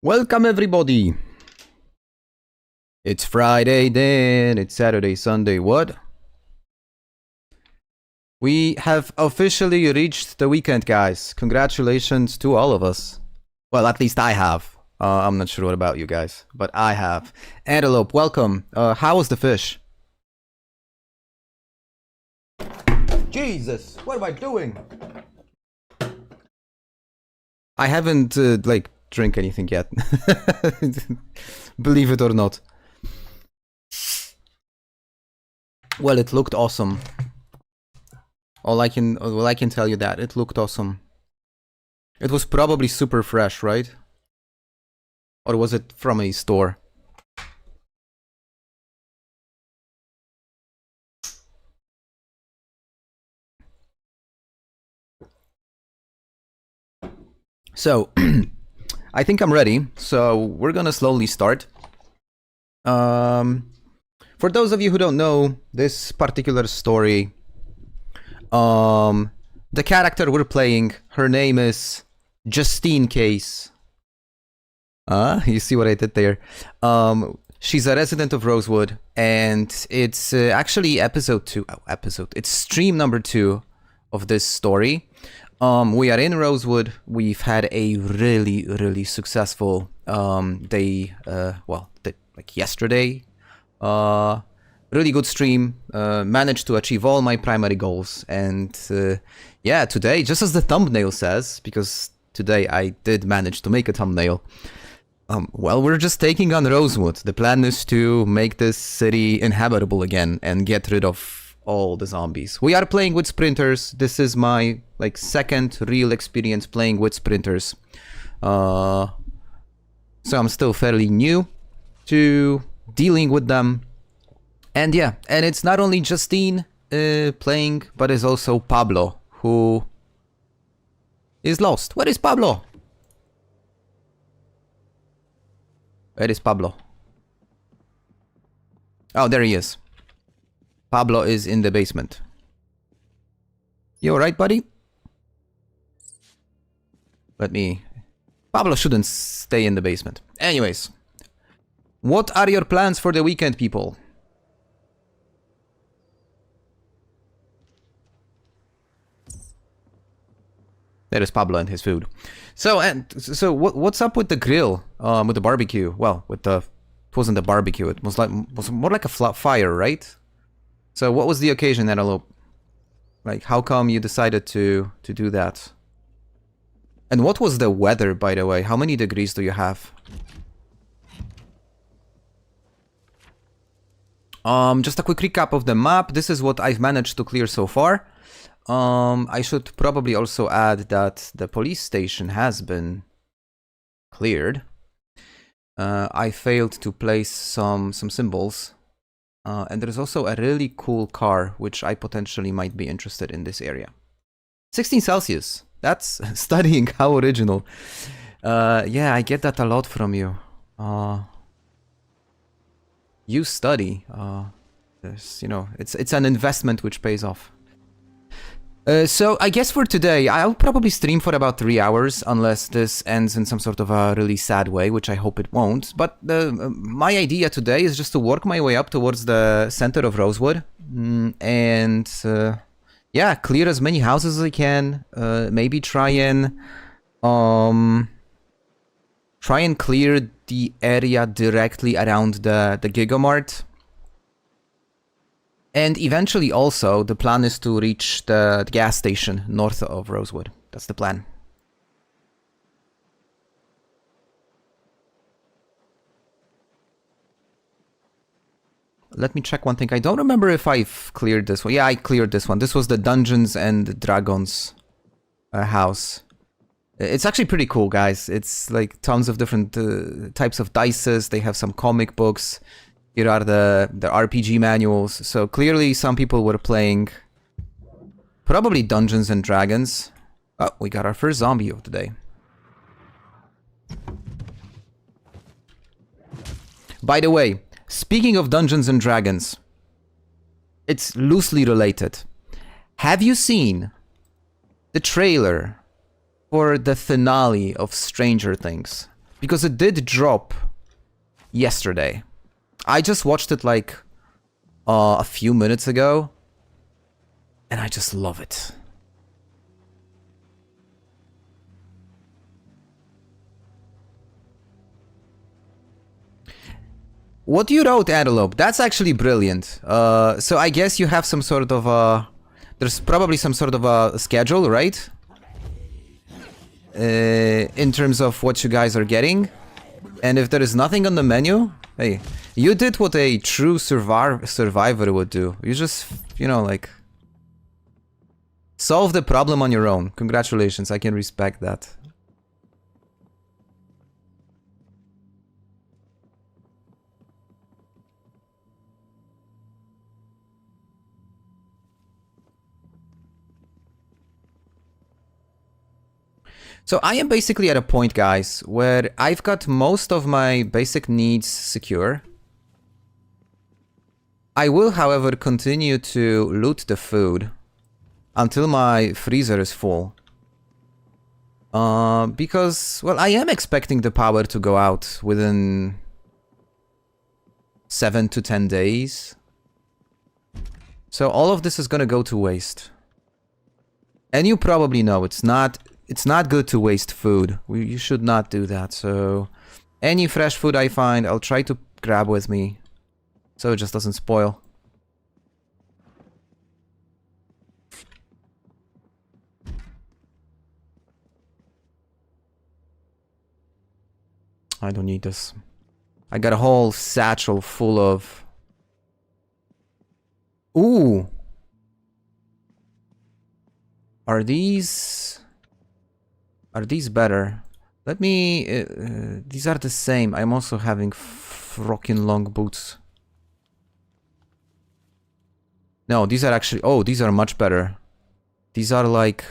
Welcome everybody! It's Friday then, it's Saturday, Sunday, what? We have officially reached the weekend, guys. Congratulations to all of us. Well, at least I have. I'm not sure what about you guys, but I have. Antelope, welcome. How was the fish? Jesus, what am I doing? I haven't, drink anything yet. Believe it or not. Well, it looked awesome. All I can tell you that it looked awesome. It was probably super fresh, right? Or was it from a store? So, I think I'm ready, so we're gonna slowly start. For those of you who don't know this particular story, the character we're playing, her name is Justine Case. You see what I did there? She's a resident of Rosewood, and it's actually it's stream number 2 of this story. We are in Rosewood. We've had a really successful day, like yesterday. Really good stream. Managed to achieve all my primary goals. And yeah, today, just as the thumbnail says, because today I did manage to make a thumbnail, well, we're just taking on Rosewood. The plan is to make this city inhabitable again and get rid of all the zombies. We are playing with sprinters. This is my second real experience playing with sprinters. So I'm still fairly new to dealing with them. And yeah, and it's not only Justine playing, but it's also Pablo, who is lost. Where is Pablo? Where is Pablo? Oh, there he is. Pablo is in the basement. You alright, buddy? Pablo shouldn't stay in the basement. Anyways. What are your plans for the weekend, people? There is Pablo and his food. So what's up with the grill? With the barbecue? Well, it wasn't a barbecue. It was more like a fire, right? So what was the occasion, Antelope? How come you decided to do that? And what was the weather, by the way? How many degrees do you have? Just a quick recap of the map. This is what I've managed to clear so far. I should probably also add that the police station has been cleared. I failed to place some symbols. And there's also a really cool car, which I potentially might be interested in this area. 16 Celsius. That's studying. How original. Yeah, I get that a lot from you. You study. It's an investment which pays off. So I guess for today, I'll probably stream for about 3 hours, unless this ends in some sort of a really sad way, which I hope it won't. But my idea today is just to work my way up towards the center of Rosewood, and yeah, clear as many houses as I can. Maybe try and clear the area directly around the Gigamart. And eventually also, the plan is to reach the gas station north of Rosewood. That's the plan. Let me check one thing. I don't remember if I've cleared this one. Yeah, I cleared this one. This was the Dungeons and Dragons house. It's actually pretty cool, guys. It's like tons of different types of dices. They have some comic books. Here are the RPG manuals. So clearly some people were playing probably Dungeons and Dragons. Oh, we got our first zombie of the day. By the way, speaking of Dungeons and Dragons, it's loosely related. Have you seen the trailer for the finale of Stranger Things? Because it did drop yesterday. I just watched it like a few minutes ago, and I just love it. What you wrote, Antelope, that's actually brilliant. So I guess you have some sort of a... There's probably some sort of a schedule, right? In terms of what you guys are getting. And if there is nothing on the menu, hey, you did what a true survivor would do. You just, you know, like... solve the problem on your own. Congratulations, I can respect that. So I am basically at a point, guys, where I've got most of my basic needs secure. I will, however, continue to loot the food until my freezer is full. Because, well, I am expecting the power to go out within 7 to 10 days. So all of this is gonna go to waste. And you probably know it's not good to waste food. You should not do that. So any fresh food I find, I'll try to grab with me so it just doesn't spoil. I don't need this. I got a whole satchel full of... Ooh! Are these better? Let me... these are the same. I'm also having frockin' long boots. No, these are actually... Oh, these are much better. These are like...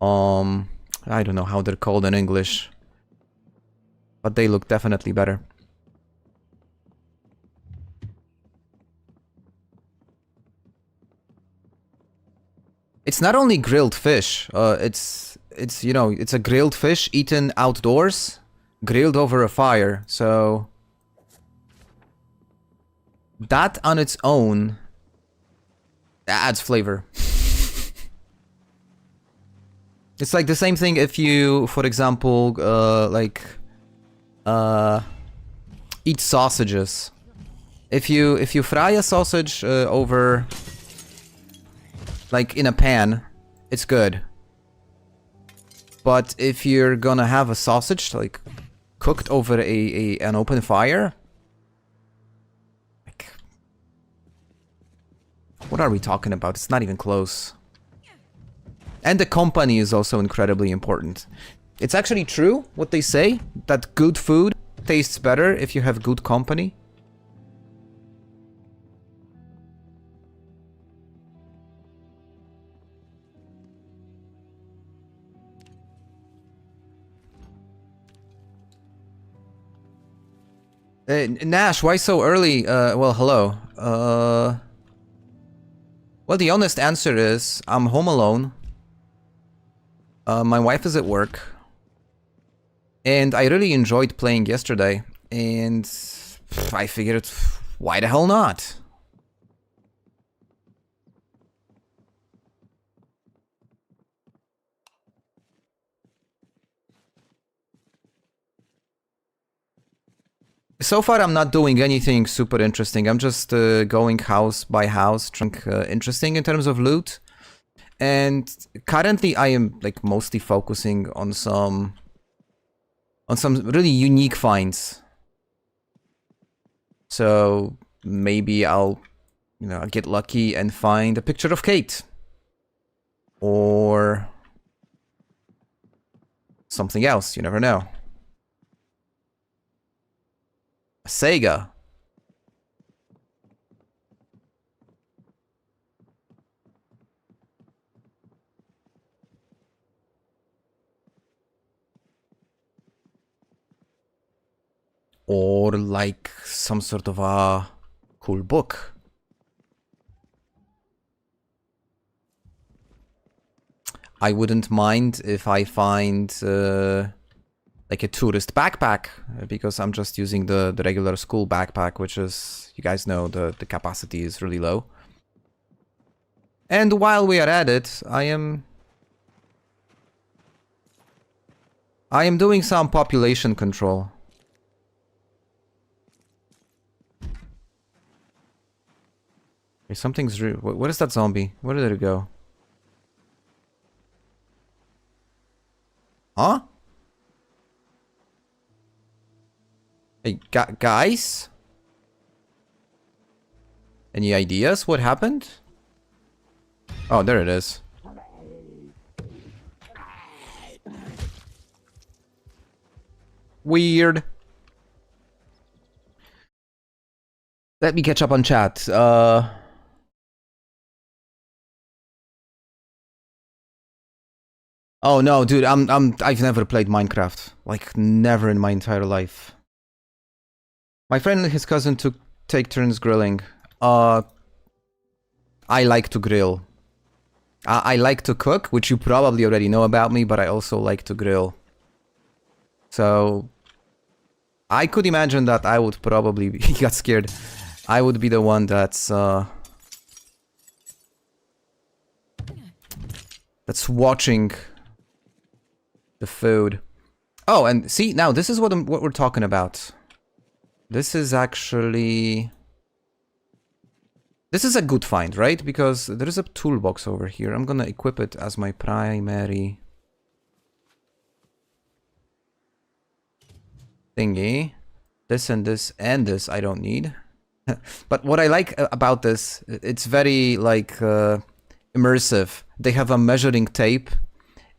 I don't know how they're called in English. But they look definitely better. It's not only grilled fish. It's you know, it's a grilled fish eaten outdoors, grilled over a fire. So that on its own adds flavor. It's like the same thing if you, for example, eat sausages. If you fry a sausage over, like in a pan, it's good. But if you're gonna have a sausage like cooked over an open fire, like, what are we talking about? It's not even close. And the company is also incredibly important. It's actually true what they say, that good food tastes better if you have good company. Nash, why so early? Well, hello. Well, the honest answer is I'm home alone. My wife is at work. And I really enjoyed playing yesterday. And I figured, why the hell not? So far, I'm not doing anything super interesting. I'm just going house by house, trying interesting in terms of loot. And currently, I am like mostly focusing on some really unique finds. So maybe I'll, I'll get lucky and find a picture of Kate, or something else. You never know. A Sega. Or like some sort of a cool book. I wouldn't mind if I find like a tourist backpack, because I'm just using the regular school backpack, which is, you guys know, the capacity is really low. And while we are at it, I am doing some population control. Okay, something's what is that zombie? Where did it go? Huh? Hey, guys? Any ideas what happened? Oh, there it is. Weird. Let me catch up on chat. Oh no, dude, I've never played Minecraft. Like, never in my entire life. My friend and his cousin take turns grilling. I like to grill. I like to cook, which you probably already know about me, but I also like to grill. So I could imagine that I would probably be, he got scared. I would be the one that's watching the food. Oh, and see, now this is what we're talking about. This is actually... This is a good find, right? Because there is a toolbox over here. I'm gonna equip it as my primary thingy. This and this and this I don't need. But what I like about this, it's very like immersive. They have a measuring tape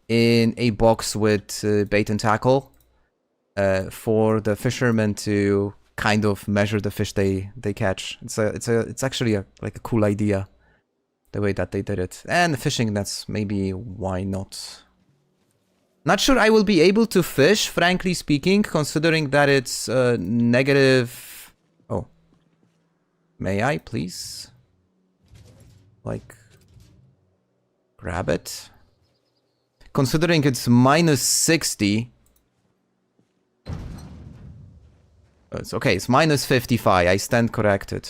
in a box with bait and tackle for the fishermen to kind of measure the fish they catch. It's actually like a cool idea, the way that they did it. And the fishing nets, maybe why not? Not sure I will be able to fish, frankly speaking, considering that it's negative. Oh, may I please? Like, grab it. Considering it's minus 60. It's okay, it's minus 55. I stand corrected.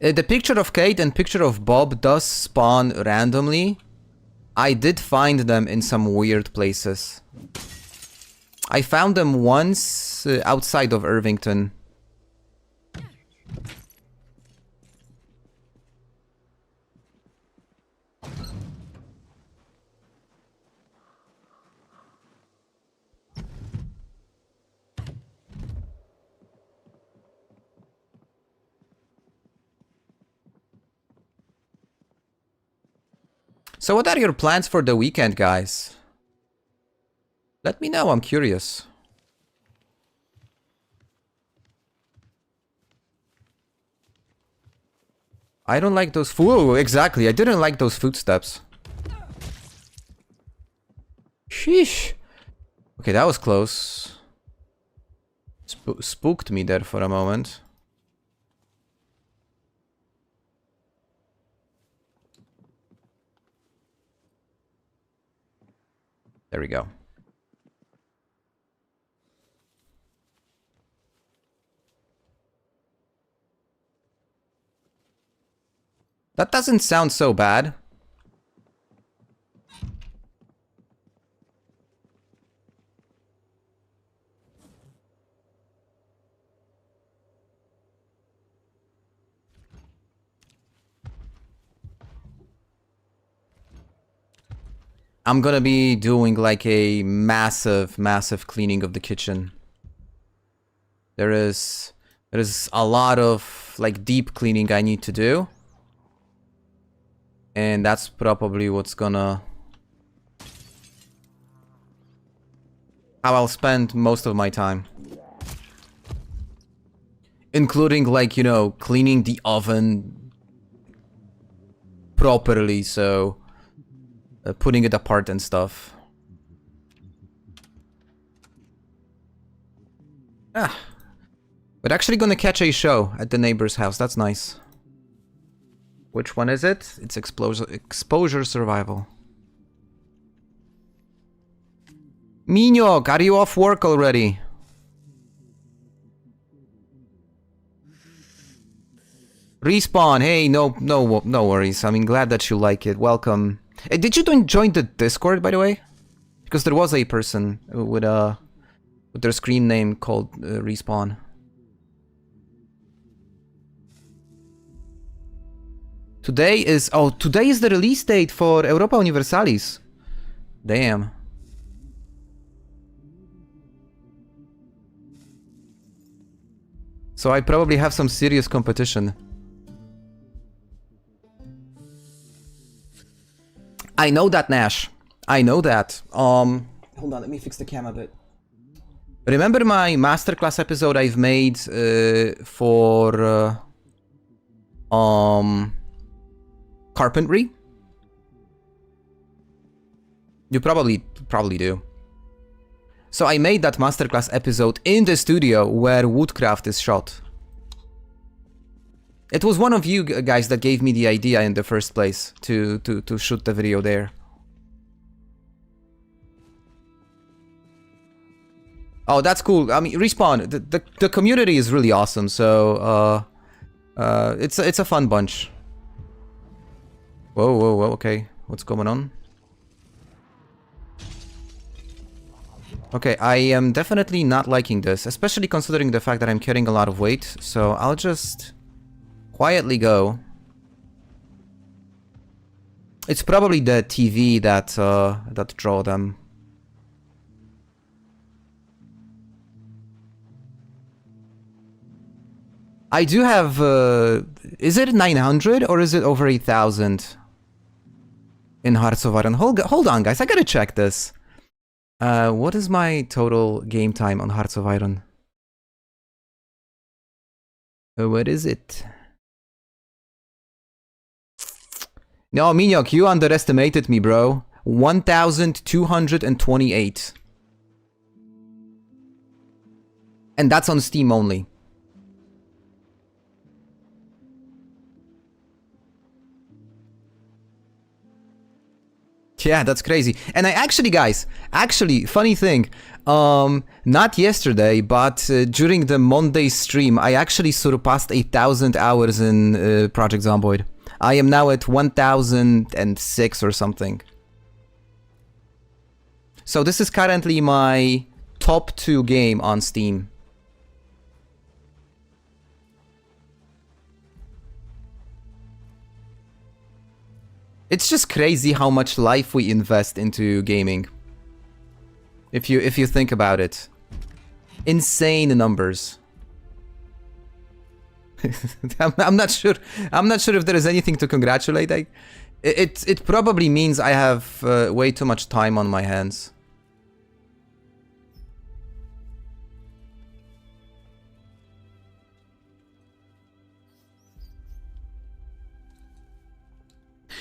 The picture of Kate and picture of Bob does spawn randomly. I did find them in some weird places. I found them once outside of Irvington. So what are your plans for the weekend, guys? Let me know, I'm curious. I don't like those exactly, I didn't like those footsteps. Sheesh. Okay, that was close. Spooked me there for a moment. There we go. That doesn't sound so bad. I'm gonna be doing like a massive cleaning of the kitchen. There is a lot of like deep cleaning I need to do. And that's probably what's gonna... how I'll spend most of my time. Including like, you know, cleaning the oven properly, so... putting it apart and stuff. Ah. We're actually gonna catch a show at the neighbor's house, that's nice. Which one is it? It's Exposure Survival. Minok, are you off work already? Respawn, hey, no worries. I mean, glad that you like it. Welcome. Hey, did you join the Discord, by the way? Because there was a person with their screen name called Respawn. Today is the release date for Europa Universalis. Damn. So I probably have some serious competition. I know that, Nash. I know that. Hold on, let me fix the cam a bit. Remember my masterclass episode I've made for carpentry? You probably do. So I made that masterclass episode in the studio where woodcraft is shot. It was one of you guys that gave me the idea in the first place to shoot the video there. Oh, that's cool. I mean, Respawn, the community is really awesome, so it's a fun bunch. Whoa, okay. What's going on? Okay, I am definitely not liking this, especially considering the fact that I'm carrying a lot of weight, so I'll just quietly go. It's probably the TV that draw them. I do have, is it 900 or is it over 8,000 in Hearts of Iron? Hold on, guys, I gotta check this. What is my total game time on Hearts of Iron? What is it? No, Minok, you underestimated me, bro. 1,228. And that's on Steam only. Yeah, that's crazy. And I actually, guys, funny thing, not yesterday, but during the Monday stream, I actually surpassed 8,000 hours in Project Zomboid. I am now at 1,006 or something. So this is currently my top 2 game on Steam. It's just crazy how much life we invest into gaming. If you think about it. Insane numbers. I'm not sure if there is anything to congratulate. It probably means I have way too much time on my hands.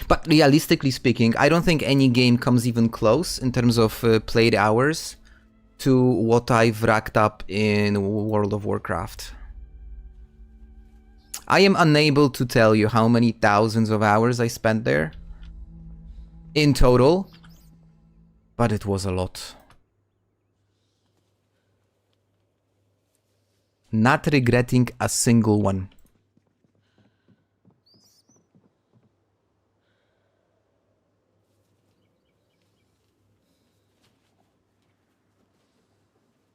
But realistically speaking, I don't think any game comes even close in terms of played hours to what I've racked up in World of Warcraft. I am unable to tell you how many thousands of hours I spent there in total, but it was a lot. Not regretting a single one.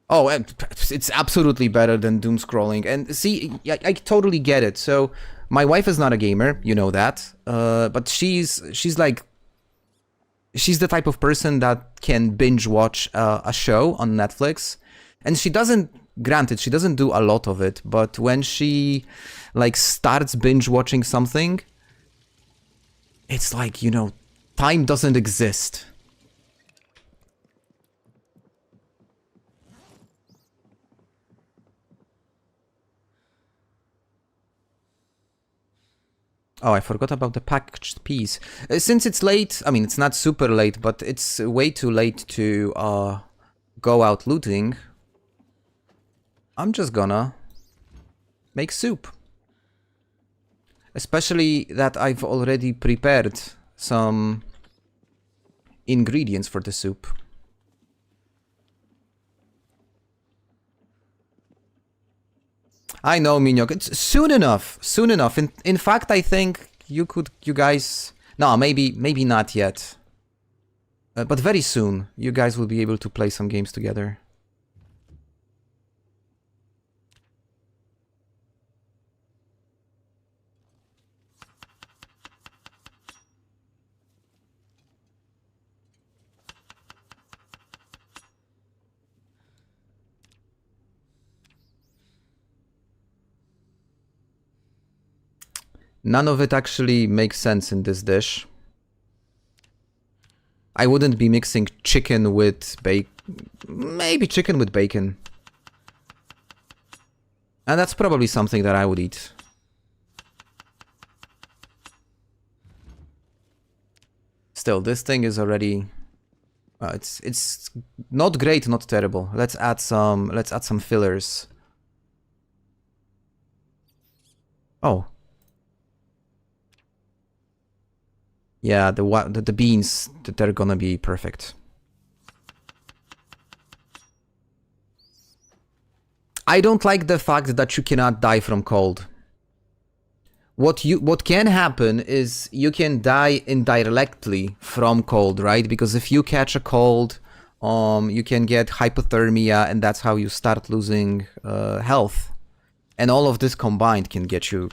Oh, it's absolutely better than doom scrolling. And see, I totally get it. So my wife is not a gamer, you know that. But she's like, she's the type of person that can binge watch a show on Netflix, and she doesn't. Granted, she doesn't do a lot of it, but when she like starts binge watching something, it's like, you know, time doesn't exist. Oh, I forgot about the packaged piece. Since it's late, I mean, it's not super late, but it's way too late to go out looting. I'm just gonna make soup. Especially that I've already prepared some ingredients for the soup. I know, Minyok. It's soon enough. Soon enough. In fact, I think you guys... No, maybe not yet. But very soon, you guys will be able to play some games together. None of it actually makes sense in this dish. I wouldn't be mixing chicken with bacon. Maybe chicken with bacon. And that's probably something that I would eat. Still, this thing is already... it's not great, not terrible. Let's add some fillers. Oh. Yeah, the beans, they're gonna be perfect. I don't like the fact that you cannot die from cold. What can happen is you can die indirectly from cold, right? Because if you catch a cold, you can get hypothermia, and that's how you start losing health. And all of this combined can get you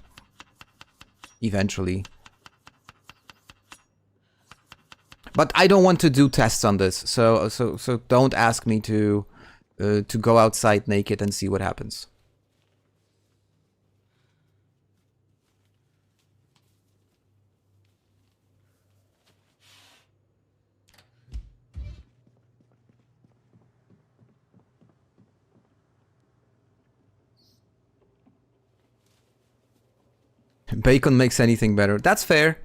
eventually. But I don't want to do tests on this, so don't ask me to go outside naked and see what happens. Bacon makes anything better. That's fair.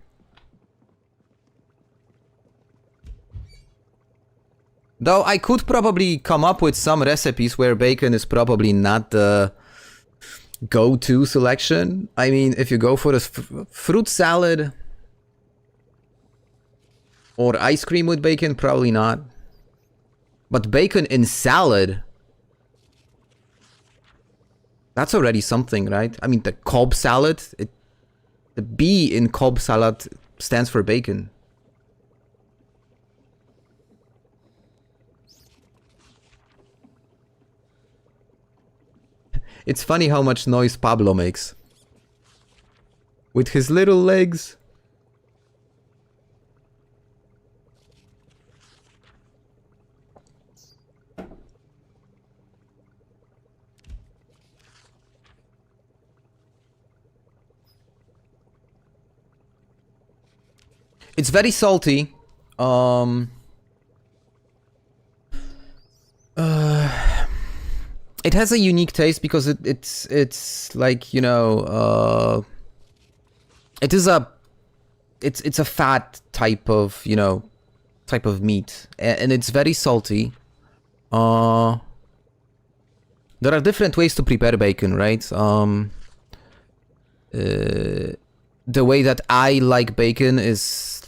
Though I could probably come up with some recipes where bacon is probably not the go-to selection. I mean, if you go for a fruit salad or ice cream with bacon, probably not. But bacon in salad, that's already something, right? I mean, the Cobb salad, the B in Cobb salad stands for bacon. It's funny how much noise Pablo makes. With his little legs. It's very salty. It has a unique taste because it's like, you know, it's a fat type of, you know, type of meat, and it's very salty. There are different ways to prepare bacon, right? The way that I like bacon is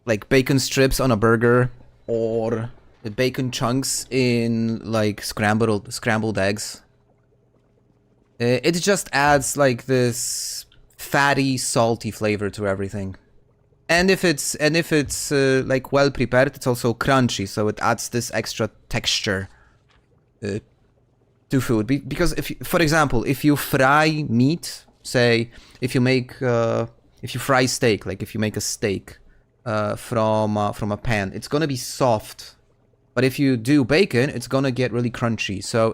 like bacon strips on a burger, or the bacon chunks in like scrambled eggs. It just adds like this fatty, salty flavor to everything. And if it's like well prepared, it's also crunchy, so it adds this extra texture to food. Because for example, if you fry meat, say if you fry steak, like if you make a steak, from a pan. It's gonna be soft. But if you do bacon, it's gonna get really crunchy. So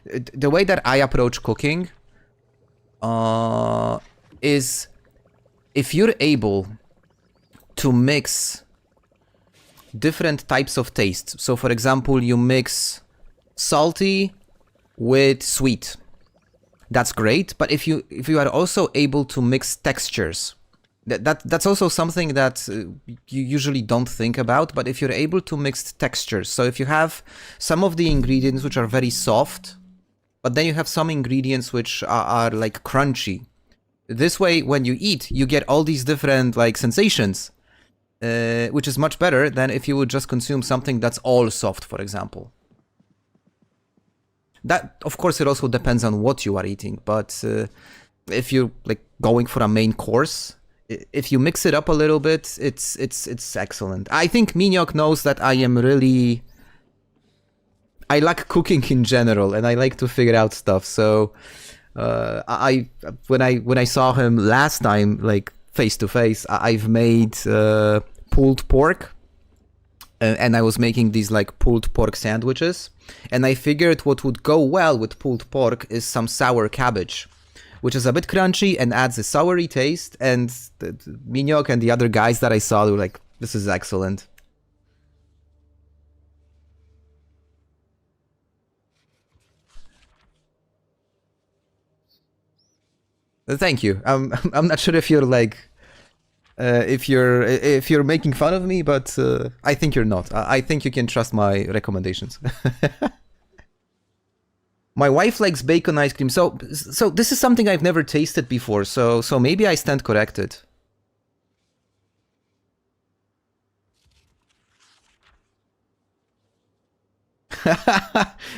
the way that I approach cooking is if you're able to mix different types of tastes. So for example, you mix salty with sweet. That's great. But if you are also able to mix textures, that's also something that you usually don't think about. But if you're able to mix textures, so if you have some of the ingredients which are very soft, but then you have some ingredients which are like crunchy. This way, when you eat, you get all these different like sensations, which is much better than if you would just consume something that's all soft, for example. That, of course, it also depends on what you are eating. But if you're like going for a main course, if you mix it up a little bit, it's excellent. I think Miniok knows that I like cooking in general, and I like to figure out stuff. So when I saw him last time, like face to face, I've made pulled pork, and I was making these like pulled pork sandwiches. And I figured what would go well with pulled pork is some sour cabbage, which is a bit crunchy and adds a soury taste. And Miniok and the other guys that I saw, they were like, "This is excellent." Thank you. I'm not sure if you're like, if you're making fun of me, but I think you're not. I think you can trust my recommendations. My wife likes bacon ice cream, so this is something I've never tasted before. So maybe I stand corrected.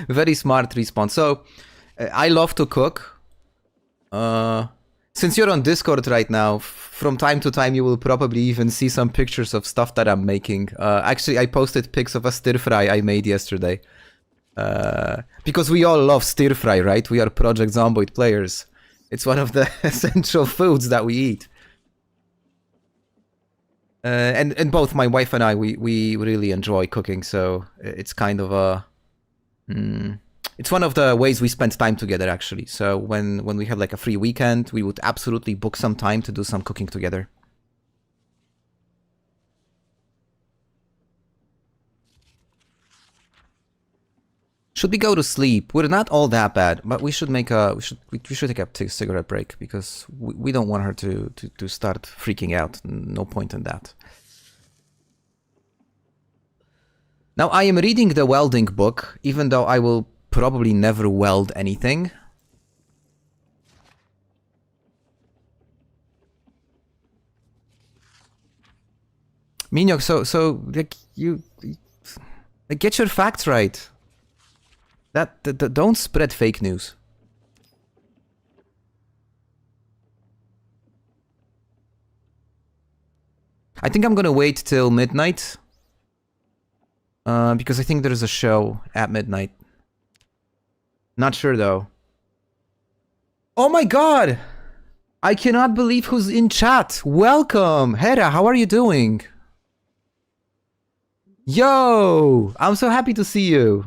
Very smart response. So I love to cook. Since you're on Discord right now, from time to time you will probably even see some pictures of stuff that I'm making. Actually, I posted pics of a stir fry I made yesterday. Because we all love stir fry, right? We are Project Zomboid players. It's one of the essential foods that we eat. And both my wife and I, we really enjoy cooking, so it's kind of a... it's one of the ways we spend time together, actually. So when we have like a free weekend, we would absolutely book some time to do some cooking together. Should we go to sleep? We're not all that bad, but we should make a we should take a cigarette break because we don't want her to start freaking out. No point in that. Now I am reading the welding book, even though I will probably never weld anything. Miniok, so like you like, get your facts right. That don't spread fake news. I think I'm gonna wait till midnight. Because I think there's a show at midnight. Not sure though. Oh my god! I cannot believe who's in chat. Welcome! Hera, how are you doing? Yo! I'm so happy to see you.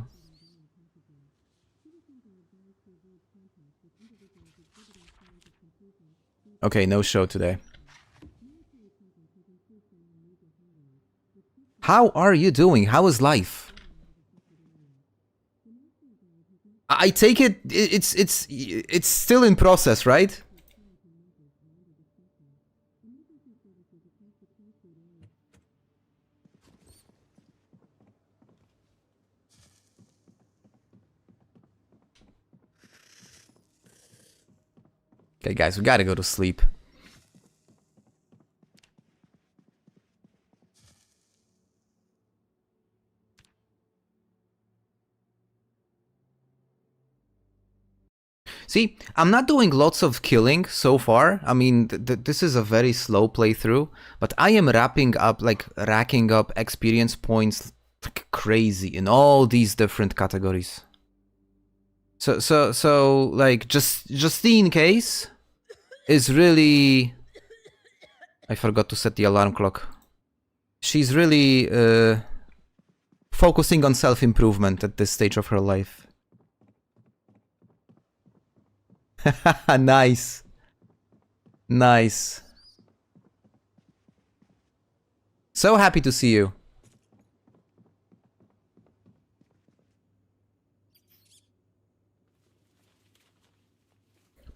Okay, no show today. How are you doing? How is life? I take it it's still in process, right? Okay, guys, we gotta go to sleep. See, I'm not doing lots of killing so far. I mean, this is a very slow playthrough, but I am racking up experience points like crazy in all these different categories. So like Justine case is really... I forgot to set the alarm clock. She's really focusing on self-improvement at this stage of her life. Nice. Nice. So happy to see you.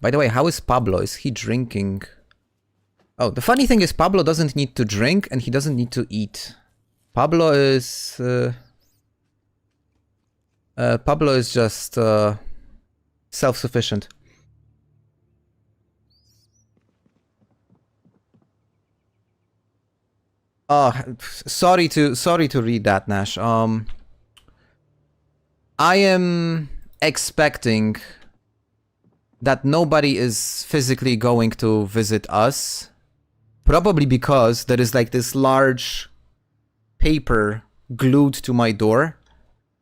By the way, how is Pablo? Is he drinking? Oh, the funny thing is Pablo doesn't need to drink and he doesn't need to eat. Pablo is just self-sufficient. Oh, sorry to read that, Nash. I am expecting that nobody is physically going to visit us. Probably because there is like this large paper glued to my door,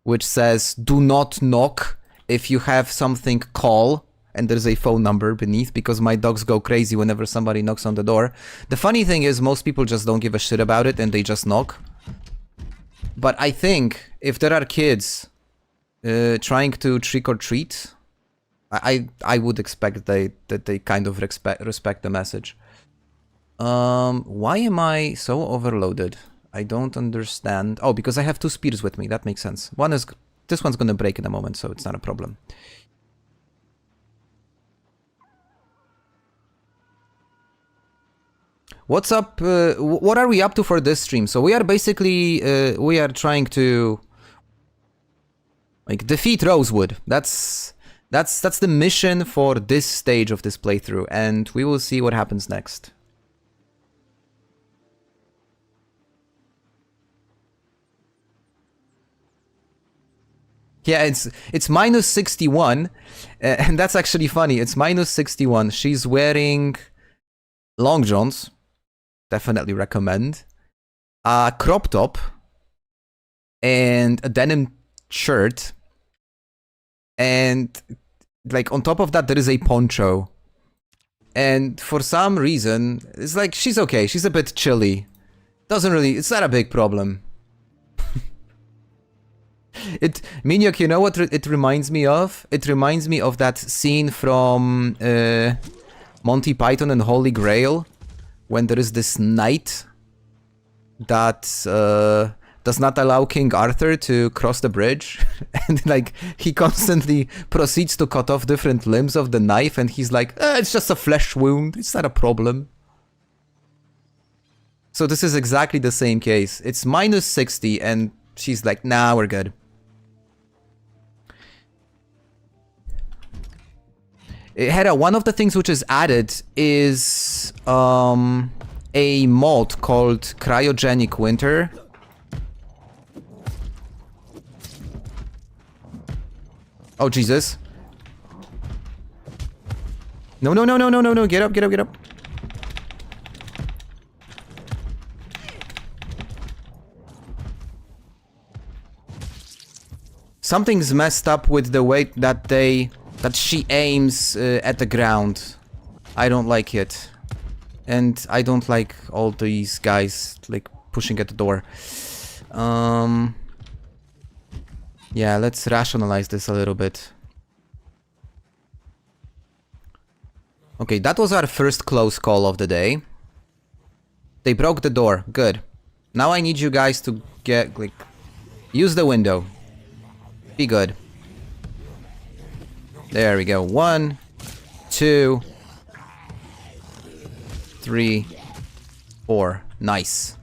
which says, "Do not knock. If you have something, call." And there's a phone number beneath because my dogs go crazy whenever somebody knocks on the door. The funny thing is most people just don't give a shit about it and they just knock. But I think if there are kids trying to trick or treat, I would expect that they kind of respect the message. Why am I so overloaded? I don't understand. Oh, because I have two spears with me. That makes sense. This one's gonna break in a moment, so it's not a problem. What's up? What are we up to for this stream? So we are basically we are trying to like defeat Rosewood. That's the mission for this stage of this playthrough, and we will see what happens next. Yeah, it's minus 61, and that's actually funny. It's minus 61. She's wearing long johns. Definitely recommend. A crop top and a denim shirt, and like on top of that there is a poncho. And for some reason, it's like she's okay. She's a bit chilly. It's not a big problem. Minyuk, you know what it reminds me of? It reminds me of that scene from Monty Python and Holy Grail, when there is this knight that does not allow King Arthur to cross the bridge, and like he constantly proceeds to cut off different limbs of the knife, and he's like, it's just a flesh wound, it's not a problem. So this is exactly the same case. It's minus 60, and she's like, nah, we're good. Hera, one of the things which is added is a mod called Cryogenic Winter. Oh, Jesus. No, no, no, no, no, no, no. Get up, get up, get up. Something's messed up with the way that she aims at the ground. I don't like it. And I don't like all these guys like pushing at the door. Yeah, let's rationalize this a little bit. Okay, that was our first close call of the day. They broke the door. Good. Now I need you guys to get, like, use the window. Be good. There we go. 1, 2, 3, 4. Nice.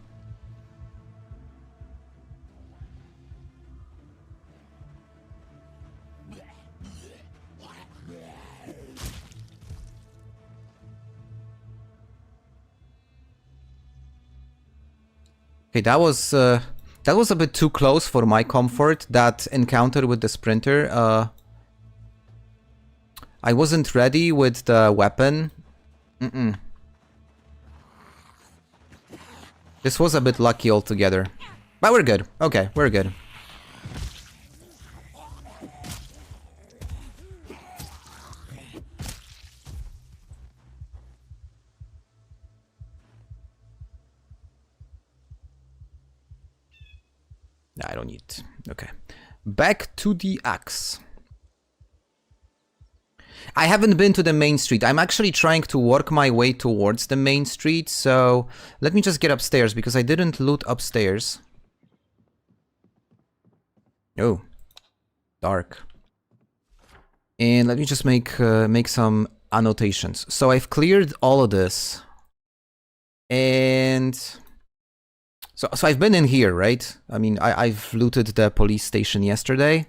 Okay, that was a bit too close for my comfort, that encounter with the sprinter. I wasn't ready with the weapon. This was a bit lucky altogether. But we're good. Okay, we're good. I don't need... Okay. Back to the axe. I haven't been to the main street. I'm actually trying to work my way towards the main street, so let me just get upstairs because I didn't loot upstairs. Oh, dark. And let me just make some annotations. So I've cleared all of this, and so I've been in here, right? I mean, I've looted the police station yesterday.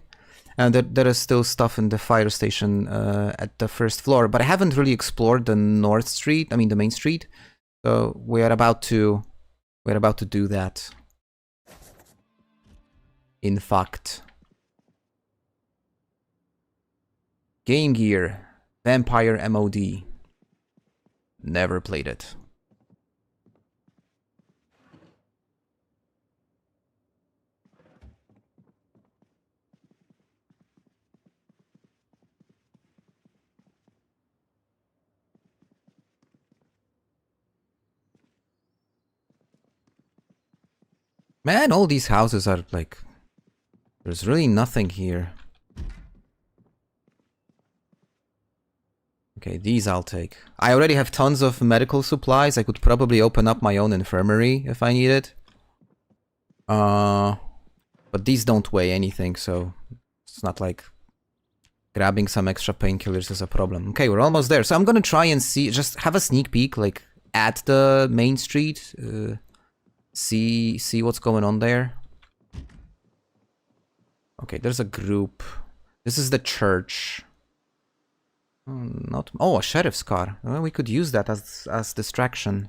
And there is still stuff in the fire station at the first floor, but I haven't really explored the north street. I mean, the main street. So we're about to do that. In fact, Game Gear, Vampire MOD. Never played it. Man, all these houses are like... There's really nothing here. Okay, these I'll take. I already have tons of medical supplies. I could probably open up my own infirmary if I need it. But these don't weigh anything, so it's not like grabbing some extra painkillers is a problem. Okay, we're almost there. So I'm gonna try and see, just have a sneak peek, like, at the main street. See what's going on there. Okay, there's a group. This is the church. Oh, a sheriff's car. Well, we could use that as distraction.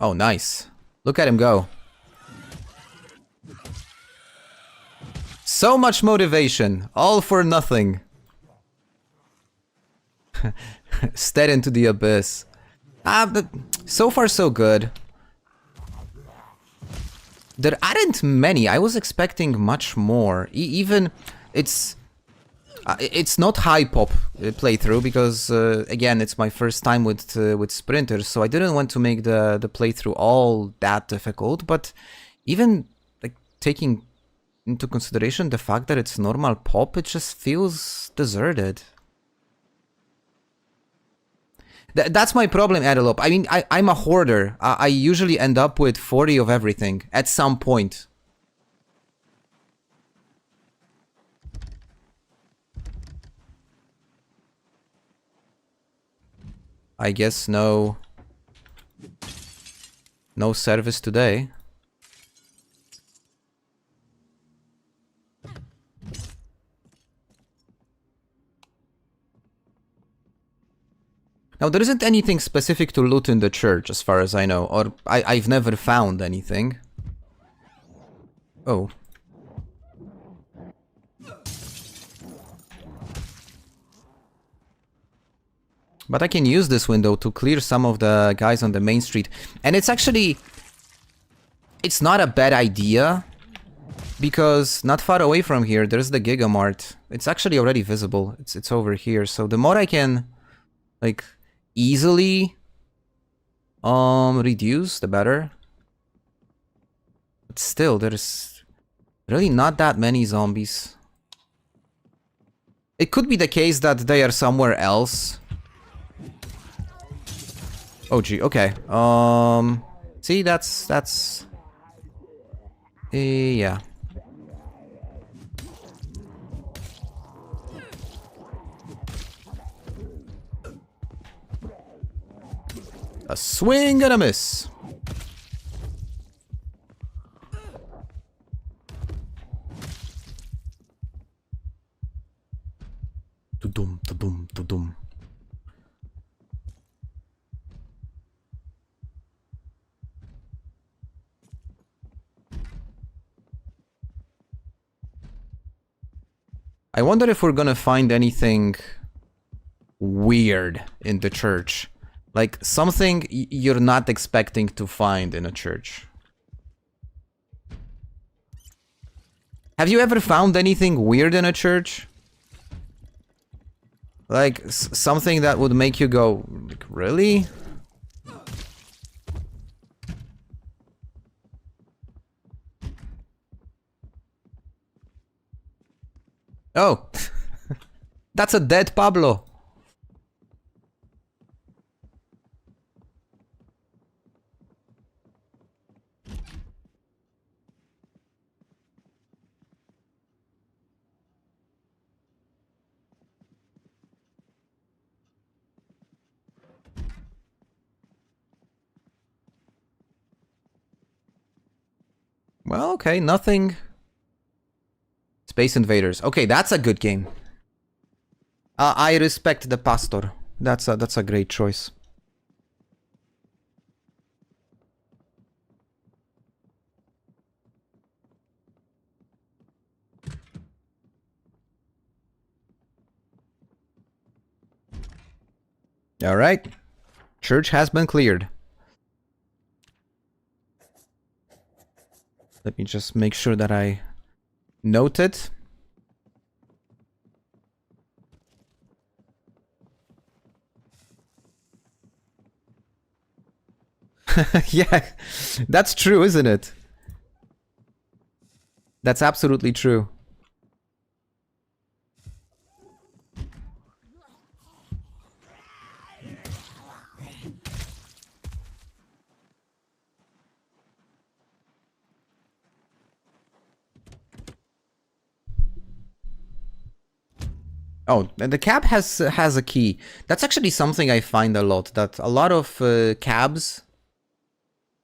Oh, nice. Look at him go. So much motivation, all for nothing. Stare into the abyss. But so far so good. There aren't many. I was expecting much more. Even it's not high pop playthrough because again it's my first time with sprinters, so I didn't want to make the playthrough all that difficult. But even like taking into consideration the fact that it's normal pop, it just feels deserted. That's my problem, Adelope. I mean, I'm a hoarder. I usually end up with 40 of everything at some point. I guess no service today. Now, there isn't anything specific to loot in the church, as far as I know, or I've never found anything. Oh. But I can use this window to clear some of the guys on the main street. And it's actually... It's not a bad idea, because not far away from here, there's the Gigamart. It's actually already visible. It's over here, so the more I can, like... easily reduce, the better. But still, there's really not that many zombies. It could be the case that they are somewhere else. Oh gee, okay. See, that's yeah. A swing and a miss. Tudum, tudum, tudum. I wonder if we're gonna find anything weird in the church. Like, something you're not expecting to find in a church. Have you ever found anything weird in a church? Like, something that would make you go, like, really? Oh. That's a dead Pablo. Well, okay, nothing. Space Invaders. Okay, that's a good game. I respect the pastor. That's a great choice. All right. Church has been cleared. Let me just make sure that I note it. Yeah, that's true, isn't it? That's absolutely true. Oh, and the cab has a key. That's actually something I find a lot. That a lot of cabs,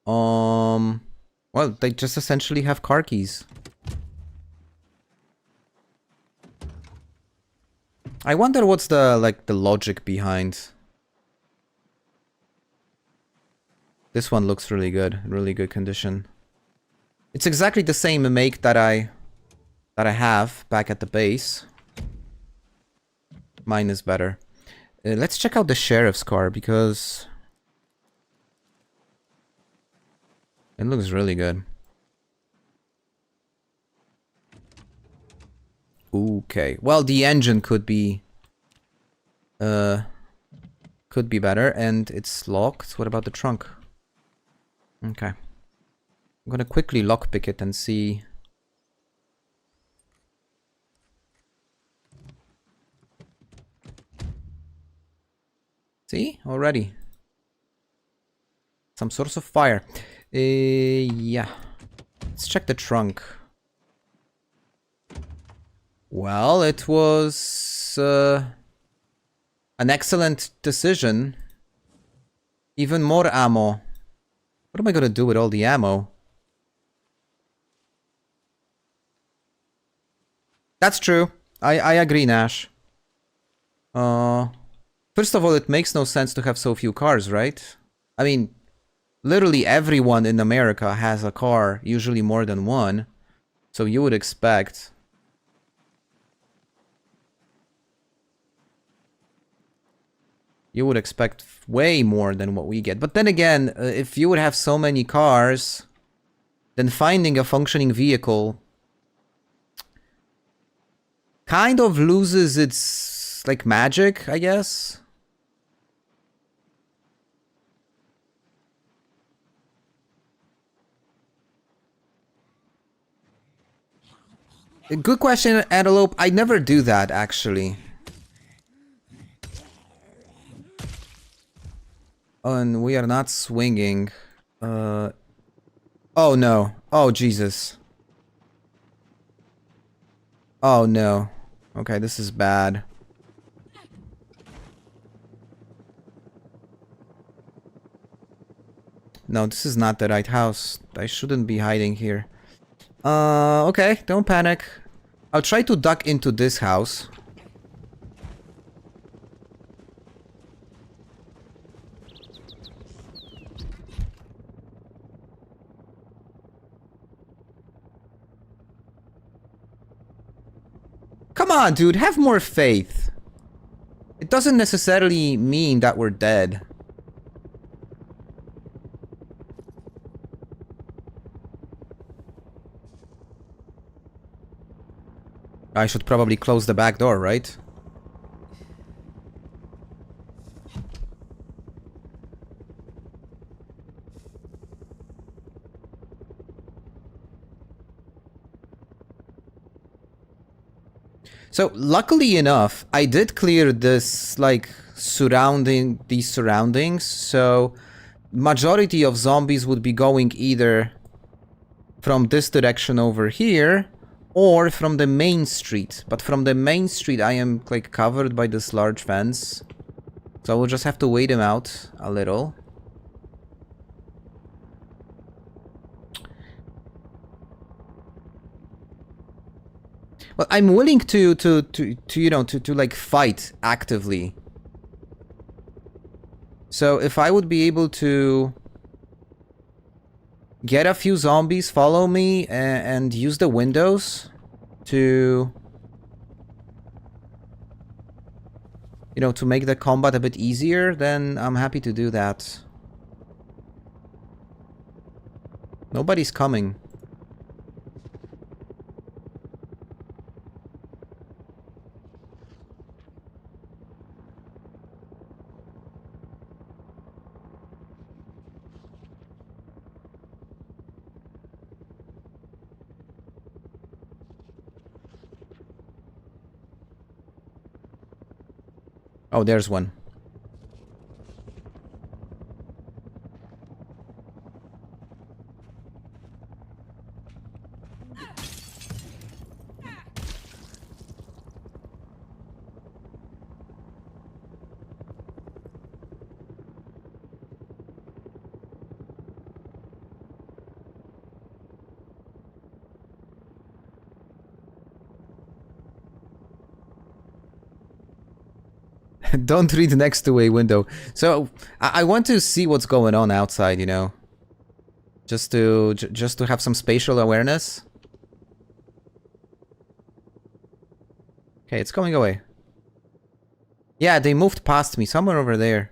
well, they just essentially have car keys. I wonder what's the logic behind. This one looks really good, really good condition. It's exactly the same make that I have back at the base. Mine is better. Let's check out the sheriff's car because it looks really good. Okay. Well, the engine could be better, and it's locked. What about the trunk? Okay. I'm gonna quickly lockpick it and see. See? Already. Some source of fire. Yeah. Let's check the trunk. Well, it was an excellent decision. Even more ammo. What am I gonna do with all the ammo? That's true. I agree, Nash. First of all, it makes no sense to have so few cars, right? I mean, literally everyone in America has a car, usually more than one. So you would expect... You would expect way more than what we get. But then again, if you would have so many cars, then finding a functioning vehicle kind of loses its, like, magic, I guess. Good question, Antelope. I never do that, actually. Oh, and we are not swinging. Oh, no. Oh, Jesus. Oh, no. Okay, this is bad. No, this is not the right house. I shouldn't be hiding here. Okay, don't panic. I'll try to duck into this house. Come on, dude, have more faith. It doesn't necessarily mean that we're dead. I should probably close the back door, right? So, luckily enough, I did clear this, like, these surroundings, so majority of zombies would be going either from this direction over here, or from the main street. But from the main street, I am, like, covered by this large fence. So I will just have to wait them out a little. Well, I'm willing to you know, to like fight actively. So if I would be able to get a few zombies follow me and use the windows to, you know, to make the combat a bit easier, then I'm happy to do that. Nobody's coming. Oh, there's one. Don't read next to a window. So I want to see what's going on outside, you know, just to have some spatial awareness. Okay, it's going away. Yeah, they moved past me, somewhere over there.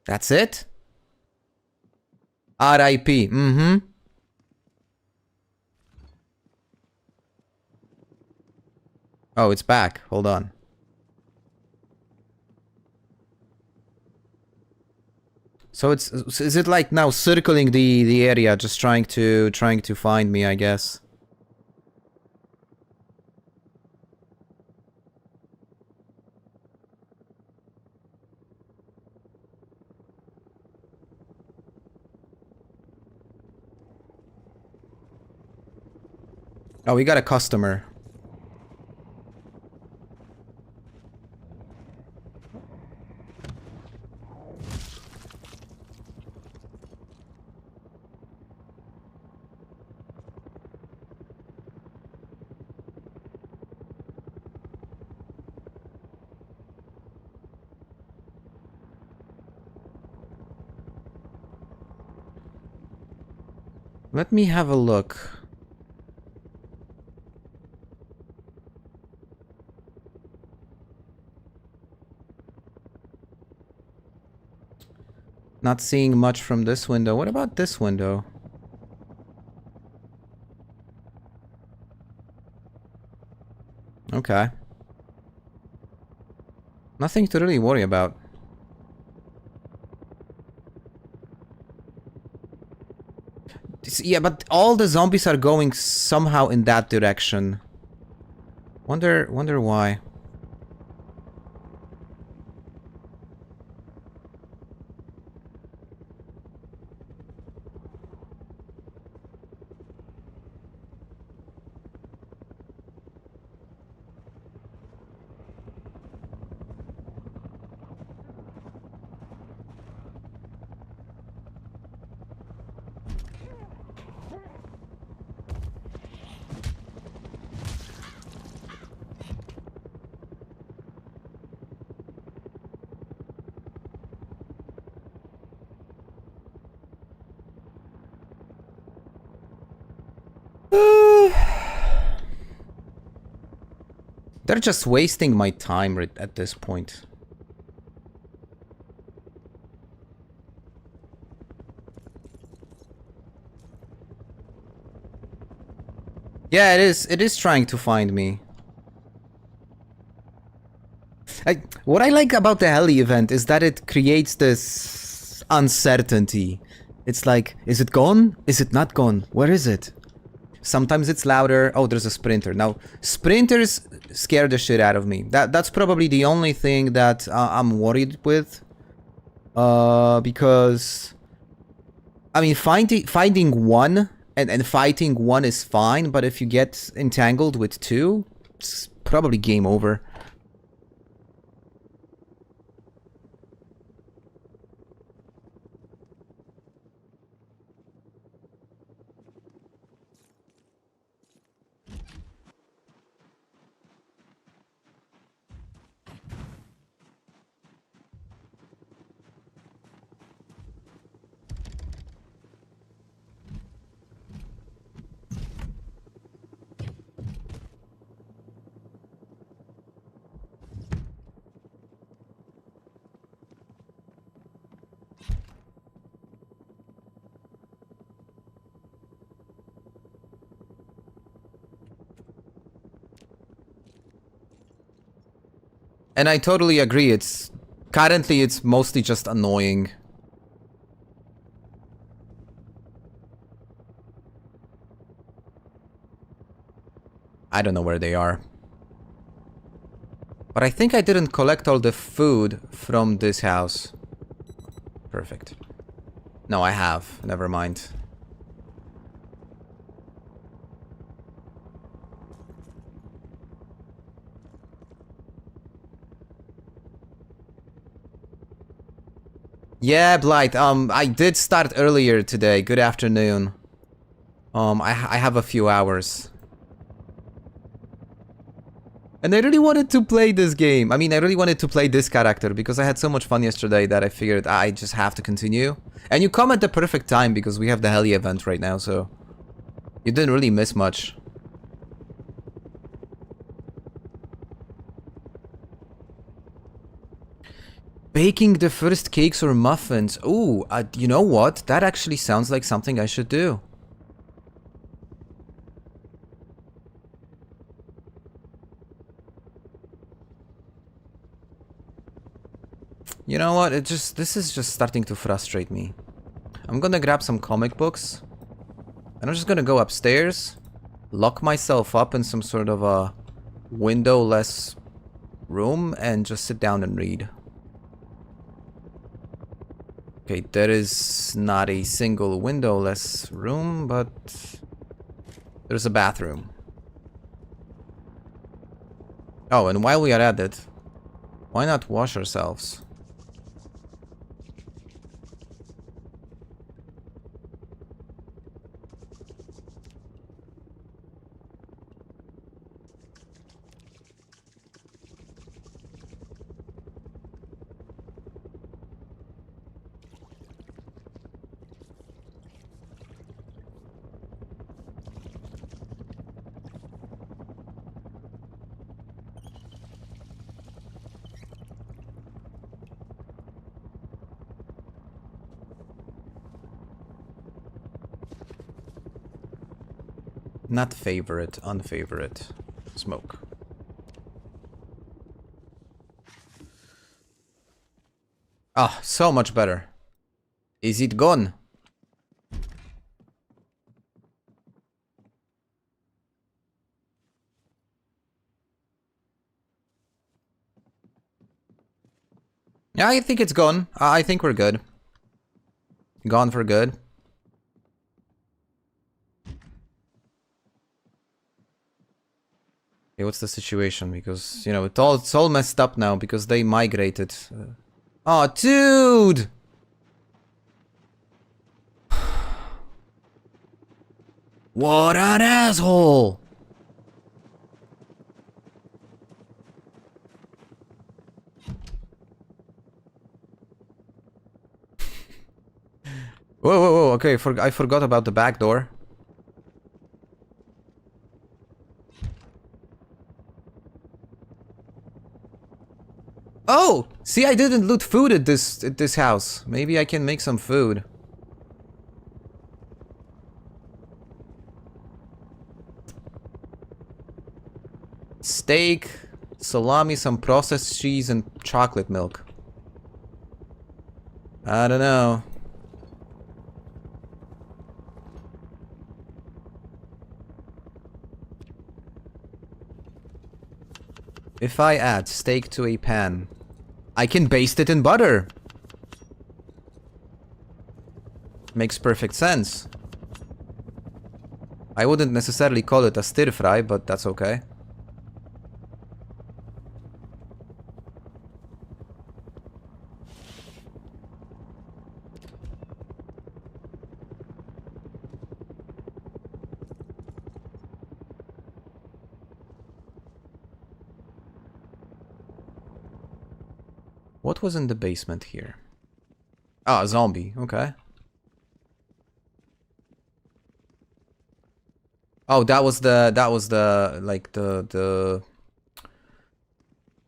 That's it? R.I.P. Mm-hmm. Oh, it's back. Hold on. So is it like now circling the area, just trying to find me, I guess. Oh, we got a customer. Let me have a look. Not seeing much from this window. What about this window? Okay. Nothing to really worry about. Yeah, but all the zombies are going somehow in that direction. Wonder why. They're just wasting my time right at this point. Yeah, it is. It is trying to find me. What I like about the heli event is that it creates this uncertainty. It's like, is it gone? Is it not gone? Where is it? Sometimes it's louder. Oh, there's a sprinter. Now, sprinters scare the shit out of me. That's probably the only thing that I'm worried with. Because... I mean, finding one and fighting one is fine, but if you get entangled with two, it's probably game over. And I totally agree, currently it's mostly just annoying. I don't know where they are. But I think I didn't collect all the food from this house. Perfect. No, I have. Never mind. Yeah, Blight, I did start earlier today. Good afternoon. I have a few hours. And I really wanted to play this game. I mean, I really wanted to play this character because I had so much fun yesterday that I figured I just have to continue. And you come at the perfect time because we have the heli event right now, so... You didn't really miss much. Baking the first cakes or muffins. Ooh, you know what? That actually sounds like something I should do. You know what? This is just starting to frustrate me. I'm gonna grab some comic books. And I'm just gonna go upstairs. Lock myself up in some sort of a windowless room and just sit down and read. Okay, there is not a single windowless room, but there's a bathroom. Oh, and while we are at it, why not wash ourselves? Not favorite, unfavorite. Smoke. Ah, so much better. Is it gone? Yeah, I think it's gone. I think we're good. Gone for good. Okay, what's the situation? Because, you know, it's all messed up now because they migrated. Oh, dude! What an asshole! Whoa, whoa, whoa, okay, I forgot about the back door. Oh! See, I didn't loot food at this house. Maybe I can make some food. steak, salami, some processed cheese, and chocolate milk. I don't know. If I add steak to a pan, I can baste it in butter. Makes perfect sense. I wouldn't necessarily call it a stir fry, but that's okay. What was in the basement here? Ah, a zombie. Okay. Oh, that was the like the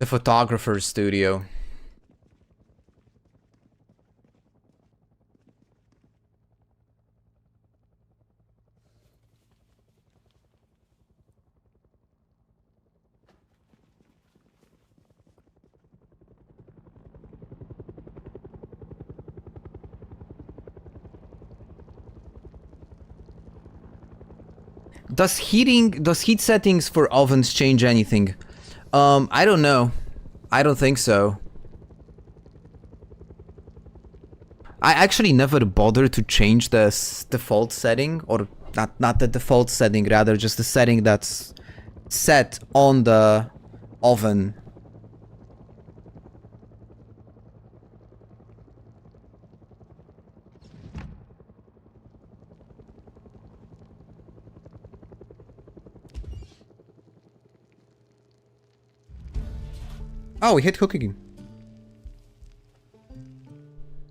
photographer's studio. Does heat settings for ovens change anything? I don't know. I don't think so. I actually never bothered to change the default setting, or not the default setting, rather just the setting that's set on the oven. Oh, we hit cooking.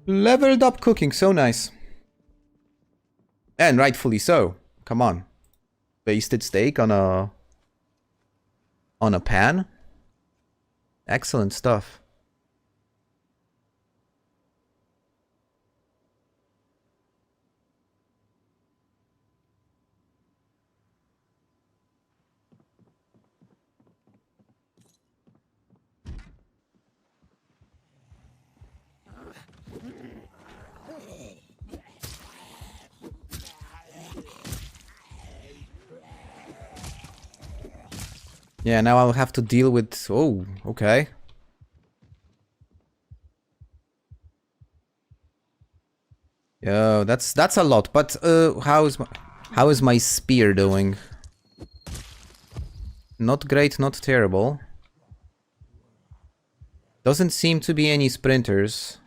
Leveled up cooking, so nice. And rightfully so. Come on. Basted steak on a pan. Excellent stuff. Yeah, now I'll have to deal with... Oh, okay. Yo, that's a lot. But how is my spear doing? Not great, not terrible. Doesn't seem to be any sprinters.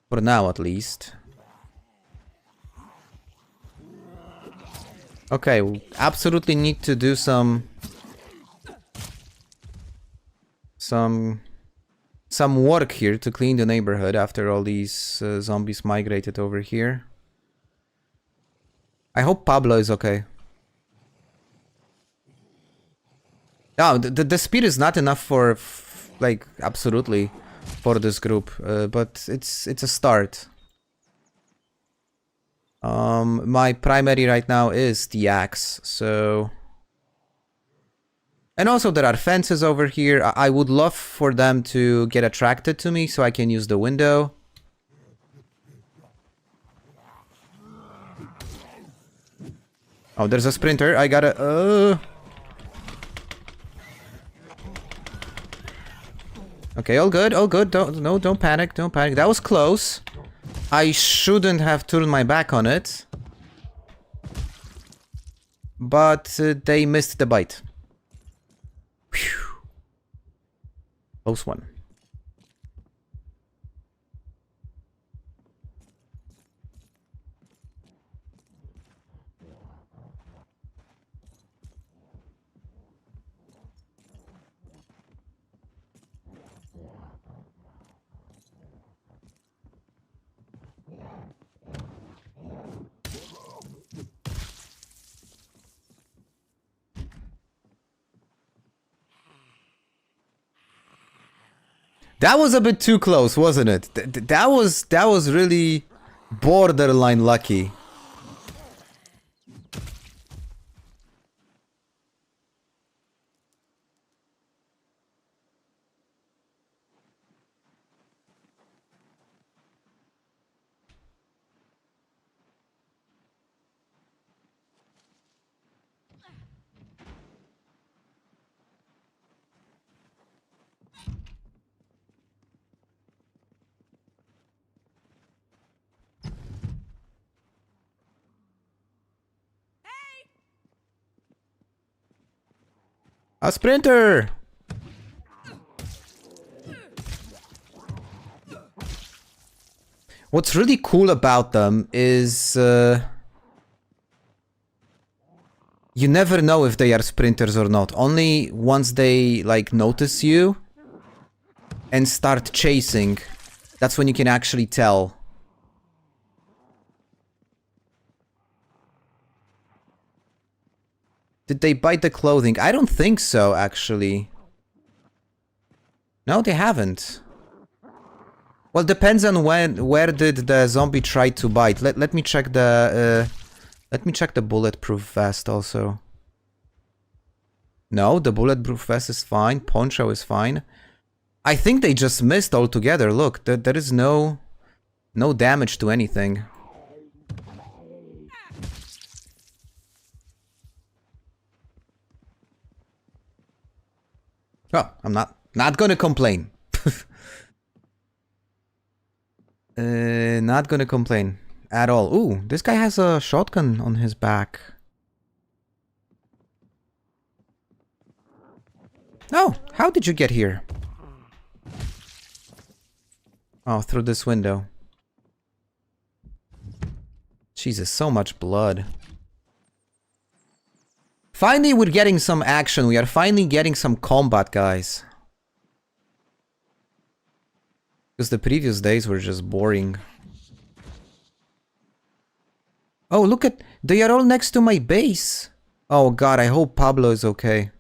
For now, at least. Okay, we absolutely need to do some work here to clean the neighborhood after all these zombies migrated over here. I hope Pablo is okay. No, the speed is not enough for, like, absolutely for this group, but it's a start. My primary right now is the axe, so... And also there are fences over here. I would love for them to get attracted to me so I can use the window. Oh, there's a sprinter. I gotta... Okay, all good, all good. Don't panic, don't panic. That was close. I shouldn't have turned my back on it. But they missed the bite. Whew. Close one. That was a bit too close, wasn't it? That was really borderline lucky. A sprinter! What's really cool about them is you never know if they are sprinters or not. Only once they like notice you and start chasing, that's when you can actually tell. Did they bite the clothing? I don't think so, actually. No, they haven't. Well, depends on where did the zombie try to bite. Let me check the bulletproof vest also. No, the bulletproof vest is fine. Poncho is fine. I think they just missed altogether. Look, there is no damage to anything. Oh, I'm not gonna complain. Not gonna complain at all. Ooh, this guy has a shotgun on his back. Oh, how did you get here? Oh, through this window. Jesus, so much blood. Finally, we're getting some action. We are finally getting some combat, guys. Because the previous days were just boring. Oh, look at... They are all next to my base. Oh god, I hope Pablo is okay.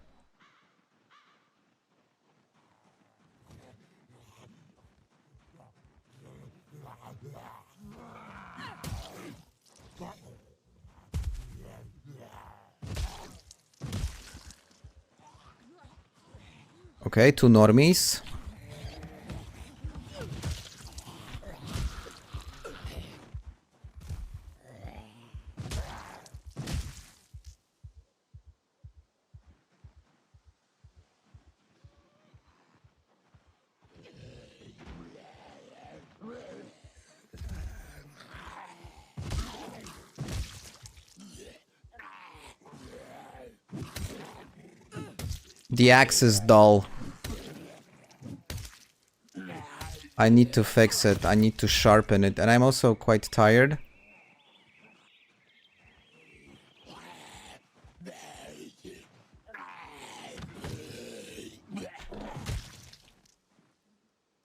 Okay, two normies. The axe is dull. I need to fix it. I need to sharpen it. And I'm also quite tired.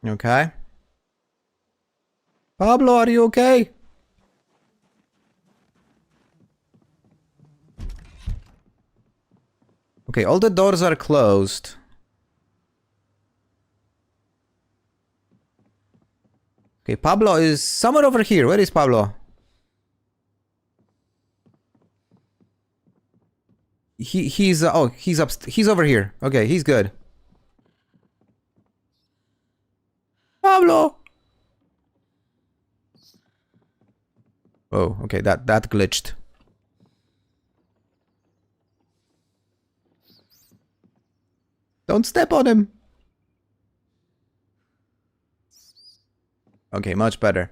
Okay. Pablo, are you okay? Okay, all the doors are closed. Okay, Pablo is somewhere over here. Where is Pablo? He's he's over here. Okay, he's good. Pablo. Oh, okay, that glitched. Don't step on him. Okay, much better.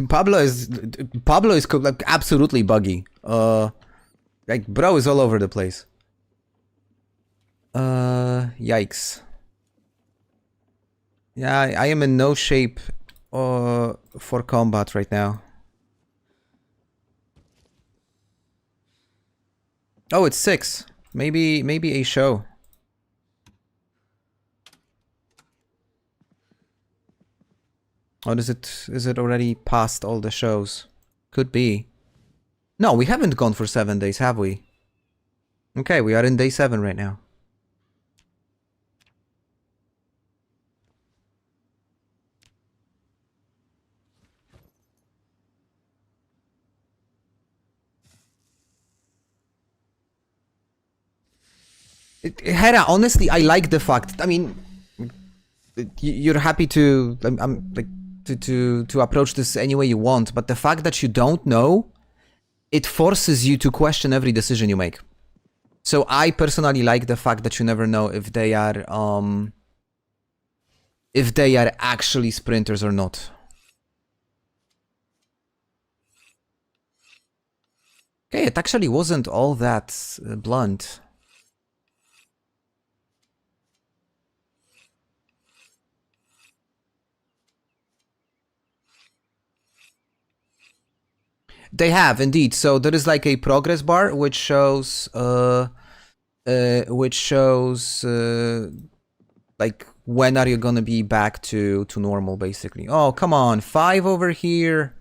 Pablo is like absolutely buggy. Like bro is all over the place. Yikes. Yeah, I am in no shape for combat right now. Oh, it's 6. Maybe a show. Or is it already past all the shows? Could be. No, we haven't gone for 7 days, have we? Okay, we are in day 7 right now. Hera, honestly, I like the fact. I mean, you're happy to like to approach this any way you want, but the fact that you don't know, it forces you to question every decision you make. So I personally like the fact that you never know if they are actually sprinters or not. Okay, it actually wasn't all that blunt. They have indeed. So there is like a progress bar which shows like when are you gonna be back to normal, basically. Oh, come on, 5 over here.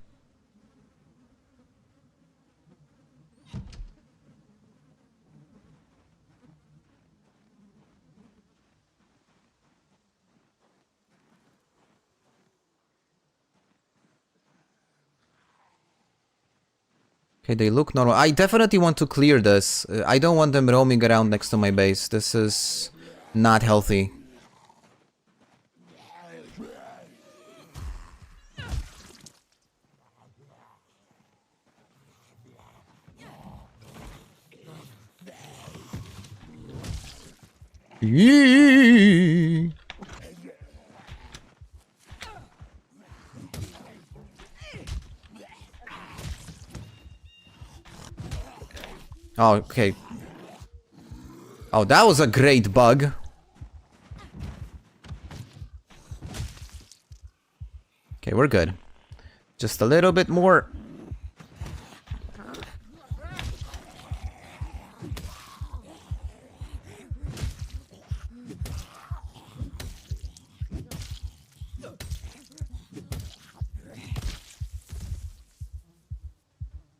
Okay, they look normal. I definitely want to clear this. I don't want them roaming around next to my base. This is not healthy. Yee. Oh, okay. Oh, that was a great bug. Okay, we're good. Just a little bit more.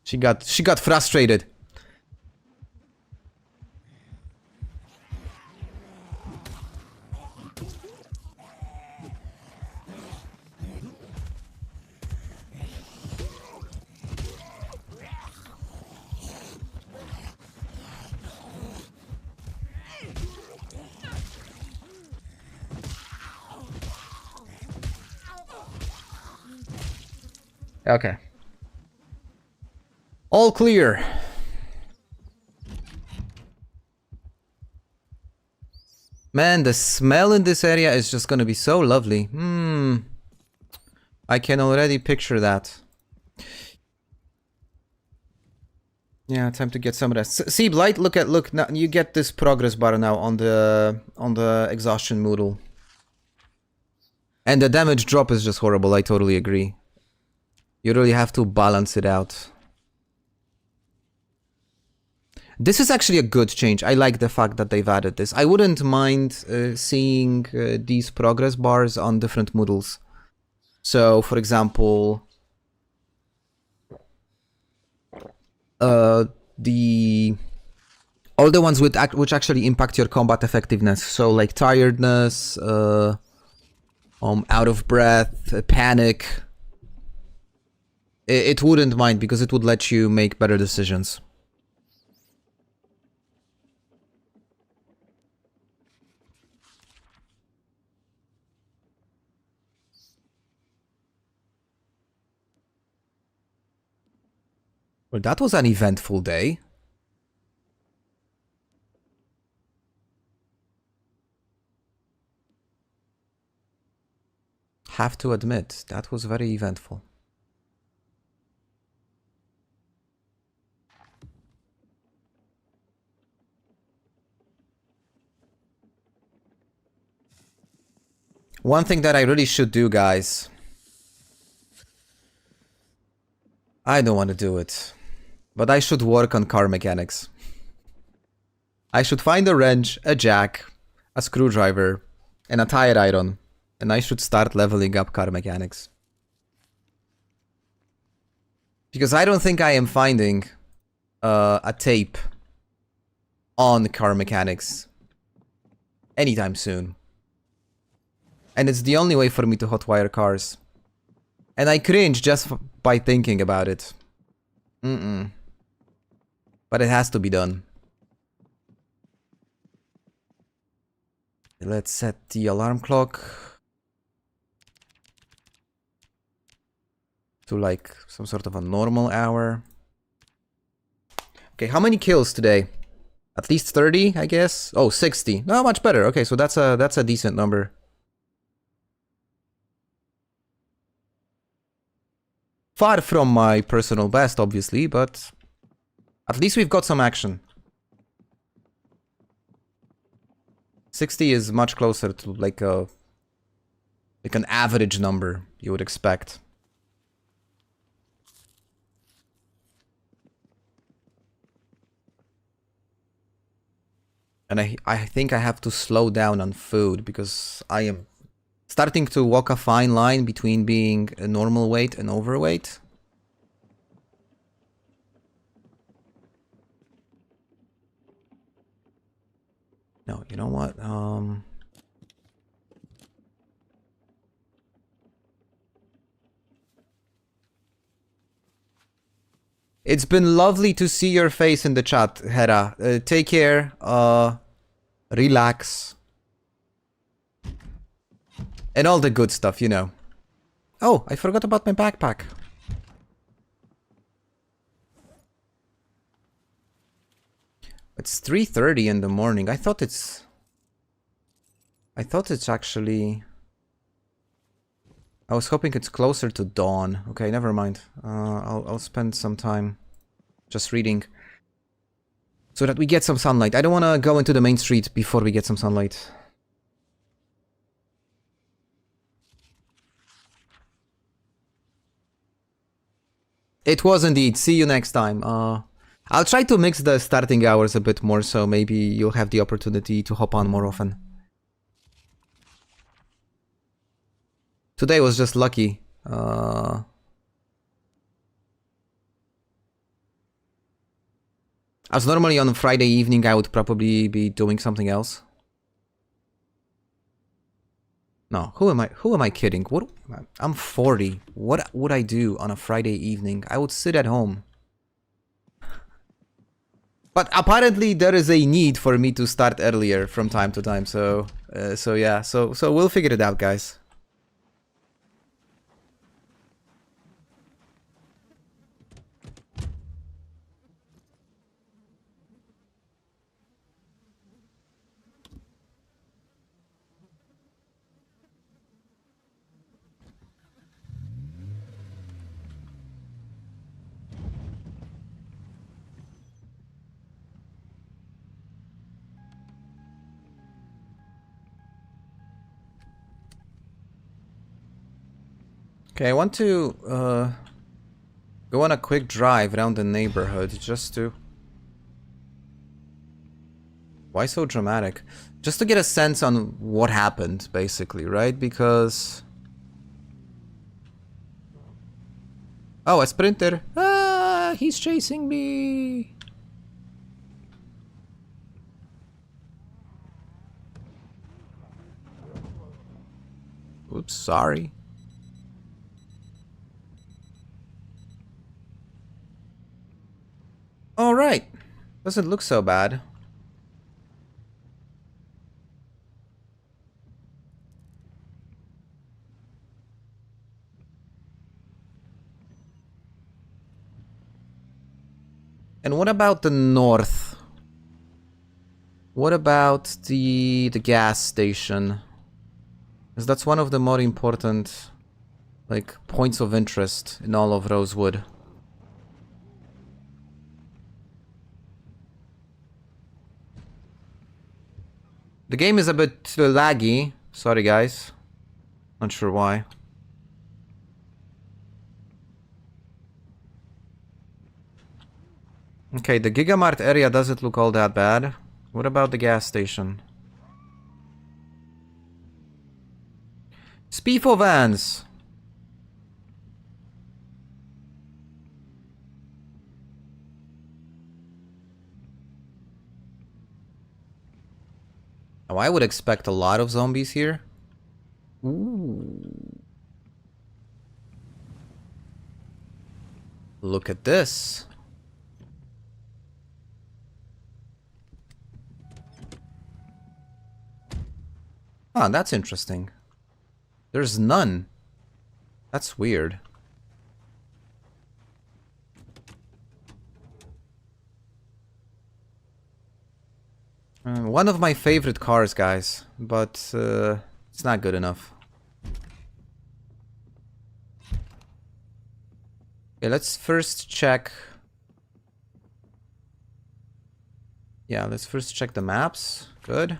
She got frustrated. Okay. All clear. Man, the smell in this area is just gonna be so lovely. I can already picture that. Yeah, time to get some rest. See, Blight, look now you get this progress bar now on the exhaustion modal. And the damage drop is just horrible, I totally agree. You really have to balance it out. This is actually a good change. I like the fact that they've added this. I wouldn't mind seeing these progress bars on different modals. So, for example, all the ones which actually impact your combat effectiveness. So, like tiredness, out of breath, panic. It wouldn't mind because it would let you make better decisions. Well, that was an eventful day. Have to admit, that was very eventful. One thing that I really should do, guys. I don't want to do it. But I should work on car mechanics. I should find a wrench, a jack, a screwdriver, and a tire iron. And I should start leveling up car mechanics. Because I don't think I am finding a tape on car mechanics anytime soon. And it's the only way for me to hotwire cars. And I cringe just by thinking about it. But it has to be done. Let's set the alarm clock to like some sort of a normal hour. Okay, how many kills today? At least 30, I guess. Oh, 60. No, much better. Okay, so that's a decent number. Far from my personal best, obviously, but At least we've got some action. 60 is much closer to like an average number you would expect. And I think I have to slow down on food because I am starting to walk a fine line between being a normal weight and overweight. No, you know what? It's been lovely to see your face in the chat, Hera. Take care. Relax. And all the good stuff, you know. Oh, I forgot about my backpack. It's 3:30 in the morning. I thought it's actually... I was hoping it's closer to dawn. Okay, never mind. I'll spend some time just reading so that we get some sunlight. I don't want to go into the main street before we get some sunlight. It was indeed. See you next time. I'll try to mix the starting hours a bit more, so maybe you'll have the opportunity to hop on more often. Today was just lucky. As normally on a Friday evening, I would probably be doing something else. No, who am I kidding? What? I'm 40. What would I do on a Friday evening? I would sit at home. But apparently there is a need for me to start earlier from time to time. So yeah. So we'll figure it out, guys. Okay, I want to go on a quick drive around the neighborhood just to... Why so dramatic? Just to get a sense on what happened, basically, right? Because... Oh, a sprinter! Ah, he's chasing me! Oops, sorry. Alright. Doesn't look so bad. And what about the north? What about the gas station? Because that's one of the more important, like, points of interest in all of Rosewood. The game is a bit laggy. Sorry, guys. Not sure why. Okay, the Gigamart area doesn't look all that bad. What about the gas station? Speefo vans! Oh, I would expect a lot of zombies here. Ooh. Look at this. Ah, that's interesting. There's none. That's weird. One of my favorite cars, guys, but it's not good enough. Okay, let's first check Yeah, let's first check the maps. Good.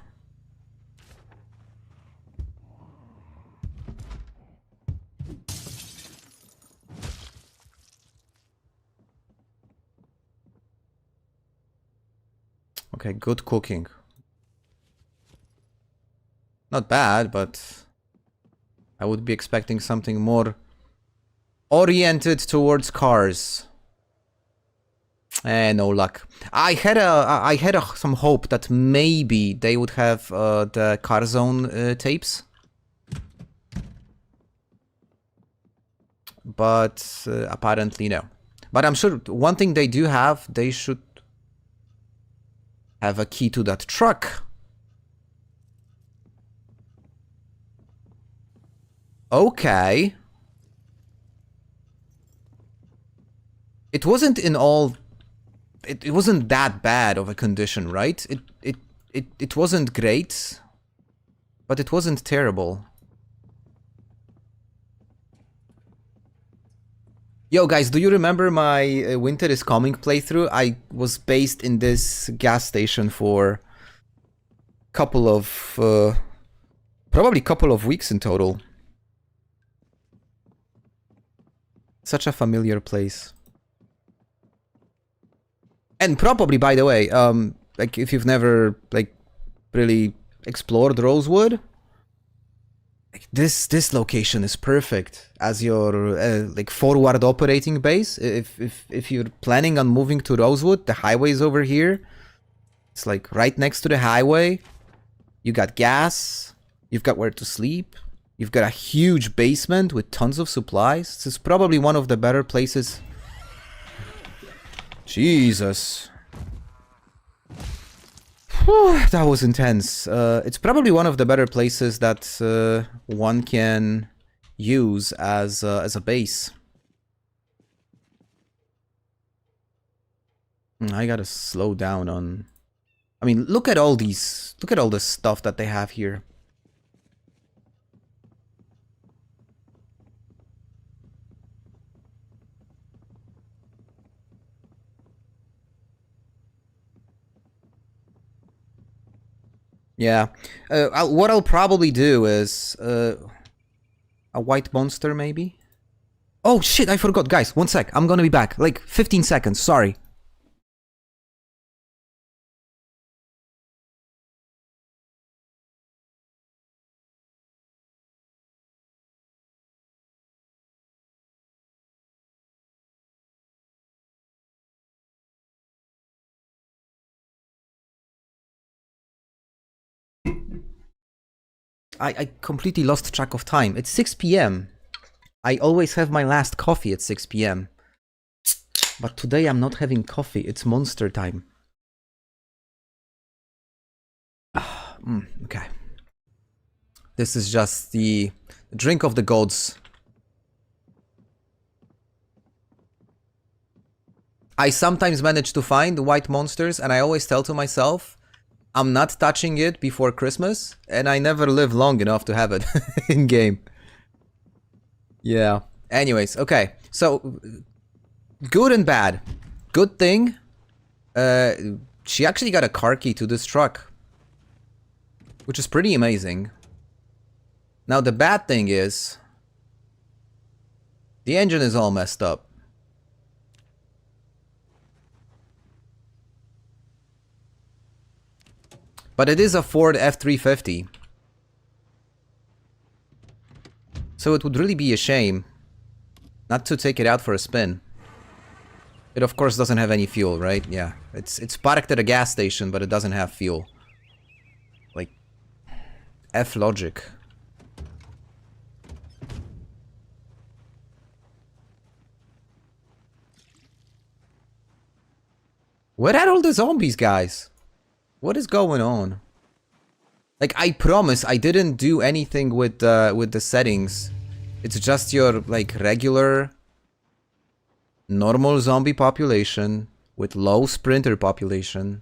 Okay, good cooking. Not bad, but I would be expecting something more oriented towards cars. No luck. I had some hope that maybe they would have the car zone tapes, but apparently no. But I'm sure one thing they do have, they should have a key to that truck. Okay. It wasn't in all. It wasn't that bad of a condition, right? It wasn't great, but it wasn't terrible. Yo, guys, do you remember my Winter is Coming playthrough? I was based in this gas station for couple of, probably couple of weeks in total. Such a familiar place. And probably, by the way, like if you've never like really explored Rosewood, like this location is perfect as your like forward operating base. If you're planning on moving to Rosewood, the highway is over here. It's like right next to the highway. You got gas. You've got where to sleep. You've got a huge basement with tons of supplies. This is probably one of the better places. Jesus. Whew, that was intense. It's probably one of the better places that one can use as a base. I gotta slow down on... I mean, look at all these... Look at all the stuff that they have here. Yeah. What I'll probably do is... a white monster, maybe? Oh, shit, I forgot. Guys, 1 sec. I'm gonna be back. Like, 15 seconds. Sorry. I completely lost track of time. It's 6 p.m. I always have my last coffee at 6 p.m. But today I'm not having coffee. It's monster time. Okay. This is just the drink of the gods. I sometimes manage to find white monsters, and I always tell to myself, I'm not touching it before Christmas, and I never live long enough to have it in game. Yeah. Anyways, okay. So, good and bad. Good thing, she actually got a car key to this truck, which is pretty amazing. Now, the bad thing is, the engine is all messed up. But it is a Ford F-350. So it would really be a shame not to take it out for a spin. It of course doesn't have any fuel, right? Yeah. It's parked at a gas station, but it doesn't have fuel. Like, F logic. Where are all the zombies, guys? What is going on? Like, I promise I didn't do anything with the settings. It's just your, like, regular normal zombie population with low sprinter population.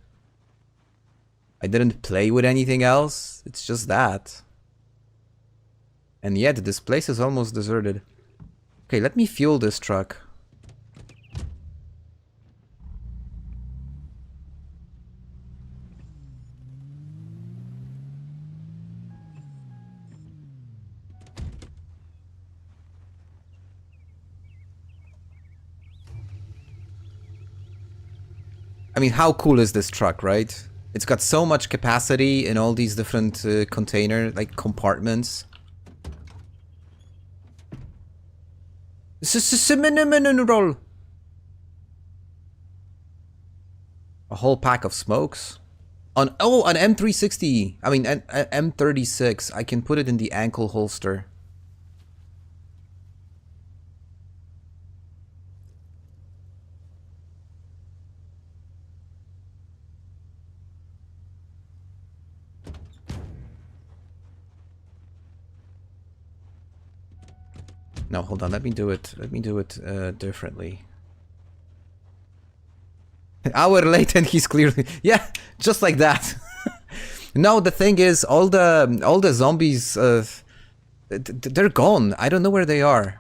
I didn't play with anything else. It's just that. And yet, this place is almost deserted. Okay, let me fuel this truck. I mean, how cool is this truck, right? It's got so much capacity in all these different container, like, compartments. Roll. A whole pack of smokes. An M360. I mean, an M36. I can put it in the ankle holster. No, hold on. Let me do it. Let me do it differently. Hour late and he's clearly... Yeah, just like that. No, the thing is, all the zombies, they're gone. I don't know where they are.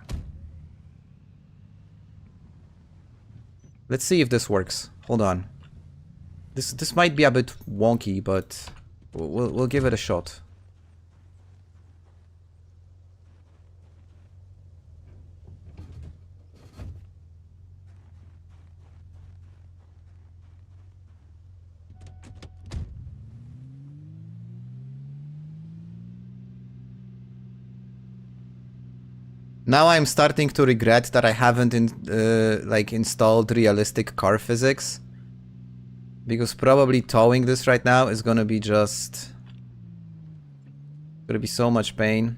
Let's see if this works. Hold on. This might be a bit wonky, but we'll give it a shot. Now I'm starting to regret that I haven't like installed realistic car physics, because probably towing this right now is gonna be just gonna be so much pain.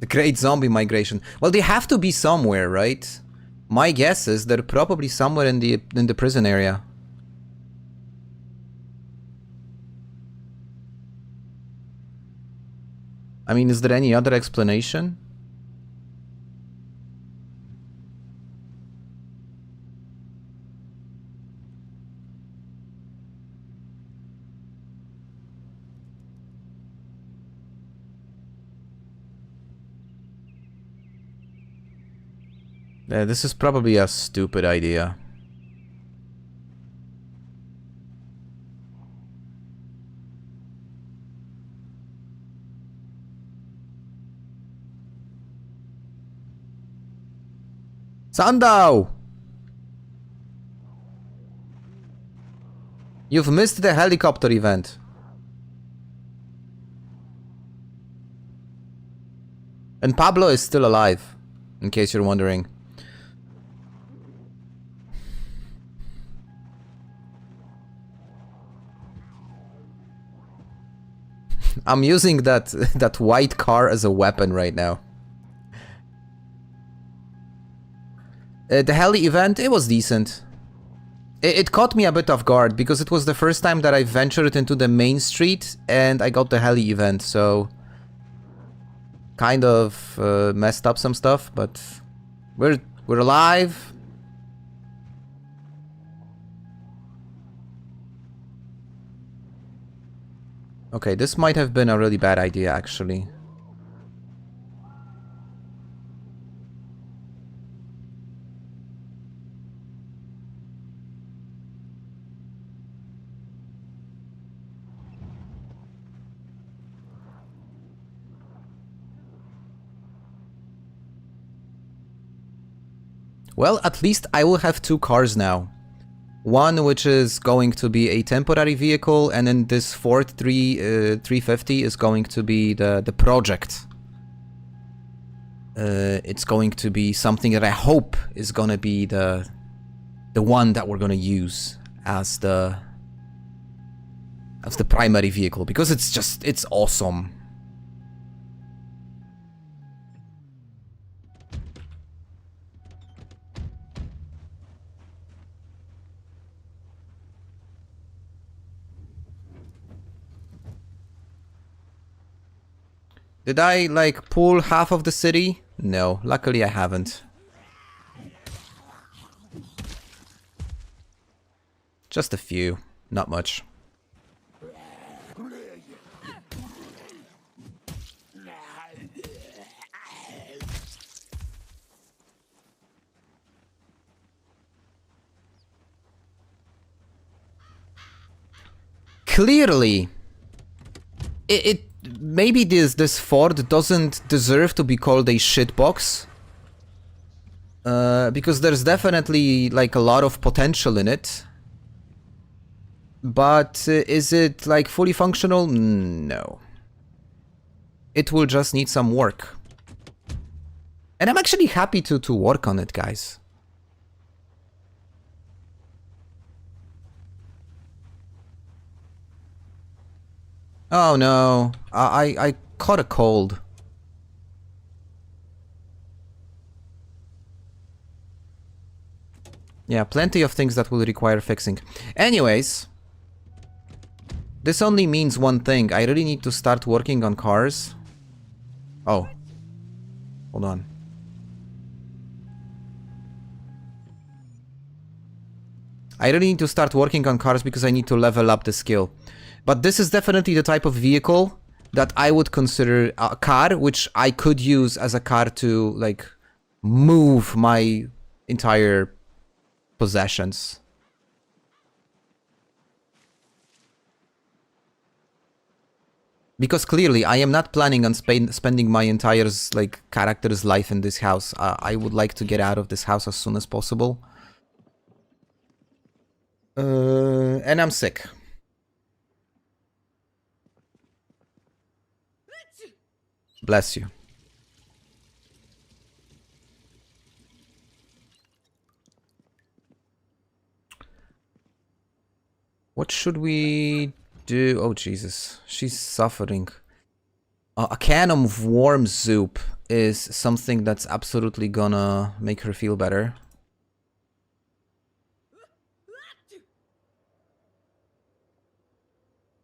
The Great Zombie Migration. Well, they have to be somewhere, right? My guess is they're probably somewhere in the prison area. I mean, is there any other explanation? This is probably a stupid idea. Sandow! You've missed the helicopter event. And Pablo is still alive, in case you're wondering. I'm using that white car as a weapon right now. The heli event, it was decent. It caught me a bit off guard, because it was the first time that I ventured into the main street and I got the heli event, so... kind of messed up some stuff, but... We're alive. Okay, this might have been a really bad idea, actually. Well, at least I will have two cars now. One which is going to be a temporary vehicle, and then this Ford 350 is going to be the project. It's going to be something that I hope is gonna be the one that we're gonna use as the primary vehicle, because it's awesome. Did I, like, pull half of the city? No, luckily I haven't. Just a few, not much. Clearly, maybe this Ford doesn't deserve to be called a shitbox. Because there's definitely like a lot of potential in it. But is it like fully functional? No. It will just need some work. And I'm actually happy to work on it, guys. Oh no, I caught a cold. Yeah, plenty of things that will require fixing. Anyways, this only means one thing. I really need to start working on cars. Oh, hold on. I really need to start working on cars because I need to level up the skill. But this is definitely the type of vehicle that I would consider a car, which I could use as a car to, like, move my entire possessions. Because clearly, I am not planning on spending my entire, like, character's life in this house. I would like to get out of this house as soon as possible. And I'm sick. Bless you. What should we do? Oh, Jesus. She's suffering. A can of warm soup is something that's absolutely gonna make her feel better.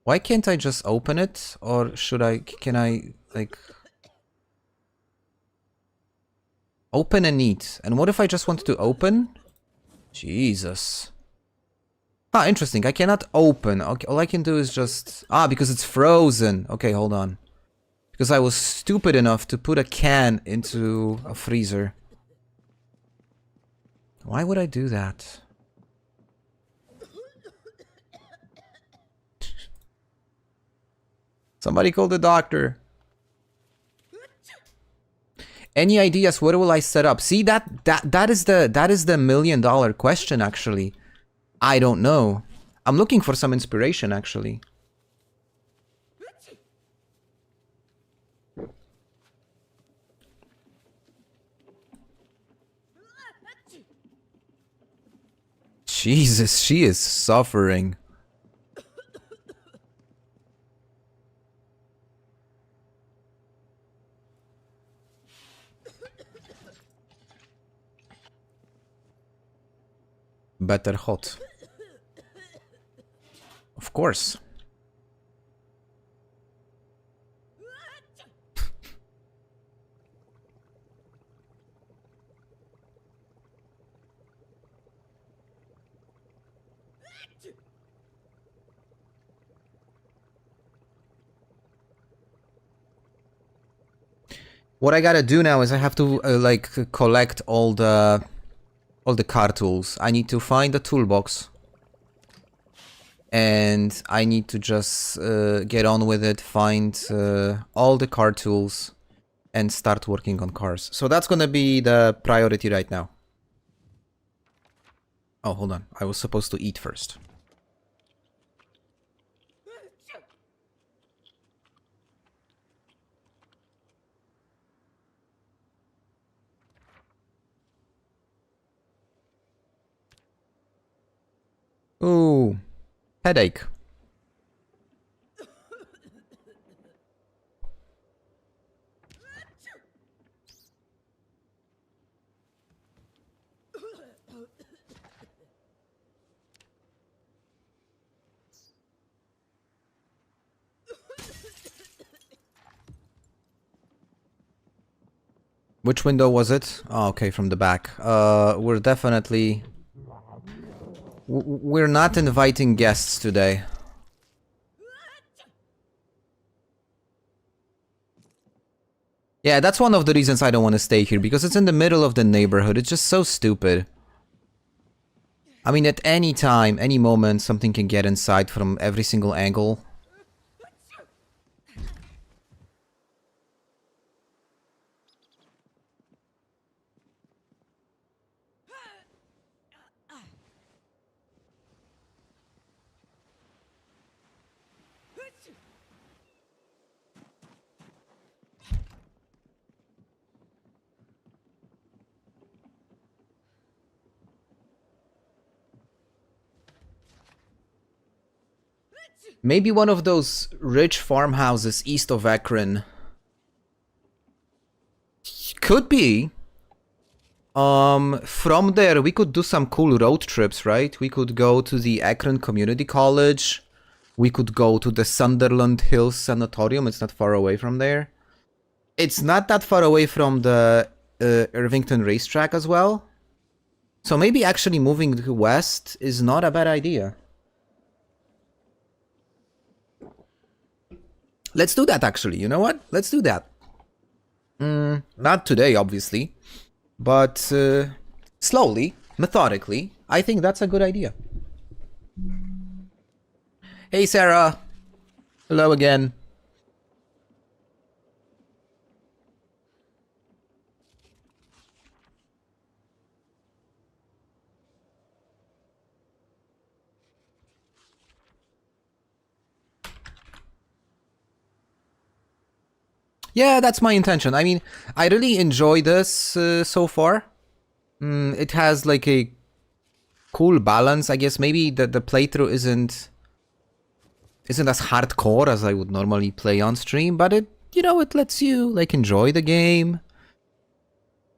Why can't I just open it? Or should I... Can I, like... Open and eat. And what if I just wanted to open? Jesus. Ah, interesting. I cannot open. Okay, all I can do is just... Ah, because it's frozen. Okay, hold on. Because I was stupid enough to put a can into a freezer. Why would I do that? Somebody call the doctor. Any ideas? Where will I set up? See, that is the $1 million question, actually. I don't know. I'm looking for some inspiration, actually. Jesus, she is suffering. Better hot. Of course. What I gotta do now is I have to like collect all the car tools. I need to find the toolbox. And I need to just get on with it, find all the car tools, and start working on cars. So that's gonna be the priority right now. Oh, hold on. I was supposed to eat first. Ooh, headache. Which window was it? Oh, okay, from the back. We're definitely... We're not inviting guests today. Yeah, that's one of the reasons I don't want to stay here, because it's in the middle of the neighborhood. It's just so stupid. I mean, at any time, any moment, something can get inside from every single angle. Maybe one of those rich farmhouses east of Akron. Could be. From there we could do some cool road trips, right? We could go to the Akron Community College. We could go to the Sunderland Hills Sanatorium. It's not far away from there. It's not that far away from the Irvington racetrack as well. So maybe actually moving west is not a bad idea. Let's do that actually, you know what? Let's do that. Not today, obviously. But slowly, methodically, I think that's a good idea. Hey Sarah! Hello again. Yeah, that's my intention. I mean, I really enjoy this so far. It has like a cool balance. I guess maybe the playthrough isn't as hardcore as I would normally play on stream, but it, you know, it lets you like enjoy the game,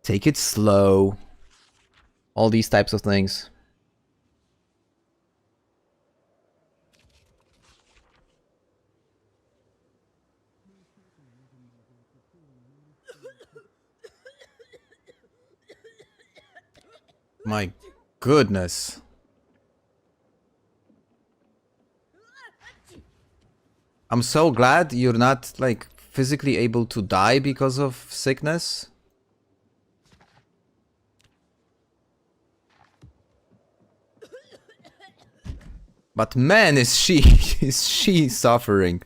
take it slow, all these types of things. My goodness. I'm so glad you're not, like, physically able to die because of sickness. But man, is she suffering.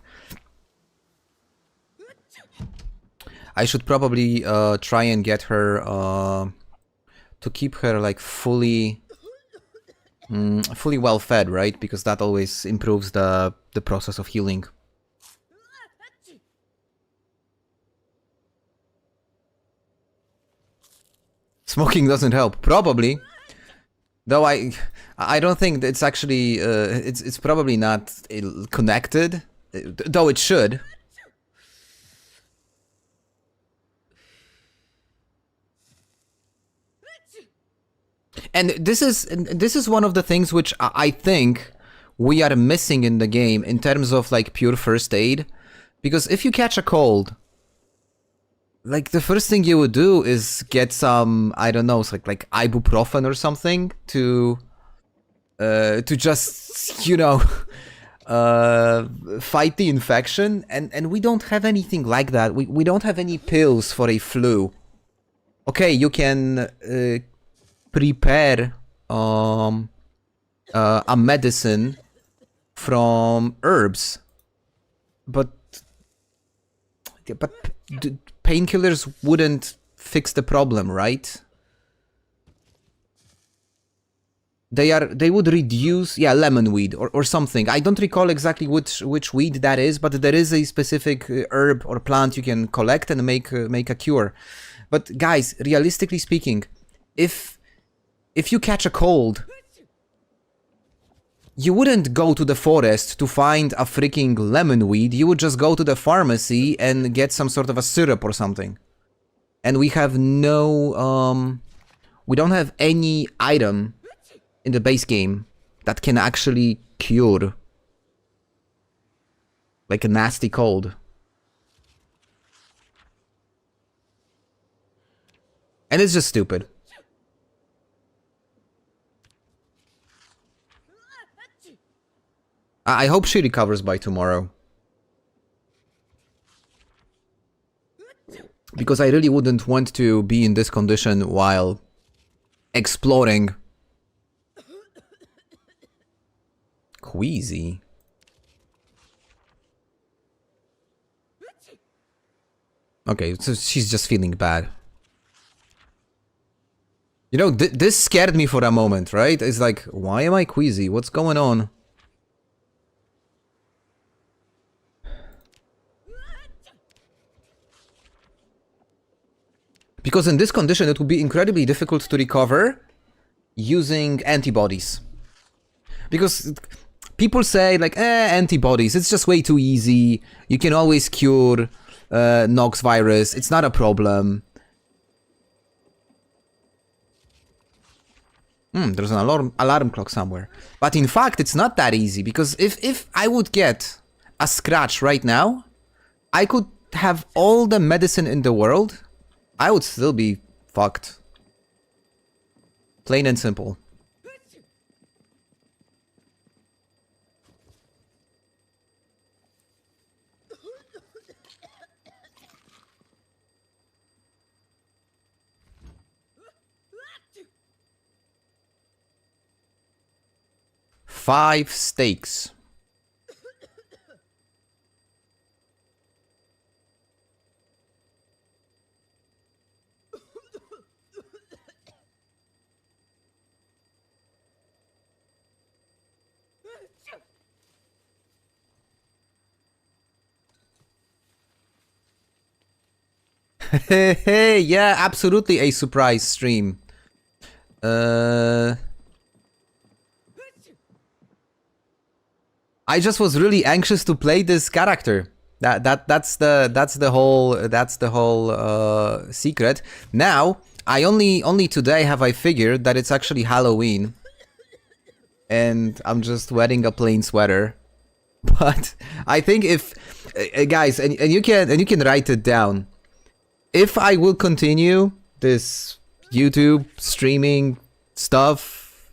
I should probably try and get her to keep her like fully well fed, right? Because that always improves the process of healing. Smoking doesn't help, probably. Though I don't think it's actually it's probably not connected, though it should. And this is one of the things which I think we are missing in the game in terms of like pure first aid, because if you catch a cold, like the first thing you would do is get some, I don't know, like ibuprofen or something to just, you know, fight the infection, and we don't have anything like that. We don't have any pills for a flu. Okay, you can prepare a medicine from herbs, but painkillers wouldn't fix the problem, right? They would reduce, yeah, lemon weed or something. I don't recall exactly which weed that is, but there is a specific herb or plant you can collect and make a cure. But guys, realistically speaking, if you catch a cold, you wouldn't go to the forest to find a freaking lemon weed. You would just go to the pharmacy and get some sort of a syrup or something. And we have no, we don't have any item in the base game that can actually cure like a nasty cold. And it's just stupid. I hope she recovers by tomorrow. Because I really wouldn't want to be in this condition while exploring. Queasy. Okay, so she's just feeling bad. You know, this scared me for a moment, right? It's like, why am I queasy? What's going on? Because in this condition, it would be incredibly difficult to recover using antibodies. Because people say like, antibodies, it's just way too easy. You can always cure Nox virus. It's not a problem. There's an alarm clock somewhere. But in fact, it's not that easy, because if I would get a scratch right now, I could have all the medicine in the world. I would still be fucked. Plain and simple. Five steaks. Hey, yeah, absolutely a surprise stream. I just was really anxious to play this character. That's the whole secret. Now, I only today have I figured that it's actually Halloween, and I'm just wearing a plain sweater. But I think if guys, and you can write it down. If I will continue this YouTube streaming stuff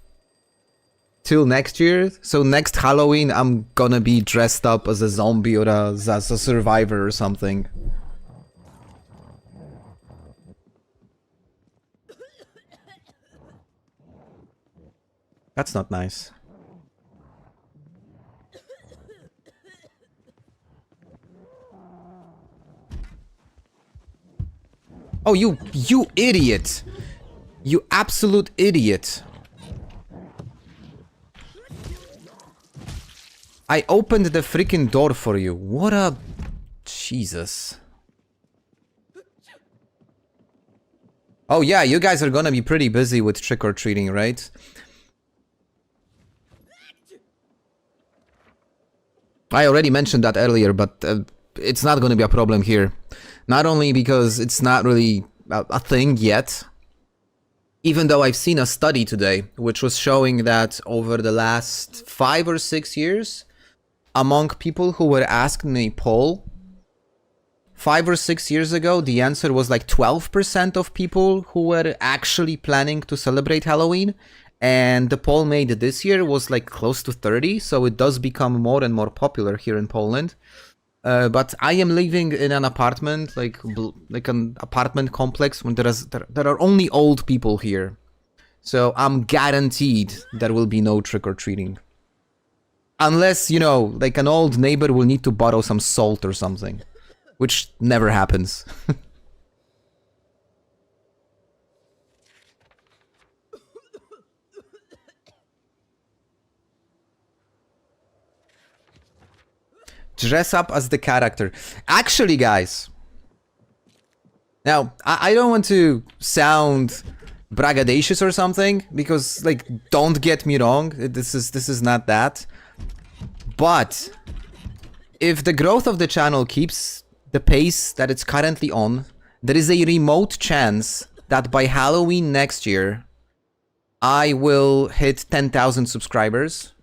till next year, so next Halloween I'm gonna be dressed up as a zombie or as a survivor or something. That's not nice. Oh, you idiot! You absolute idiot! I opened the freaking door for you. What a... Jesus. Oh yeah, you guys are gonna be pretty busy with trick-or-treating, right? I already mentioned that earlier, but it's not gonna be a problem here. Not only because it's not really a thing yet, even though I've seen a study today which was showing that over the last 5 or 6 years, among people who were asked in a poll 5 or 6 years ago, the answer was like 12% of people who were actually planning to celebrate Halloween, and the poll made this year was like close to 30, so it does become more and more popular here in Poland. But I am living in an apartment, like an apartment complex, when there are only old people here. So I'm guaranteed there will be no trick-or-treating. Unless, you know, like an old neighbor will need to borrow some salt or something. Which never happens. Dress up as the character. Actually, guys. Now, I don't want to sound braggadocious or something, because, like, don't get me wrong, this is not that. But if the growth of the channel keeps the pace that it's currently on, there is a remote chance that by Halloween next year, I will hit 10,000 subscribers.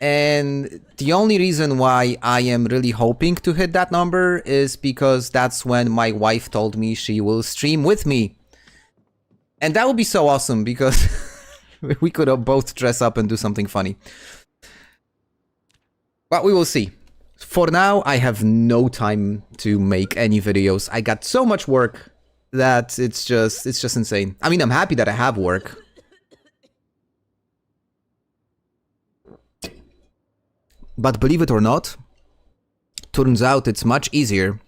And the only reason why I am really hoping to hit that number is because that's when my wife told me she will stream with me. And that would be so awesome, because we could both dress up and do something funny. But we will see. For now, I have no time to make any videos. I got so much work that it's just insane. I mean, I'm happy that I have work. But believe it or not, turns out it's much easier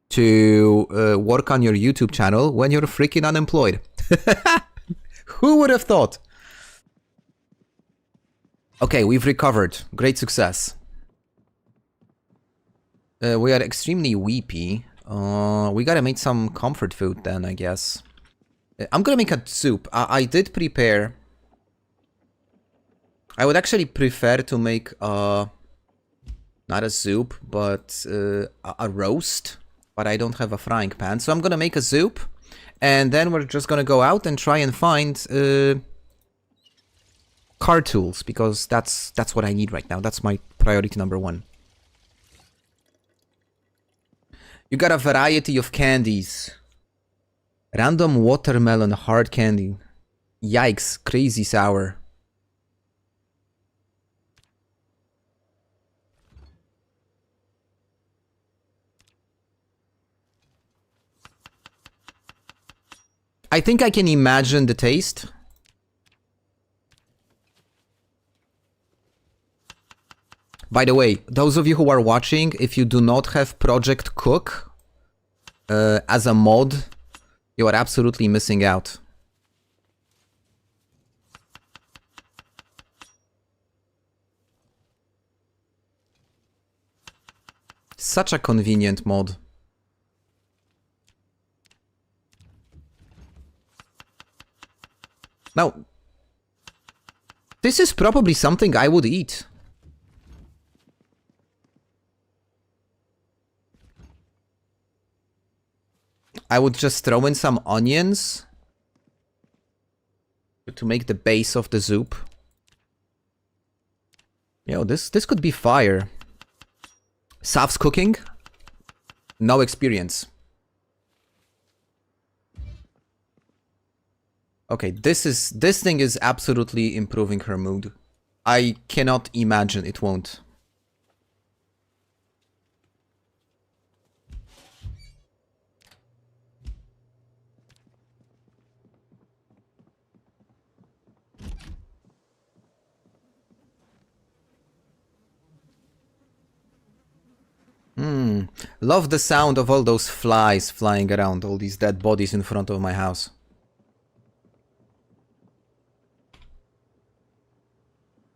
to work on your YouTube channel when you're freaking unemployed. Who would have thought? Okay, we've recovered. Great success. We are extremely weepy. We gotta make some comfort food then, I guess. I'm gonna make a soup. I did prepare I would actually prefer to make not a soup, but a roast. But I don't have a frying pan, so I'm gonna make a soup, and then we're just gonna go out and try and find car tools, because that's what I need right now. That's my priority number one. You got a variety of candies. Random watermelon hard candy. Yikes, crazy sour. I think I can imagine the taste. By the way, those of you who are watching, if you do not have Project Cook as a mod, you are absolutely missing out. Such a convenient mod. Now, this is probably something I would eat. I would just throw in some onions to make the base of the soup. Yo, this could be fire. Sav's cooking? No experience. Okay, this thing is absolutely improving her mood. I cannot imagine it won't. Love the sound of all those flies flying around, all these dead bodies in front of my house.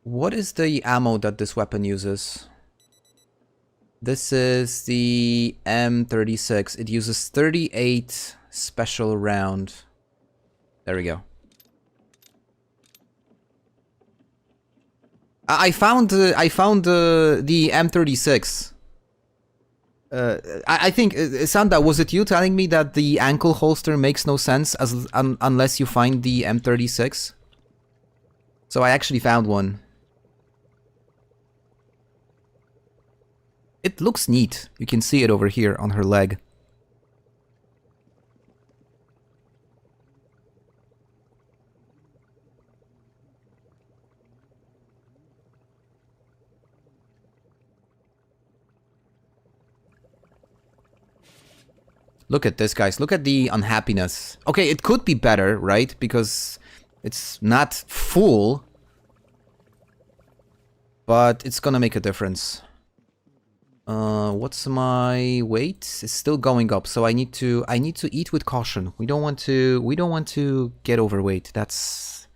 What is the ammo that this weapon uses? This is the M36. It uses 38 special round. There we go. I found the M36. I think, Sanda, was it you telling me that the ankle holster makes no sense unless you find the M36? So I actually found one. It looks neat. You can see it over here on her leg. Look at this, guys. Look at the unhappiness. Okay, it could be better, right? Because it's not full. But it's gonna make a difference. What's my weight? It's still going up, so I need to eat with caution. We don't want to get overweight. It's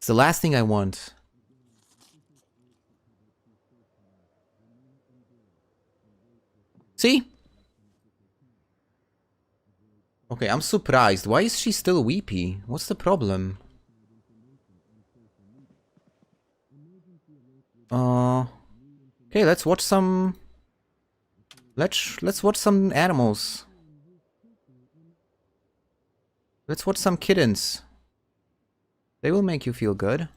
the last thing I want. See? Okay, I'm surprised. Why is she still weepy? What's the problem? Okay, let's watch some... Let's watch some animals. Let's watch some kittens. They will make you feel good.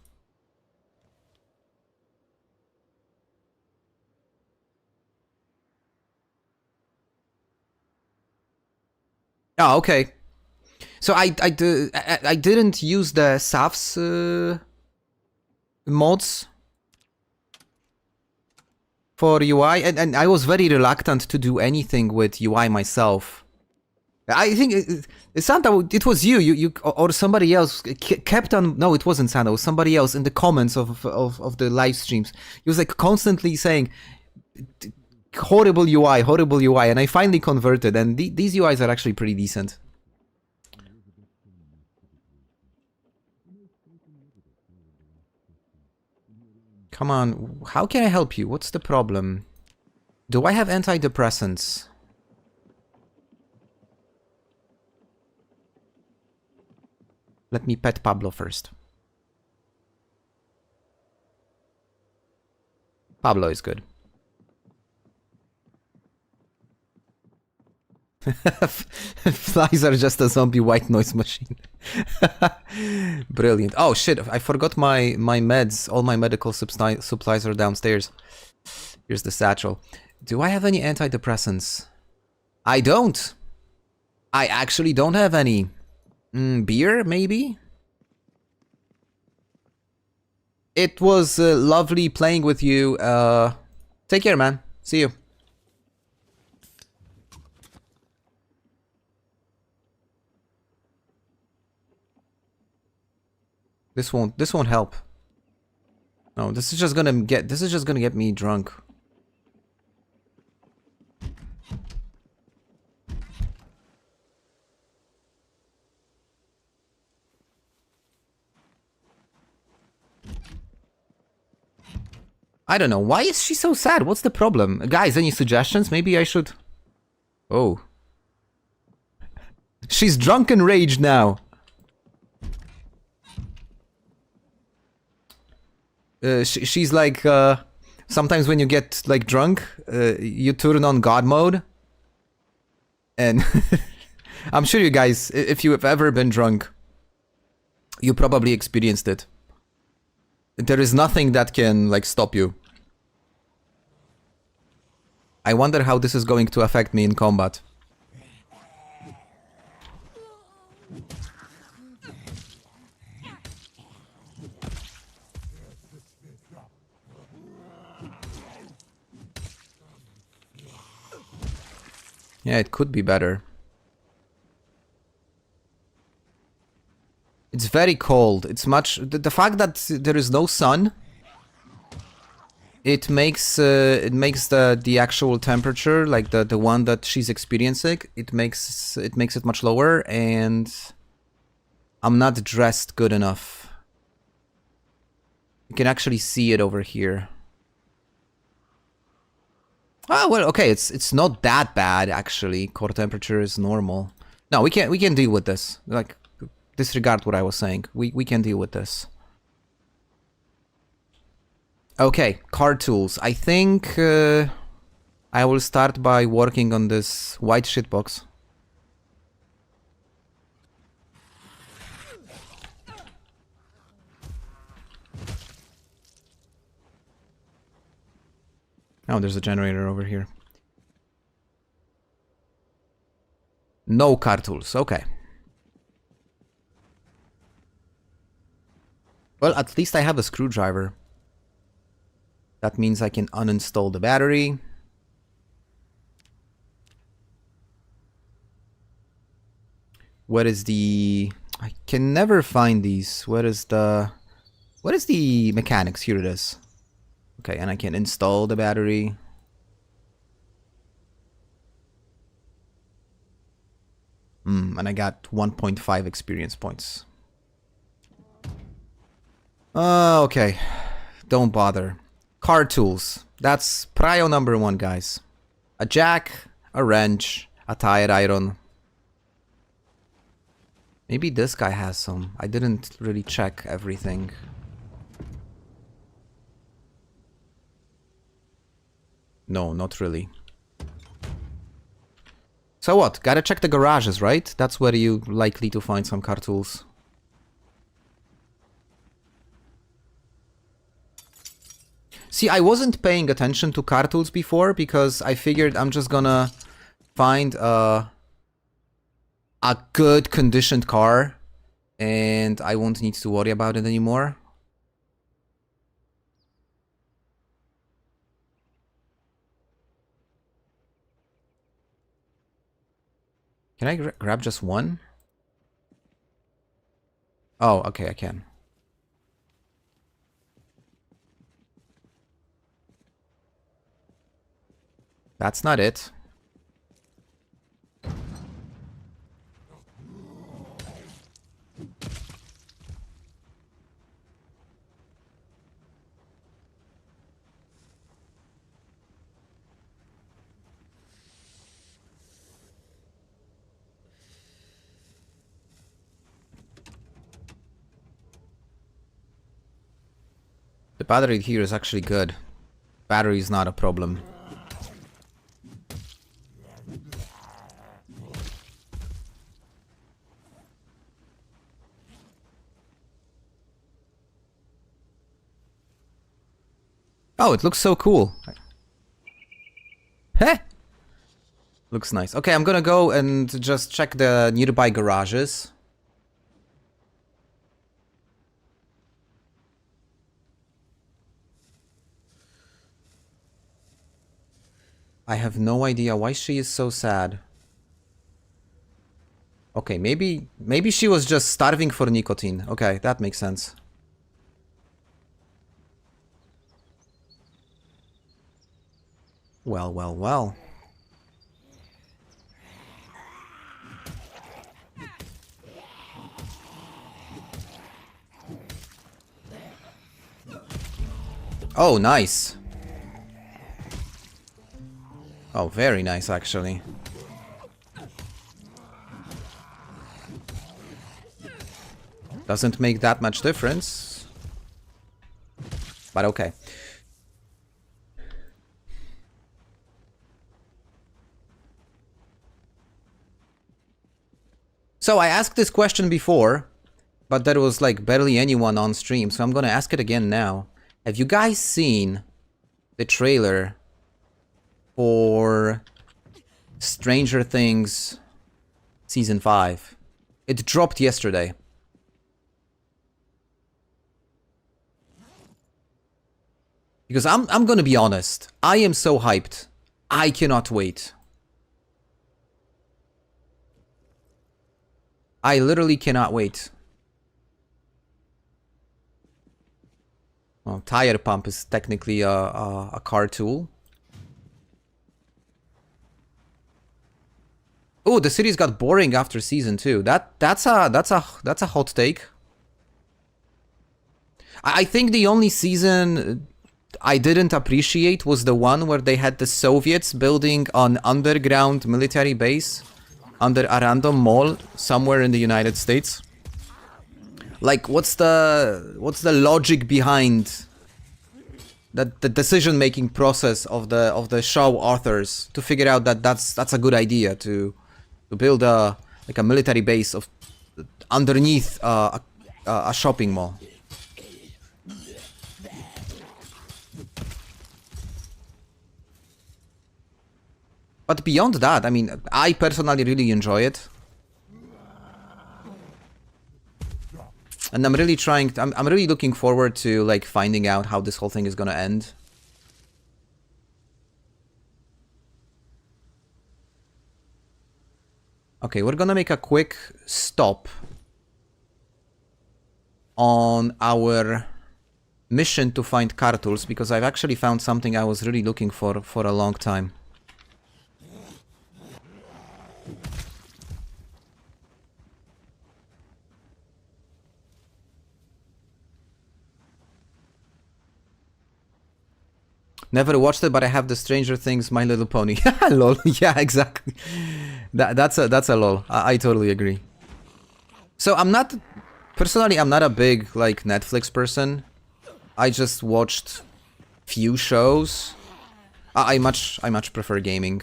Oh, okay. So I didn't use the Sav's mods for UI, and I was very reluctant to do anything with UI myself. I think Santa, it was you or somebody else kept on. No, it wasn't Santa. It was somebody else in the comments of the live streams. He was like constantly saying, horrible UI, and I finally converted, and these UIs are actually pretty decent. Come on, how can I help you? What's the problem? Do I have antidepressants? Let me pet Pablo first. Pablo is good. Flies are just a zombie white noise machine. Brilliant. Oh shit, I forgot my meds. All my medical supplies are downstairs. Here's the satchel. Do I have any antidepressants? I don't. I actually don't have any. Beer, maybe? It was lovely playing with you. Take care, man. See you. This won't help. No, this is just gonna get me drunk. I don't know. Why is she so sad? What's the problem? Guys, any suggestions? Maybe I should... Oh. She's drunk and rage now. She's like... sometimes when you get, like, drunk, you turn on God mode. And... I'm sure you guys, if you have ever been drunk, you probably experienced it. There is nothing that can, like, stop you. I wonder how this is going to affect me in combat. Yeah, it could be better. It's very cold. It's much... The fact that there is no sun... It makes the actual temperature, like the one that she's experiencing, it makes it much lower, and I'm not dressed good enough. You can actually see it over here. Oh well, okay, it's not that bad actually. Core temperature is normal. No, we can deal with this. Like, disregard what I was saying. We can deal with this. Okay, card tools. I think I will start by working on this white shitbox. Oh, there's a generator over here. No card tools, okay. Well, at least I have a screwdriver. That means I can uninstall the battery. What is the... I can never find these. What is the mechanics? Here it is. Okay, and I can install the battery. And I got 1.5 experience points. Okay. Don't bother. Card tools. That's prio number 1, guys. A jack, a wrench, a tire iron. Maybe this guy has some. I didn't really check everything. No, not really. So what? Gotta check the garages, right? That's where you're likely to find some card tools. See, I wasn't paying attention to car tools before because I figured I'm just gonna find a good conditioned car and I won't need to worry about it anymore. Can I grab just one? Oh, okay, I can. That's not it. The battery here is actually good. Battery is not a problem. Oh, it looks so cool. Heh! Looks nice. Okay, I'm gonna go and just check the nearby garages. I have no idea why she is so sad. Okay, maybe she was just starving for nicotine. Okay, that makes sense. Well, well, well. Oh, nice. Oh, very nice, actually. Doesn't make that much difference. But okay. So I asked this question before, but there was like barely anyone on stream, so I'm gonna ask it again now. Have you guys seen the trailer for Stranger Things Season 5? It dropped yesterday. Because I'm gonna be honest, I am so hyped. I cannot wait. I literally cannot wait. Well, tire pump is technically a car tool. Oh, the cities got boring after season 2. That's a hot take. I think the only season I didn't appreciate was the one where they had the Soviets building an underground military base under a random mall somewhere in the United States. Like, what's the logic behind the decision-making process of the show authors to figure out that that's a good idea to build a military base of underneath a shopping mall? But beyond that, I mean, I personally really enjoy it. And I'm really I'm really looking forward to, like, finding out how this whole thing is gonna end. Okay, we're gonna make a quick stop on our mission to find car tools, because I've actually found something I was really looking for a long time. Never watched it, but I have the Stranger Things My Little Pony. Lol. Yeah, exactly. That's a lol. I totally agree. So I'm not a big, like, Netflix person. I just watched few shows. I much prefer gaming.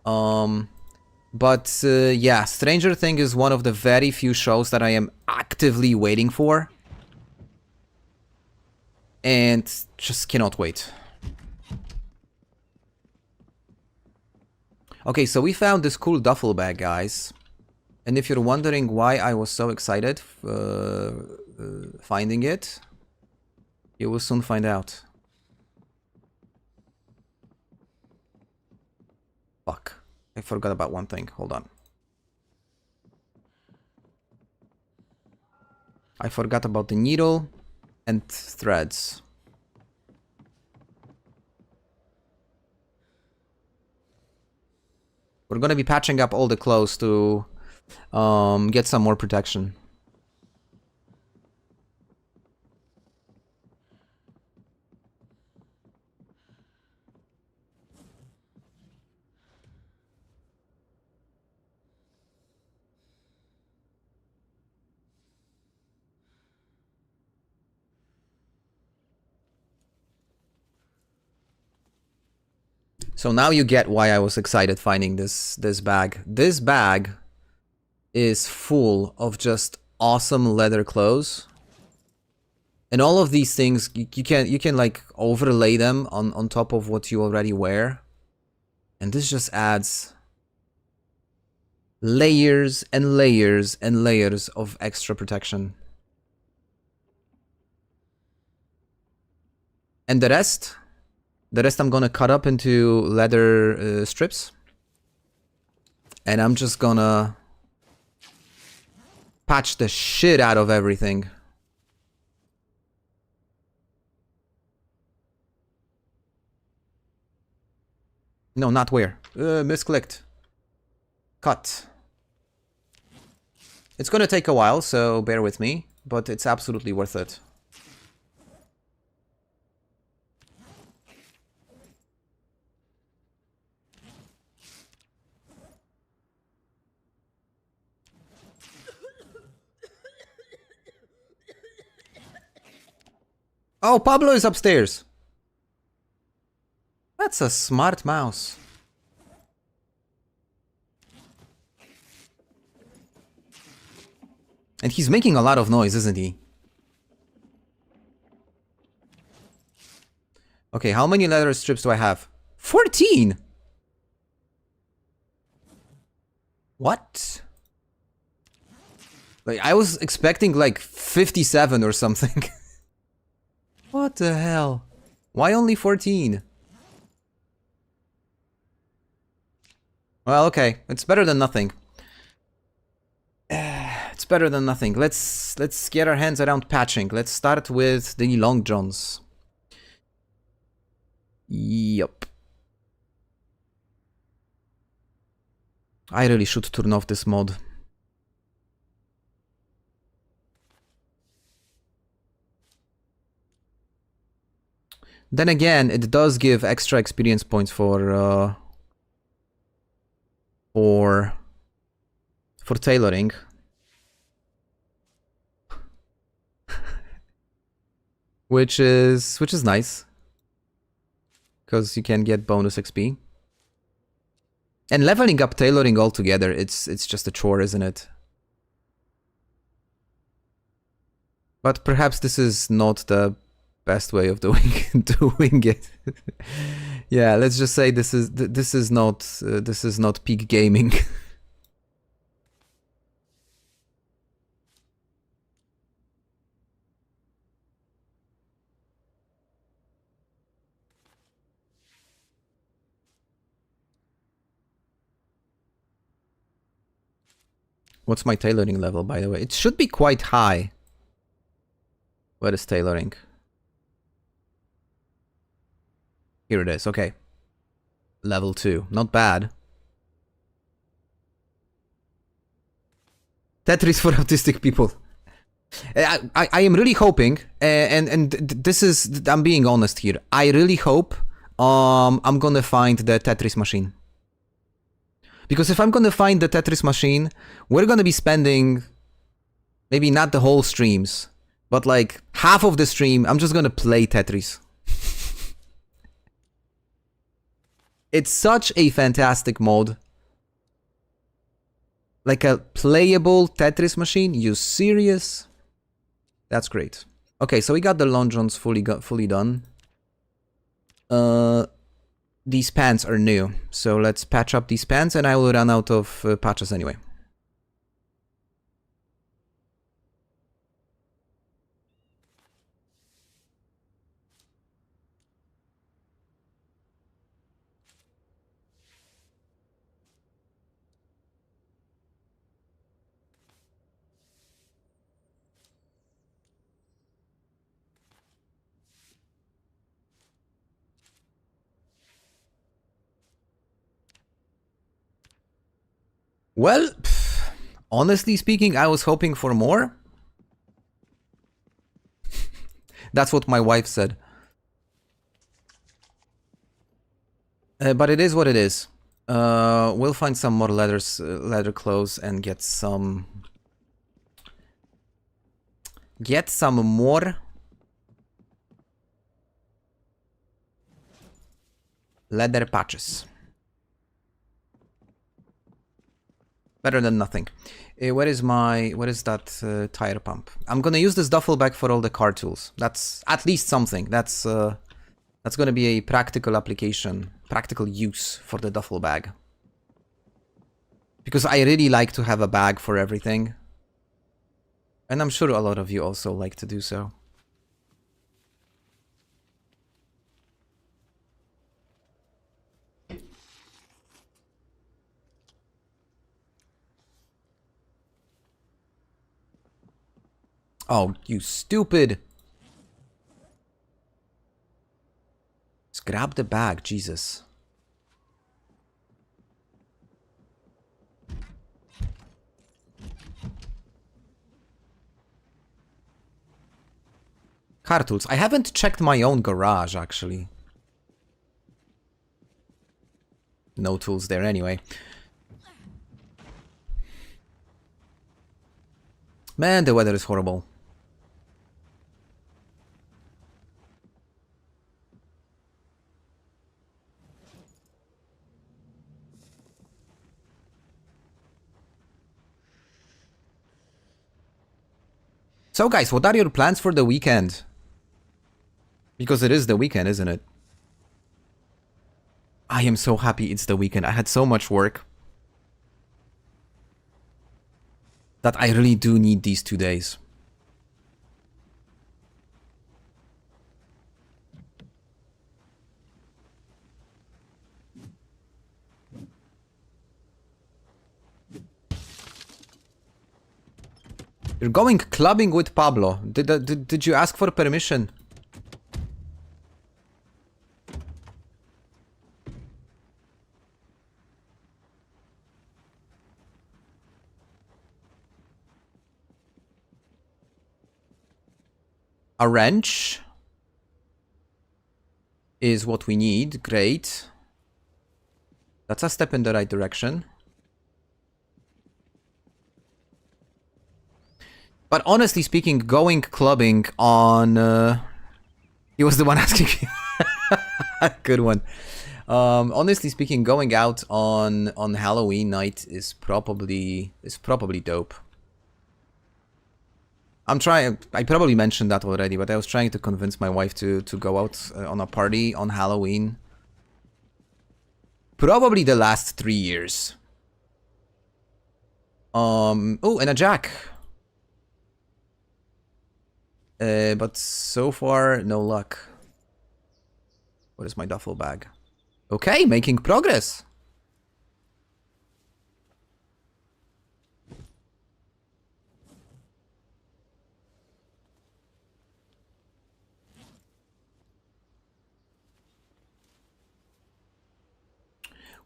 But yeah, Stranger Things is one of the very few shows that I am actively waiting for, and just cannot wait. Okay, so we found this cool duffel bag, guys. And if you're wondering why I was so excited finding it, you will soon find out. Fuck. I forgot about one thing. Hold on. I forgot about the needle and threads. We're gonna be patching up all the clothes to get some more protection. So now you get why I was excited finding this bag. This bag is full of just awesome leather clothes. And all of these things, you can like overlay them on top of what you already wear. And this just adds layers and layers and layers of extra protection. And the rest I'm gonna cut up into leather strips. And I'm just gonna patch the shit out of everything. No, not where. Misclicked. Cut. It's gonna take a while, so bear with me, but it's absolutely worth it. Oh, Pablo is upstairs. That's a smart mouse. And he's making a lot of noise, isn't he? Okay, how many leather strips do I have? 14! What? Like, I was expecting like 57 or something. What the hell? Why only 14? Well, okay. It's better than nothing. It's better than nothing. Let's get our hands around patching. Let's start with the long johns. Yup. I really should turn off this mod. Then again, it does give extra experience points for tailoring. which is nice. Because you can get bonus XP. And leveling up tailoring altogether, it's just a chore, isn't it? But perhaps this is not the best way of doing it. Yeah, let's just say this is not peak gaming. What's my tailoring level, by the way? It should be quite high. Where is tailoring? Here it is, okay. Level 2, not bad. Tetris for autistic people. I am really hoping, and this is, I'm being honest here. I really hope I'm gonna find the Tetris machine. Because if I'm gonna find the Tetris machine, we're gonna be spending maybe not the whole streams, but like half of the stream, I'm just gonna play Tetris. It's such a fantastic mod. Like a playable Tetris machine? You serious? That's great. Okay, so we got the long johns fully done. These pants are new, so let's patch up these pants, and I will run out of patches anyway. Well, honestly speaking, I was hoping for more. That's what my wife said. But it is what it is. We'll find some more leather clothes and get some more Leather patches. Better than nothing. Where is that tire pump? I'm gonna use this duffel bag for all the car tools. That's at least something. That's gonna be a practical application, practical use for the duffel bag. Because I really like to have a bag for everything. And I'm sure a lot of you also like to do so. Oh, you stupid! Just grab the bag, Jesus. Car tools. I haven't checked my own garage, actually. No tools there anyway. Man, the weather is horrible. So guys, what are your plans for the weekend? Because it is the weekend, isn't it? I am so happy it's the weekend. I had so much work that I really do need these 2 days. You're going clubbing with Pablo. Did you ask for permission? A wrench is what we need. Great. That's a step in the right direction. But honestly speaking, going clubbing on... he was the one asking me. Good one. Honestly speaking, going out on Halloween night is probably dope. I'm trying... I probably mentioned that already, but I was trying to convince my wife to go out on a party on Halloween. Probably the last 3 years. Oh, and a jack. But so far, no luck. What is my duffel bag? Okay, making progress.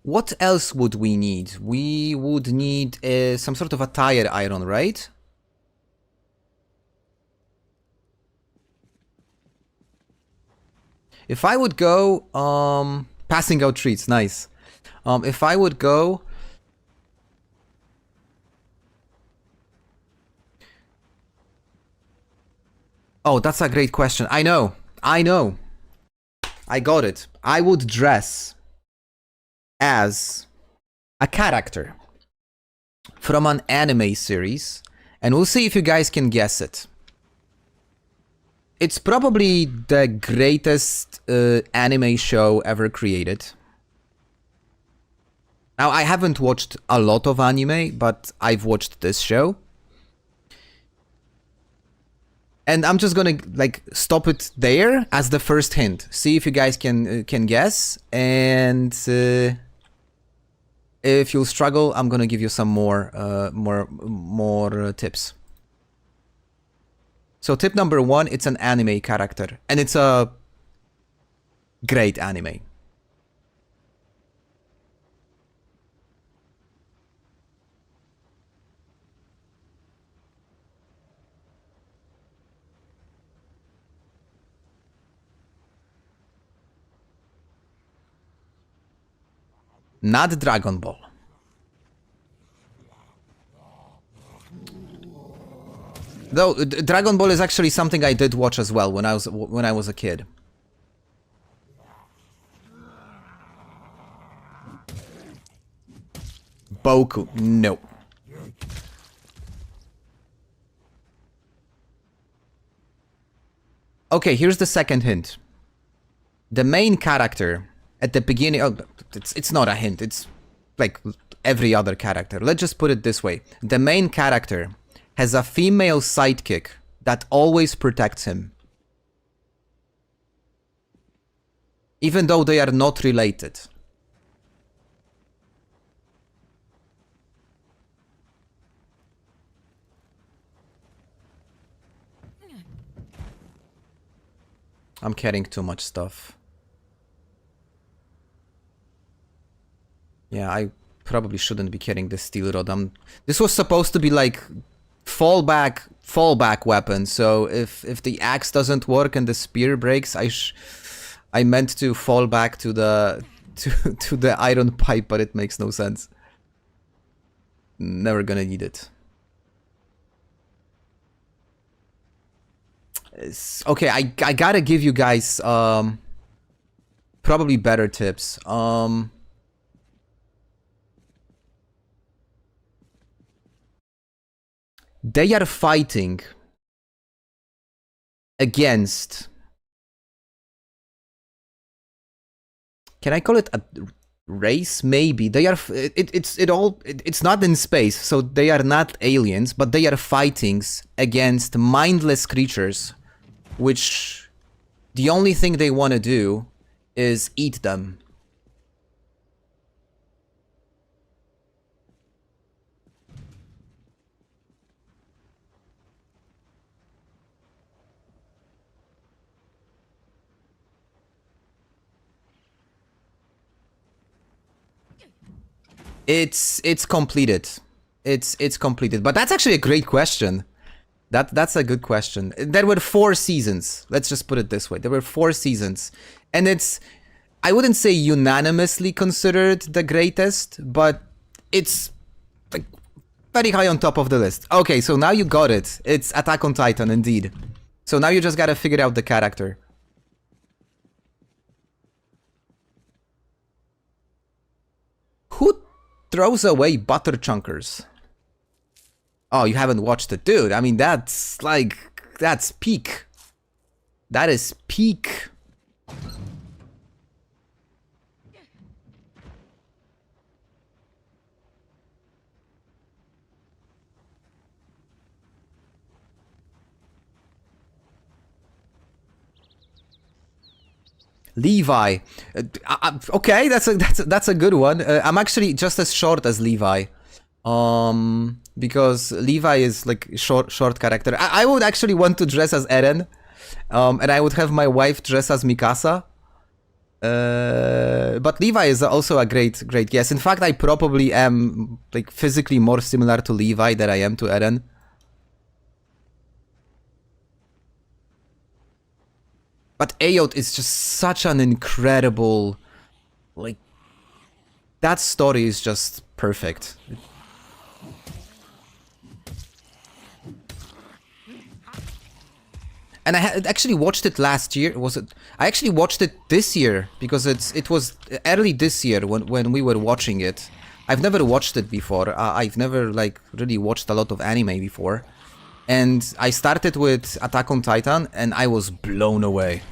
What else would we need? We would need some sort of a tire iron, right? If I would go, passing out treats, nice. If I would go... Oh, that's a great question. I know. I got it. I would dress as a character from an anime series, and we'll see if you guys can guess it. It's probably the greatest anime show ever created. Now, I haven't watched a lot of anime, but I've watched this show. And I'm just gonna, like, stop it there as the first hint. See if you guys can guess, and if you'll struggle, I'm gonna give you some more tips. So tip number 1, it's an anime character, and it's a great anime. Not Dragon Ball. Though Dragon Ball is actually something I did watch as well when I was a kid. Boku. No. Okay, here's the second hint. The main character at the beginning... Oh, it's not a hint. It's like every other character. Let's just put it this way. The main character has a female sidekick that always protects him. Even though they are not related. I'm carrying too much stuff. Yeah, I probably shouldn't be carrying the steel rod. This was supposed to be like fallback weapon. So if the axe doesn't work and the spear breaks, I meant to fall back to the to the iron pipe, but it makes no sense. Never gonna need it. Okay, I gotta give you guys probably better tips. They are fighting against... Can I call it a race? Maybe. They are... It's not in space, so they are not aliens, but they are fighting against mindless creatures, which the only thing they want to do is eat them. It's completed. It's completed. But that's actually a great question. That's a good question. There were 4 seasons. Let's just put it this way. There were 4 seasons. And it's... I wouldn't say unanimously considered the greatest, but it's like very high on top of the list. Okay, so now you got it. It's Attack on Titan, indeed. So now you just gotta figure out the character. Who throws away butter chunkers? Oh, you haven't watched it, dude. I mean, that's like... That's peak. That is peak. Levi. Okay, that's a good one. I'm actually just as short as Levi. Because Levi is like short character. I would actually want to dress as Eren. And I would have my wife dress as Mikasa. But Levi is also a great guess. In fact, I probably am like physically more similar to Levi than I am to Eren. But Ayoth is just such an incredible, like, that story is just perfect. And I had actually watched it last year. Was it? I actually watched it this year because it was early this year when we were watching it. I've never watched it before. I've never like really watched a lot of anime before. And I started with Attack on Titan and I was blown away.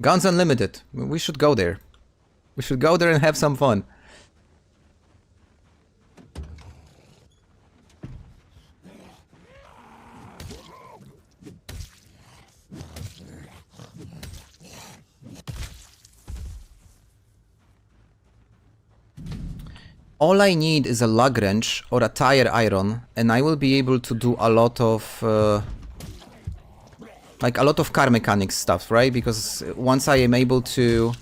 Guns Unlimited. We should go there. We should go there and have some fun. All I need is a lug wrench or a tire iron, and I will be able to do a lot of like a lot of car mechanics stuff, right? Because once I am able to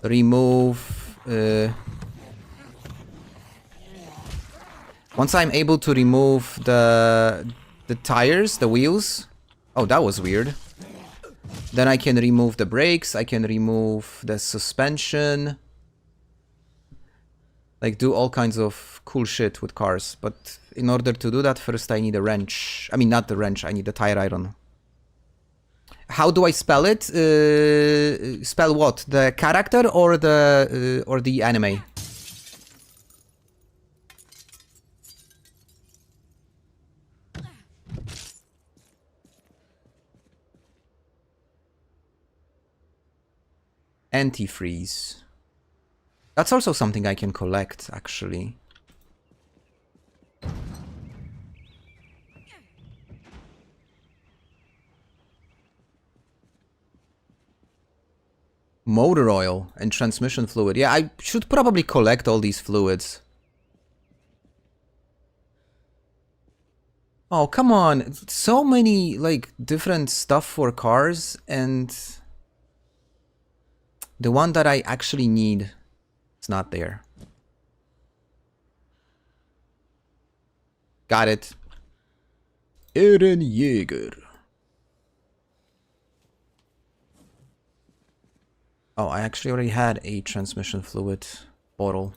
remove once I'm able to remove the tires, the wheels. Oh, that was weird. Then I can remove the brakes, I can remove the suspension. Like do all kinds of cool shit with cars, but in order to do that, first I need a wrench. I mean, not the wrench, I need the tire iron. How do I spell it? Spell what? The character or the anime? Antifreeze. That's also something I can collect, actually. Motor oil and transmission fluid. Yeah, I should probably collect all these fluids. Oh, come on. So many, like, different stuff for cars, and the one that I actually need is not there. Got it. Ehrenjäger. Oh, I actually already had a transmission fluid bottle.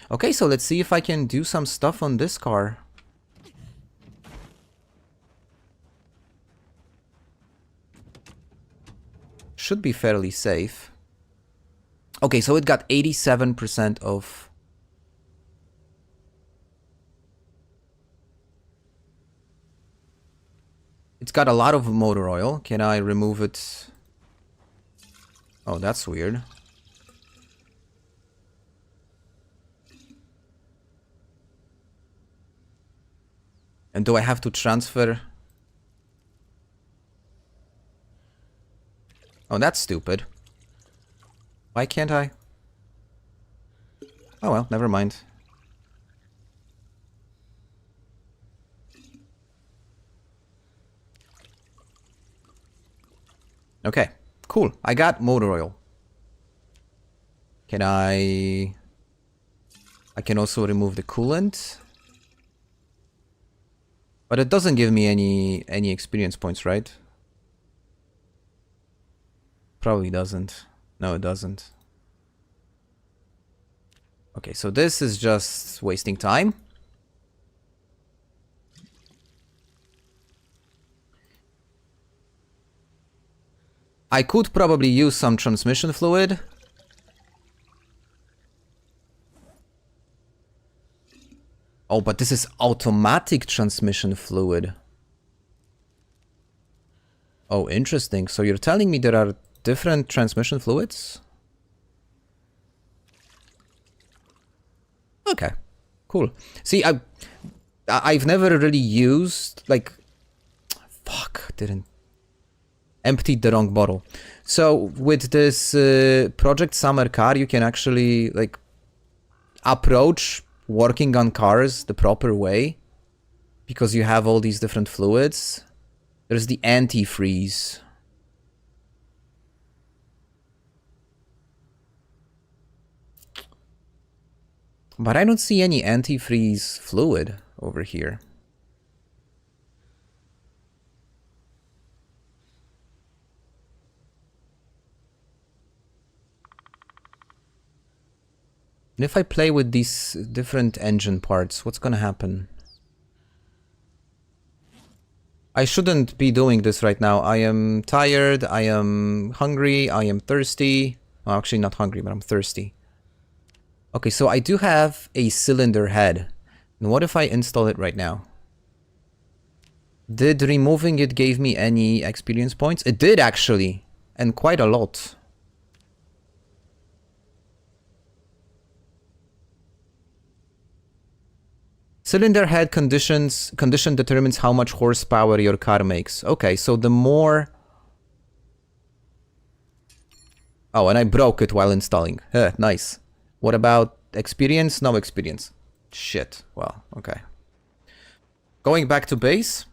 Okay, so let's see if I can do some stuff on this car. Should be fairly safe. Okay, so it got 87% of... It's got a lot of motor oil. Can I remove it? Oh, that's weird. And do I have to transfer? Oh, that's stupid. Why can't I? Oh well, never mind. Okay, cool. I got motor oil. Can I can also remove the coolant. But it doesn't give me any experience points, right? Probably doesn't. No, it doesn't. Okay, so this is just wasting time. I could probably use some transmission fluid. Oh, but this is automatic transmission fluid. Oh, interesting. So you're telling me there are different transmission fluids? Okay, cool. See, I've never really used, like... Fuck, didn't... Emptied the wrong bottle. So, with this Project Summer car, you can actually, like, approach working on cars the proper way. Because you have all these different fluids. There's the antifreeze. But I don't see any antifreeze fluid over here. And if I play with these different engine parts, what's gonna happen? I shouldn't be doing this right now. I am tired, I am hungry, I am thirsty. Well, actually not hungry, but I'm thirsty. Okay, so I do have a cylinder head. And what if I install it right now? Did removing it give me any experience points? It did actually, and quite a lot. Cylinder head condition determines how much horsepower your car makes. Okay, so the more... Oh, and I broke it while installing. Nice. What about experience? No experience. Shit. Well, okay. Going back to base.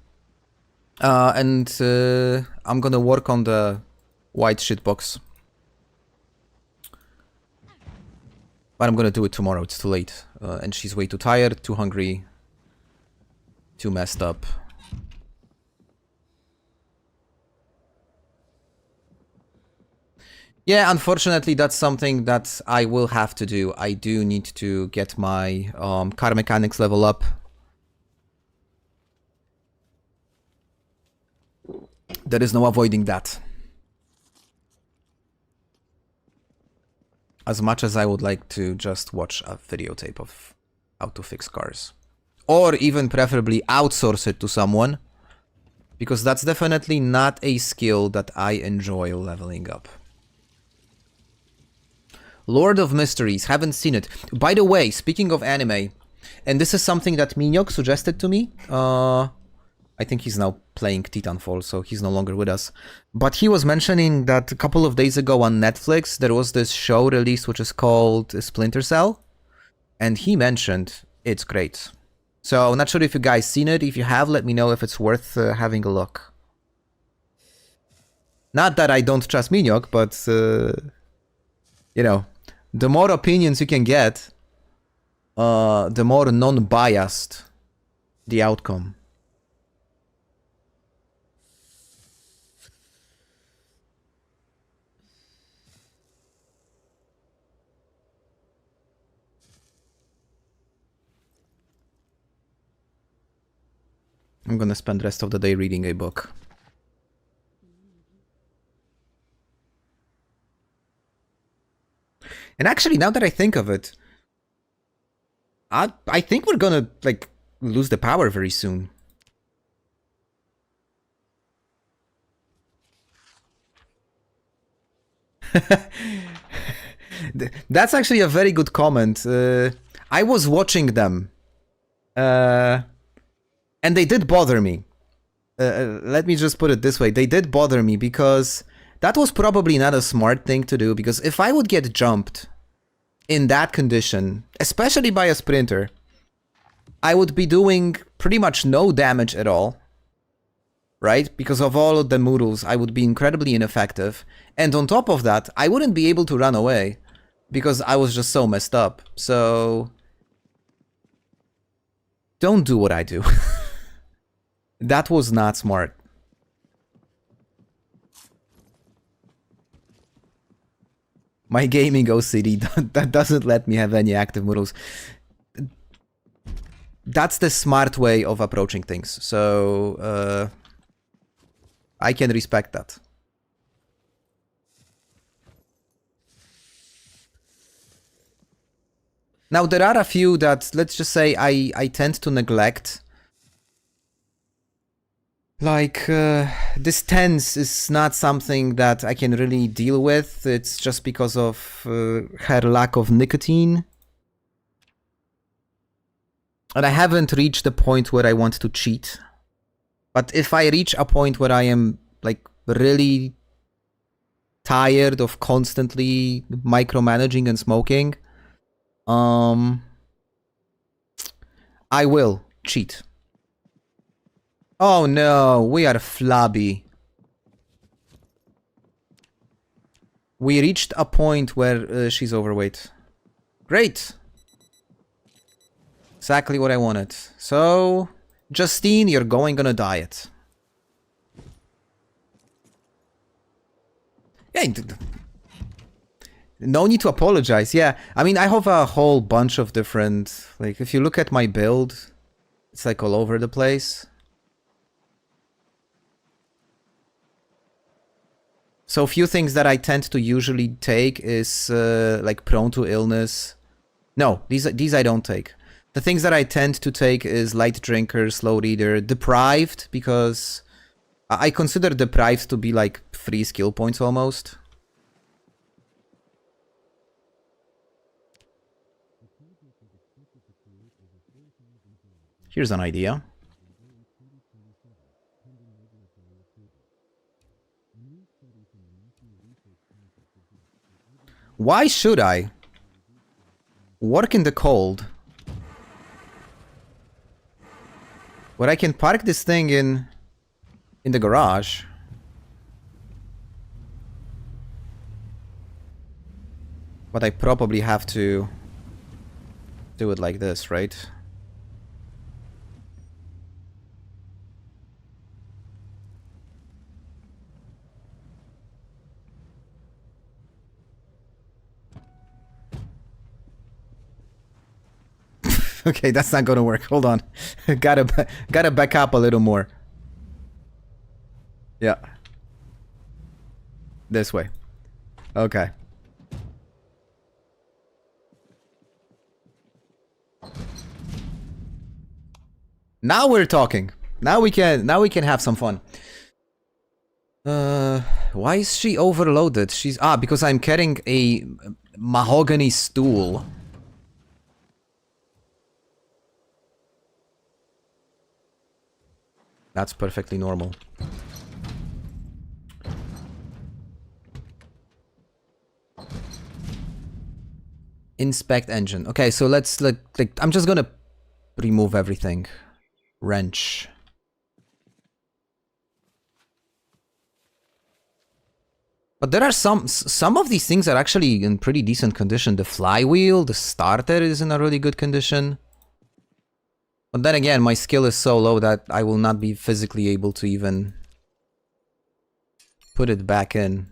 And I'm gonna work on the white shit box. But I'm gonna do it tomorrow, it's too late. And she's way too tired, too hungry, too messed up. Yeah, unfortunately, that's something that I will have to do. I do need to get my car mechanics level up. There is no avoiding that. As much as I would like to just watch a videotape of how to fix cars. Or even preferably outsource it to someone. Because that's definitely not a skill that I enjoy leveling up. Lord of Mysteries, haven't seen it. By the way, speaking of anime, and this is something that Minyok suggested to me. I think he's now playing Titanfall, so he's no longer with us. But he was mentioning that a couple of days ago on Netflix, there was this show released which is called Splinter Cell. And he mentioned it's great. So, not sure if you guys seen it. If you have, let me know if it's worth having a look. Not that I don't trust Minyok, but, you know, the more opinions you can get, the more non-biased the outcome. I'm gonna spend the rest of the day reading a book. And actually, now that I think of it, I think we're gonna, like, lose the power very soon. That's actually a very good comment. I was watching them. And they did bother me. Let me just put it this way. They did bother me because that was probably not a smart thing to do. Because if I would get jumped in that condition, especially by a sprinter, I would be doing pretty much no damage at all. Right? Because of all of the moodles, I would be incredibly ineffective. And on top of that, I wouldn't be able to run away. Because I was just so messed up. So... don't do what I do. That was not smart. My gaming OCD that doesn't let me have any active moodles. That's the smart way of approaching things. So, I can respect that. Now, there are a few that, let's just say, I tend to neglect. Like, this tense is not something that I can really deal with. It's just because of her lack of nicotine. And I haven't reached the point where I want to cheat. But if I reach a point where I am, like, really tired of constantly micromanaging and smoking, I will cheat. Oh no, we are flabby. We reached a point where she's overweight. Great. Exactly what I wanted. So, Justine, you're going on a diet. Yeah, no need to apologize. Yeah, I mean, I have a whole bunch of different... like, if you look at my build, it's like all over the place. So a few things that I tend to usually take is like prone to illness. No, these I don't take. The things that I tend to take is light drinker, slow reader, deprived, because I consider deprived to be like 3 skill points almost. Here's an idea. Why should I work in the cold where I can park this thing in the garage? But I probably have to do it like this, right? Okay, that's not gonna work. Hold on. Gotta back up a little more. Yeah. This way. Okay. Now we're talking. Now we can have some fun. Why is she overloaded? She's because I'm carrying a mahogany stool. That's perfectly normal. Inspect engine. Okay, so let's I'm just gonna remove everything. Wrench. But there are some of these things are actually in pretty decent condition. The flywheel, the starter is in a really good condition. But then again, my skill is so low that I will not be physically able to even put it back in.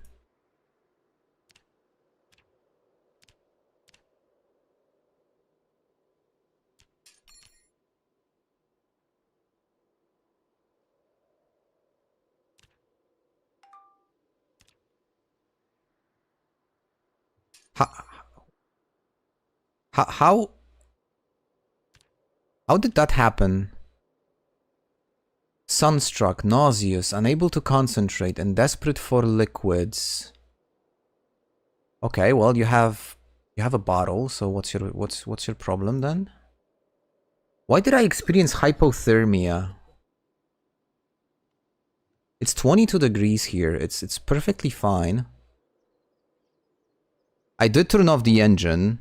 How did that happen? Sunstruck, nauseous, unable to concentrate, and desperate for liquids. Okay, well you have a bottle, so what's your problem then? Why did I experience hypothermia? It's 22 degrees here. It's perfectly fine. I did turn off the engine.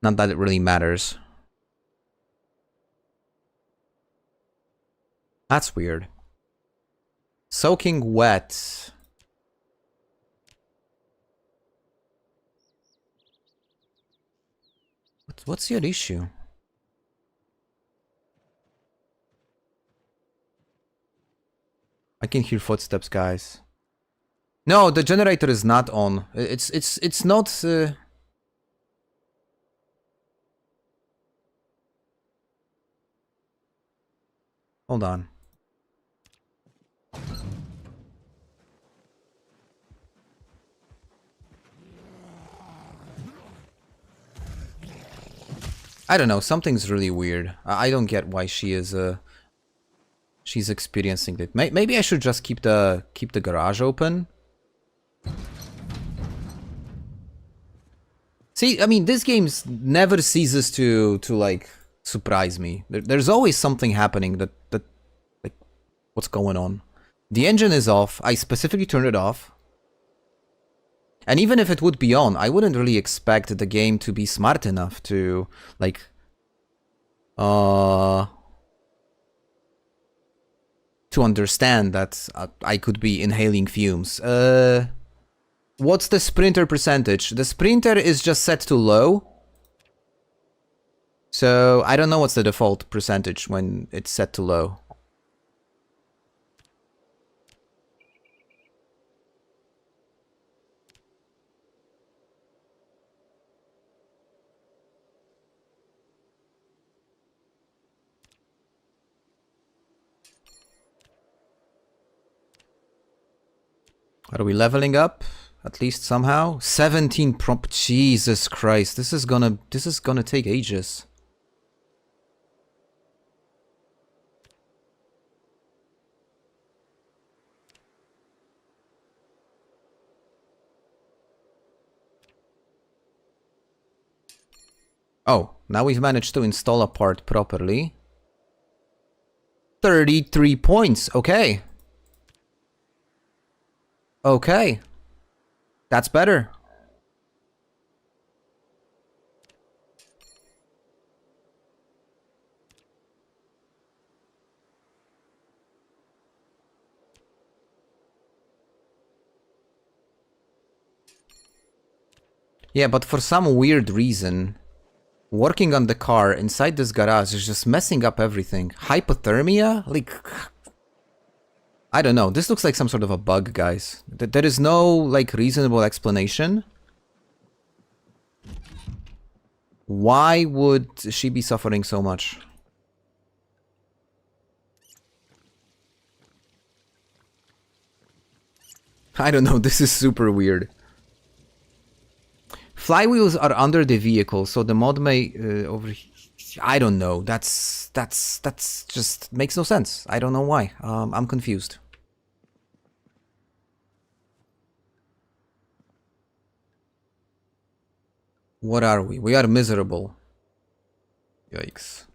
Not that it really matters. That's weird. Soaking wet. What's your issue? I can hear footsteps, guys. No, the generator is not on. It's not. Hold on. I don't know. Something's really weird. I don't get why she is. She's experiencing it. Maybe I should just keep the garage open. See, I mean, this game never ceases to like surprise me. There's always something happening that like, what's going on? The engine is off. I specifically turned it off. And even if it would be on, I wouldn't really expect the game to be smart enough to like to understand that I could be inhaling fumes. What's the sprinter percentage? The sprinter is just set to low. So I don't know what's the default percentage when it's set to low. Are we leveling up? At least somehow? 17 prompt. Jesus Christ. This is gonna take ages. Oh, now we've managed to install a part properly. 33 points. Okay. Okay. That's better. Yeah, but for some weird reason, working on the car inside this garage is just messing up everything. Hypothermia? Like, I don't know. This looks like some sort of a bug, guys. There is no, like, reasonable explanation. Why would she be suffering so much? I don't know, this is super weird. Flywheels are under the vehicle, so the mod may I don't know. That's just makes no sense. I don't know why. I'm confused. What are we? We are miserable. Yikes.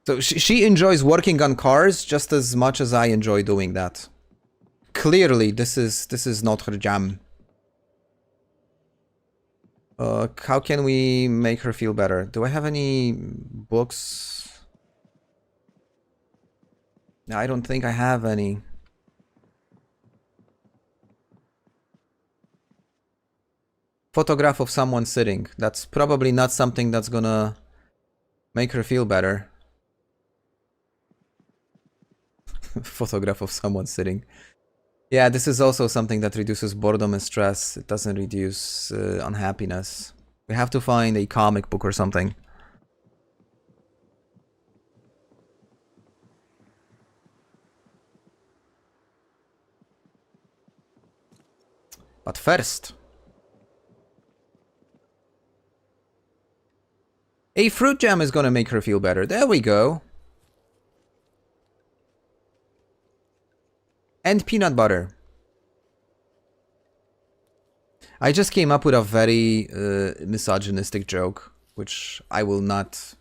So she enjoys working on cars just as much as I enjoy doing that. Clearly, this is not her jam. How can we make her feel better? Do I have any books? I don't think I have any. Photograph of someone sitting. That's probably not something that's gonna make her feel better. Photograph of someone sitting. Yeah, this is also something that reduces boredom and stress. It doesn't reduce unhappiness. We have to find a comic book or something. But first, a fruit jam is gonna make her feel better. There we go. And peanut butter. I just came up with a very misogynistic joke, which I will not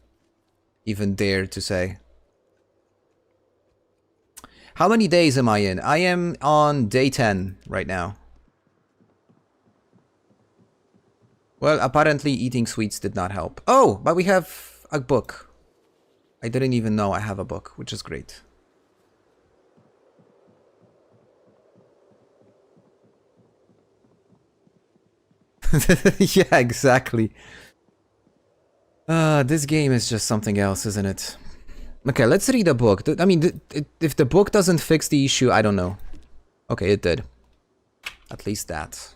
even dare to say. How many days am I in? I am on day 10 right now. Well, apparently eating sweets did not help. Oh, but we have a book. I didn't even know I have a book, which is great. Yeah, exactly. This game is just something else, isn't it? Okay, let's read a book. I mean, if the book doesn't fix the issue, I don't know. Okay, it did. At least that.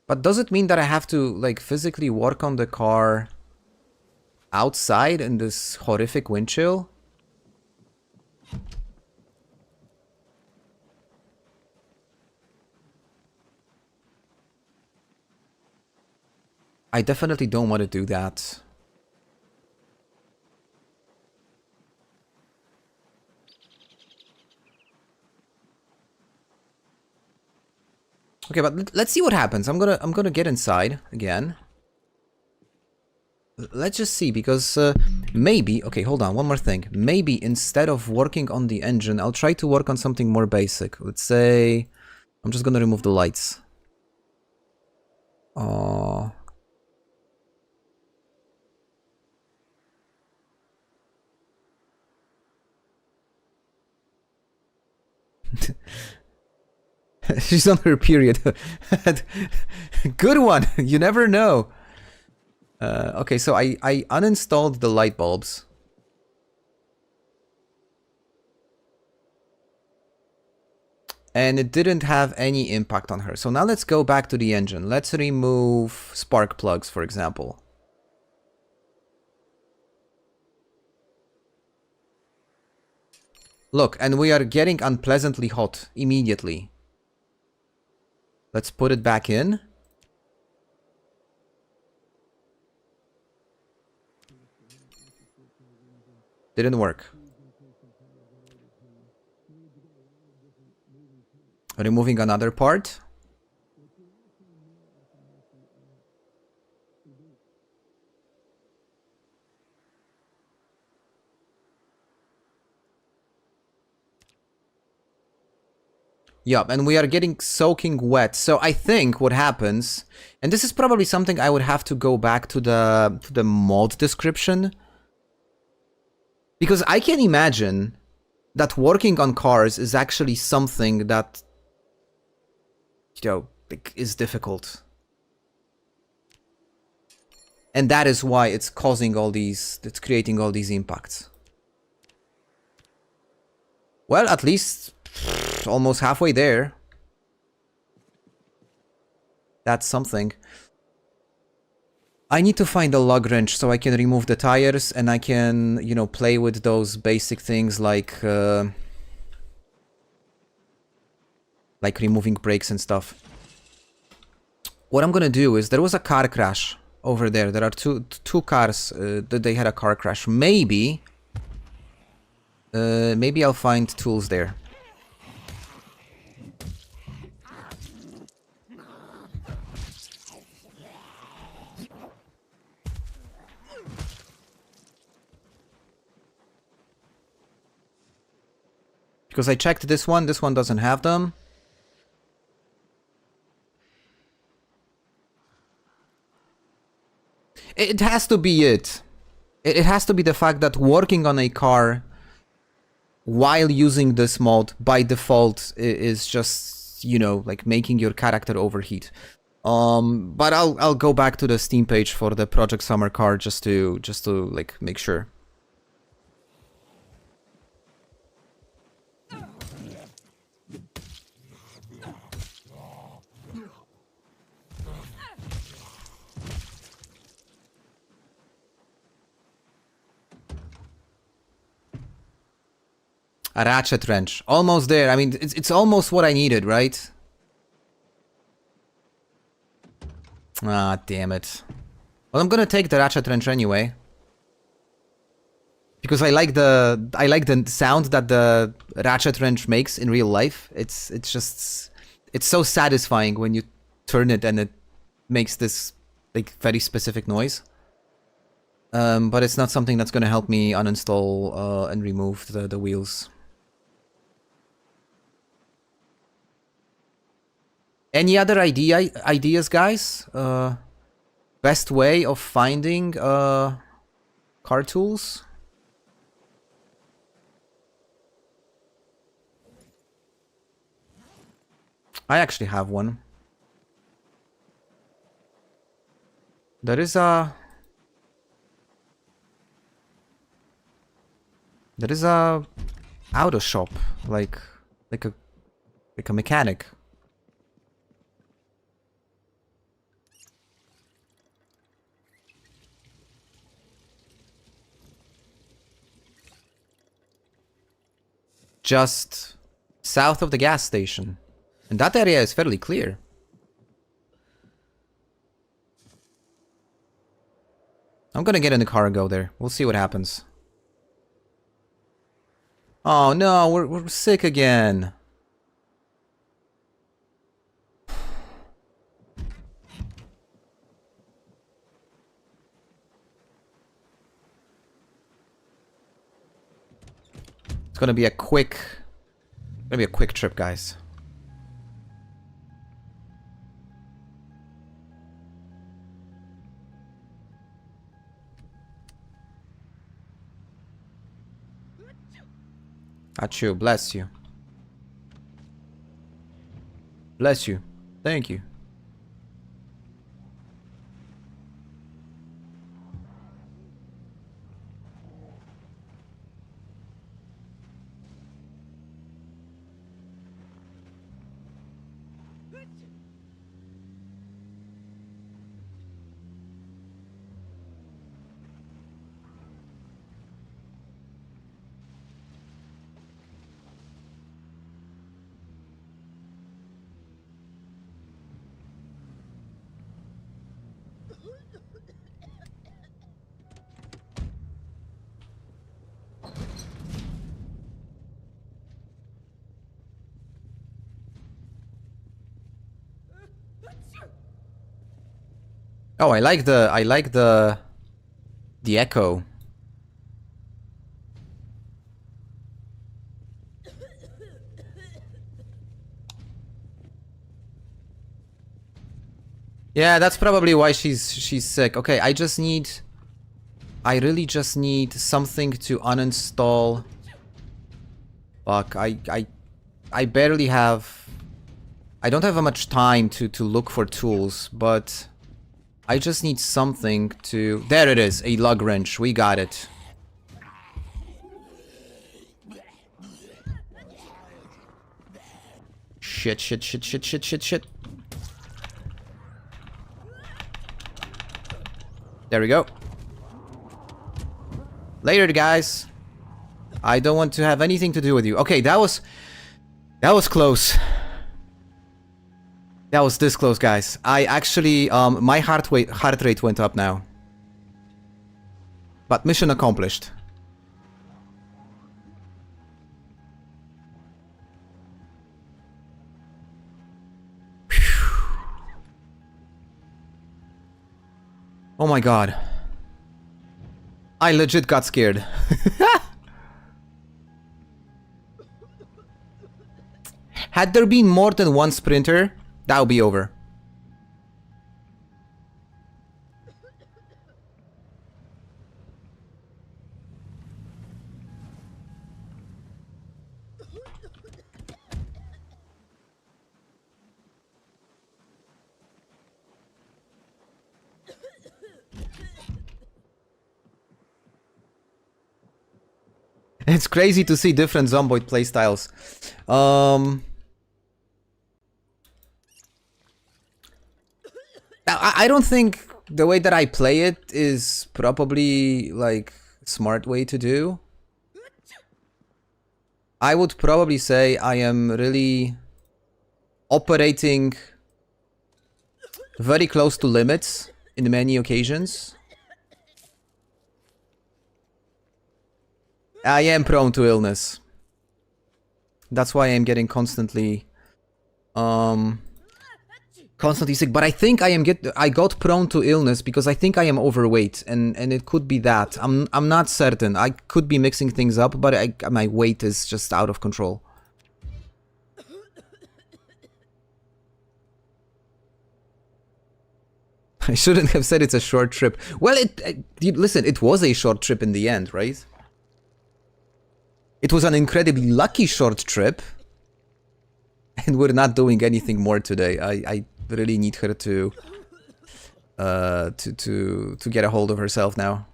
But does it mean that I have to, like, physically work on the car outside in this horrific wind chill? I definitely don't want to do that. Okay, but let's see what happens. I'm gonna get inside again. Let's just see, because maybe... Okay, hold on, one more thing. Maybe instead of working on the engine, I'll try to work on something more basic. Let's say... I'm just gonna remove the lights. Oh. She's on her period. Good one. You never know. Okay, so I uninstalled the light bulbs. And it didn't have any impact on her. So now let's go back to the engine. Let's remove spark plugs, for example. Look, and we are getting unpleasantly hot immediately. Let's put it back in. Didn't work. Removing another part. Yup, and we are getting soaking wet. So I think what happens, and this is probably something I would have to go back to the mod description, because I can imagine that working on cars is actually something that, you know, like, is difficult. And that is why it's causing all these, it's creating all these impacts. Well, at least almost halfway there. That's something. I need to find a lug wrench so I can remove the tires and I can, you know, play with those basic things like removing brakes and stuff. What I'm gonna do is, there was a car crash over there. There are two cars that they had a car crash. Maybe I'll find tools there. Because I checked this one doesn't have them. It has to be it. It has to be the fact that working on a car while using this mod by default is just, you know, like making your character overheat. But I'll go back to the Steam page for the Project Summer car just to like make sure. A ratchet wrench. Almost there. I mean, it's almost what I needed, right? Ah, damn it. Well, I'm gonna take the ratchet wrench anyway. Because I like the sound that the ratchet wrench makes in real life. It's so satisfying when you turn it and it makes this like very specific noise. But it's not something that's gonna help me uninstall and remove the wheels. Any other ideas, guys? Best way of finding car tools? I actually have one. There is a auto shop, like a mechanic. Just south of the gas station. And that area is fairly clear. I'm gonna get in the car and go there. We'll see what happens. Oh no, we're sick again. It's gonna be a quick trip, guys. Achoo, bless you. Bless you. Thank you. Oh, I like the echo. Yeah, that's probably why she's sick. Okay, I really just need something to uninstall. Fuck, I barely have... I don't have much time to look for tools, but I just need something to... There it is, a lug wrench. We got it. Shit, shit, shit, shit, shit, shit, shit. There we go. Later, guys. I don't want to have anything to do with you. Okay, that was close. That was this close, guys. I actually, my heart rate went up now. But mission accomplished. Oh my god. I legit got scared. Had there been more than one sprinter, that would be over. It's crazy to see different Zomboid playstyles. I don't think the way that I play it is probably like smart way to do. I would probably say I am really operating very close to limits in many occasions. I am prone to illness. That's why I'm getting constantly sick. But I think I got prone to illness because I think I am overweight, and it could be that. I'm not certain. I could be mixing things up, but my weight is just out of control. I shouldn't have said it's a short trip. Well, listen, it was a short trip in the end, right? It was an incredibly lucky short trip. And we're not doing anything more today. I really need her to get a hold of herself now.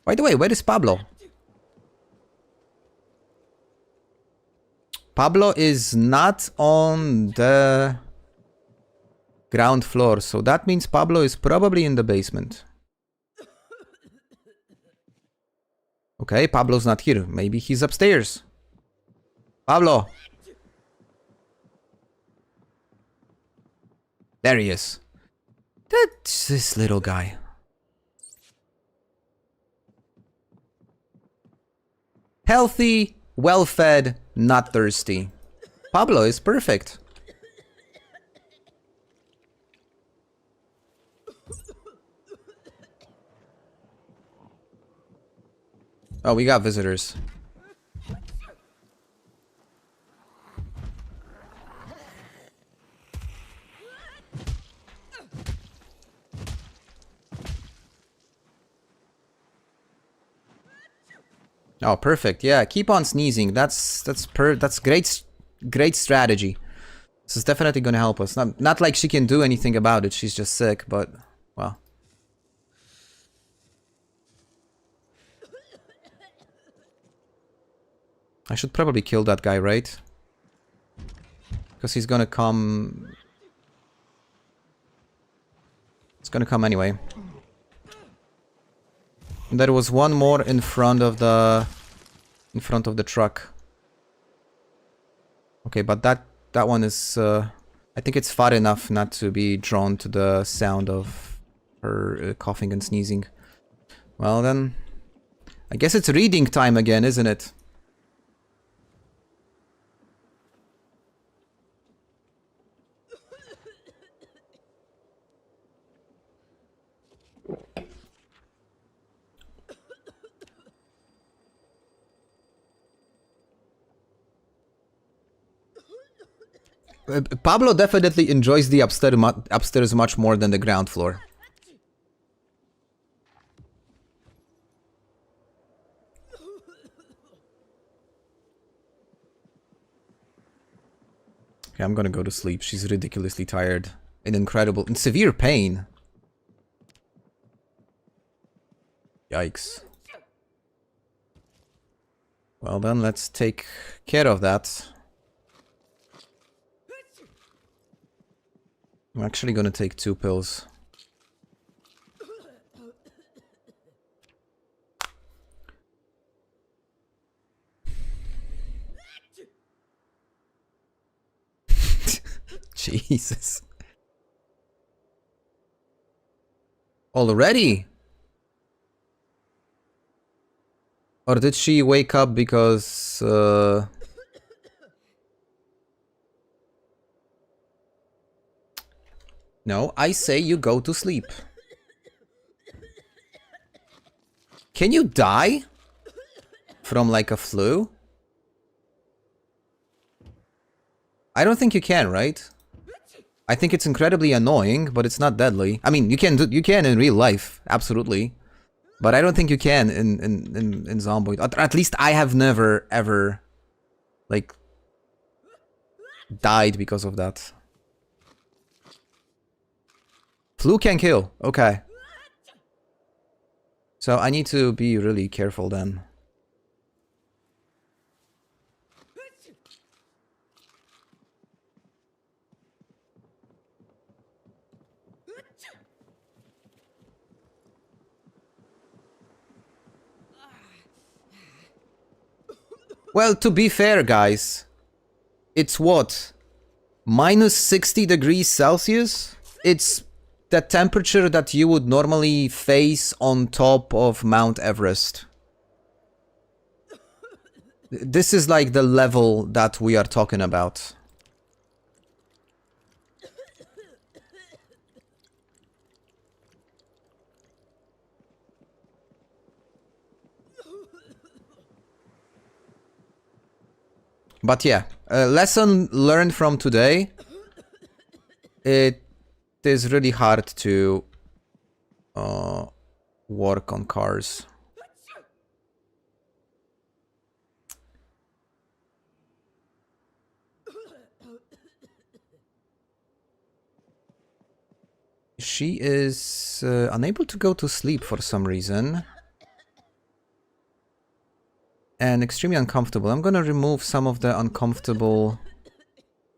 By the way, where is Pablo? Pablo is not on the ground floor, so that means Pablo is probably in the basement. Okay, Pablo's not here. Maybe he's upstairs. Pablo! There he is. That's this little guy. Healthy, well-fed, not thirsty. Pablo is perfect. Oh, we got visitors. Oh, perfect. Yeah, keep on sneezing. That's great strategy. This is definitely gonna help us. Not like she can do anything about it. She's just sick, but well. I should probably kill that guy, right? Because he's gonna come. It's gonna come anyway. There was one more in front of the truck. Okay, but that one is I think it's far enough not to be drawn to the sound of her coughing and sneezing. Well then, I guess it's reading time again, isn't it? Pablo definitely enjoys the upstairs much more than the ground floor. Okay, I'm gonna go to sleep. She's ridiculously tired. in severe pain. Yikes. Well then, let's take care of that. I'm actually gonna take 2 pills. Jesus. Already? Or did she wake up because... No, I say you go to sleep. Can you die? From like a flu? I don't think you can, right? I think it's incredibly annoying, but it's not deadly. I mean, you can in real life, absolutely. But I don't think you can in Zomboid. At least I have never, ever, like, died because of that. Flu can kill. Okay. So I need to be really careful then. Well, to be fair, guys, it's what? Minus 60 degrees Celsius? It's the temperature that you would normally face on top of Mount Everest. This is like the level that we are talking about. But yeah, a lesson learned from today. It is really hard to work on cars. She is unable to go to sleep for some reason. And extremely uncomfortable. I'm gonna remove some of the uncomfortable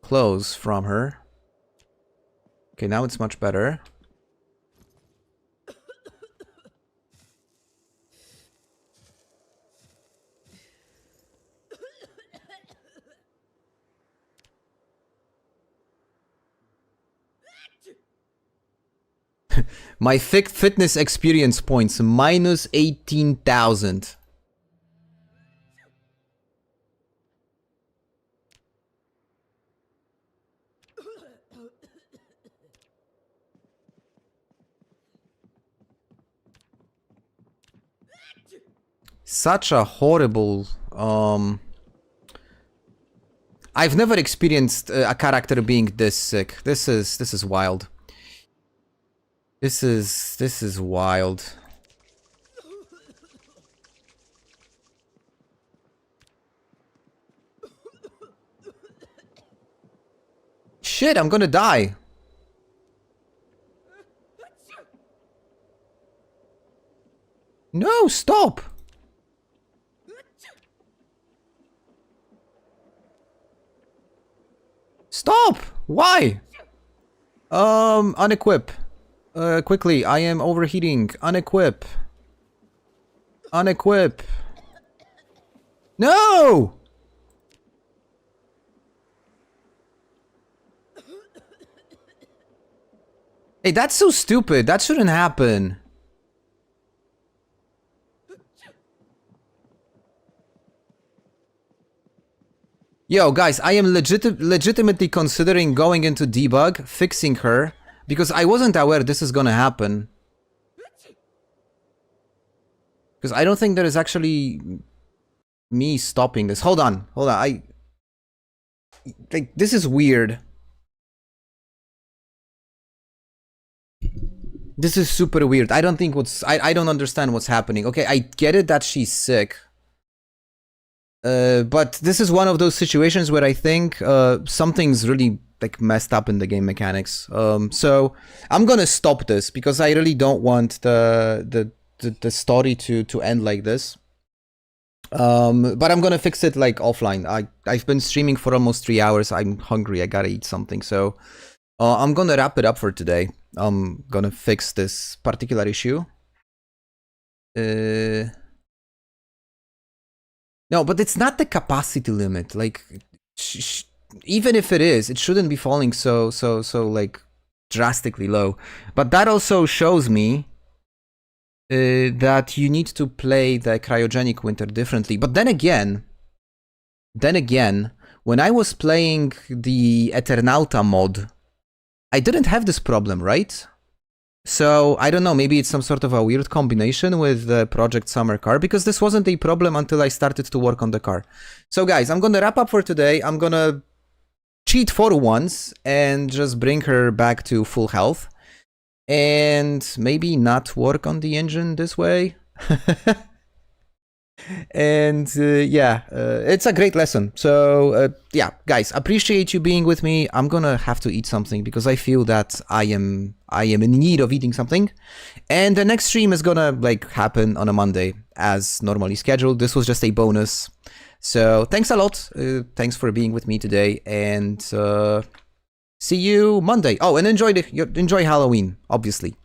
clothes from her. Okay, now it's much better. My fitness experience points, minus 18,000. Such a horrible, I've never experienced a character being this sick. This is wild. This is wild. Shit, I'm gonna die. No, stop. Stop! Why? Unequip. Quickly, I am overheating. Unequip. Unequip. No! Hey, that's so stupid. That shouldn't happen. Yo, guys, I am legitimately considering going into debug, fixing her, because I wasn't aware this is gonna happen. Because I don't think there is actually me stopping this. Hold on, like, this is weird. This is super weird. I don't think I don't understand what's happening. Okay, I get it that she's sick. But this is one of those situations where I think something's really like messed up in the game mechanics. So I'm gonna stop this because I really don't want the story to end like this. But I'm gonna fix it like offline. I've been streaming for almost 3 hours. I'm hungry. I gotta eat something. So I'm gonna wrap it up for today. I'm gonna fix this particular issue. No, but it's not the capacity limit. Like, even if it is, it shouldn't be falling so like drastically low. But that also shows me that you need to play the cryogenic winter differently. But then again, when I was playing the Eternauta mod, I didn't have this problem, right? So, I don't know, maybe it's some sort of a weird combination with the Project Summer car, because this wasn't a problem until I started to work on the car. So guys, I'm gonna wrap up for today. I'm gonna cheat for once and just bring her back to full health. And maybe not work on the engine this way. And yeah, it's a great lesson. So yeah, guys, appreciate you being with me. I'm gonna have to eat something because I feel that I am in need of eating something. And the next stream is gonna like happen on a Monday as normally scheduled. This was just a bonus. So thanks a lot. Thanks for being with me today, and see you Monday. Oh, and enjoy Halloween, obviously.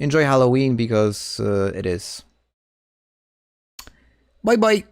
Enjoy Halloween because it is. Bye bye.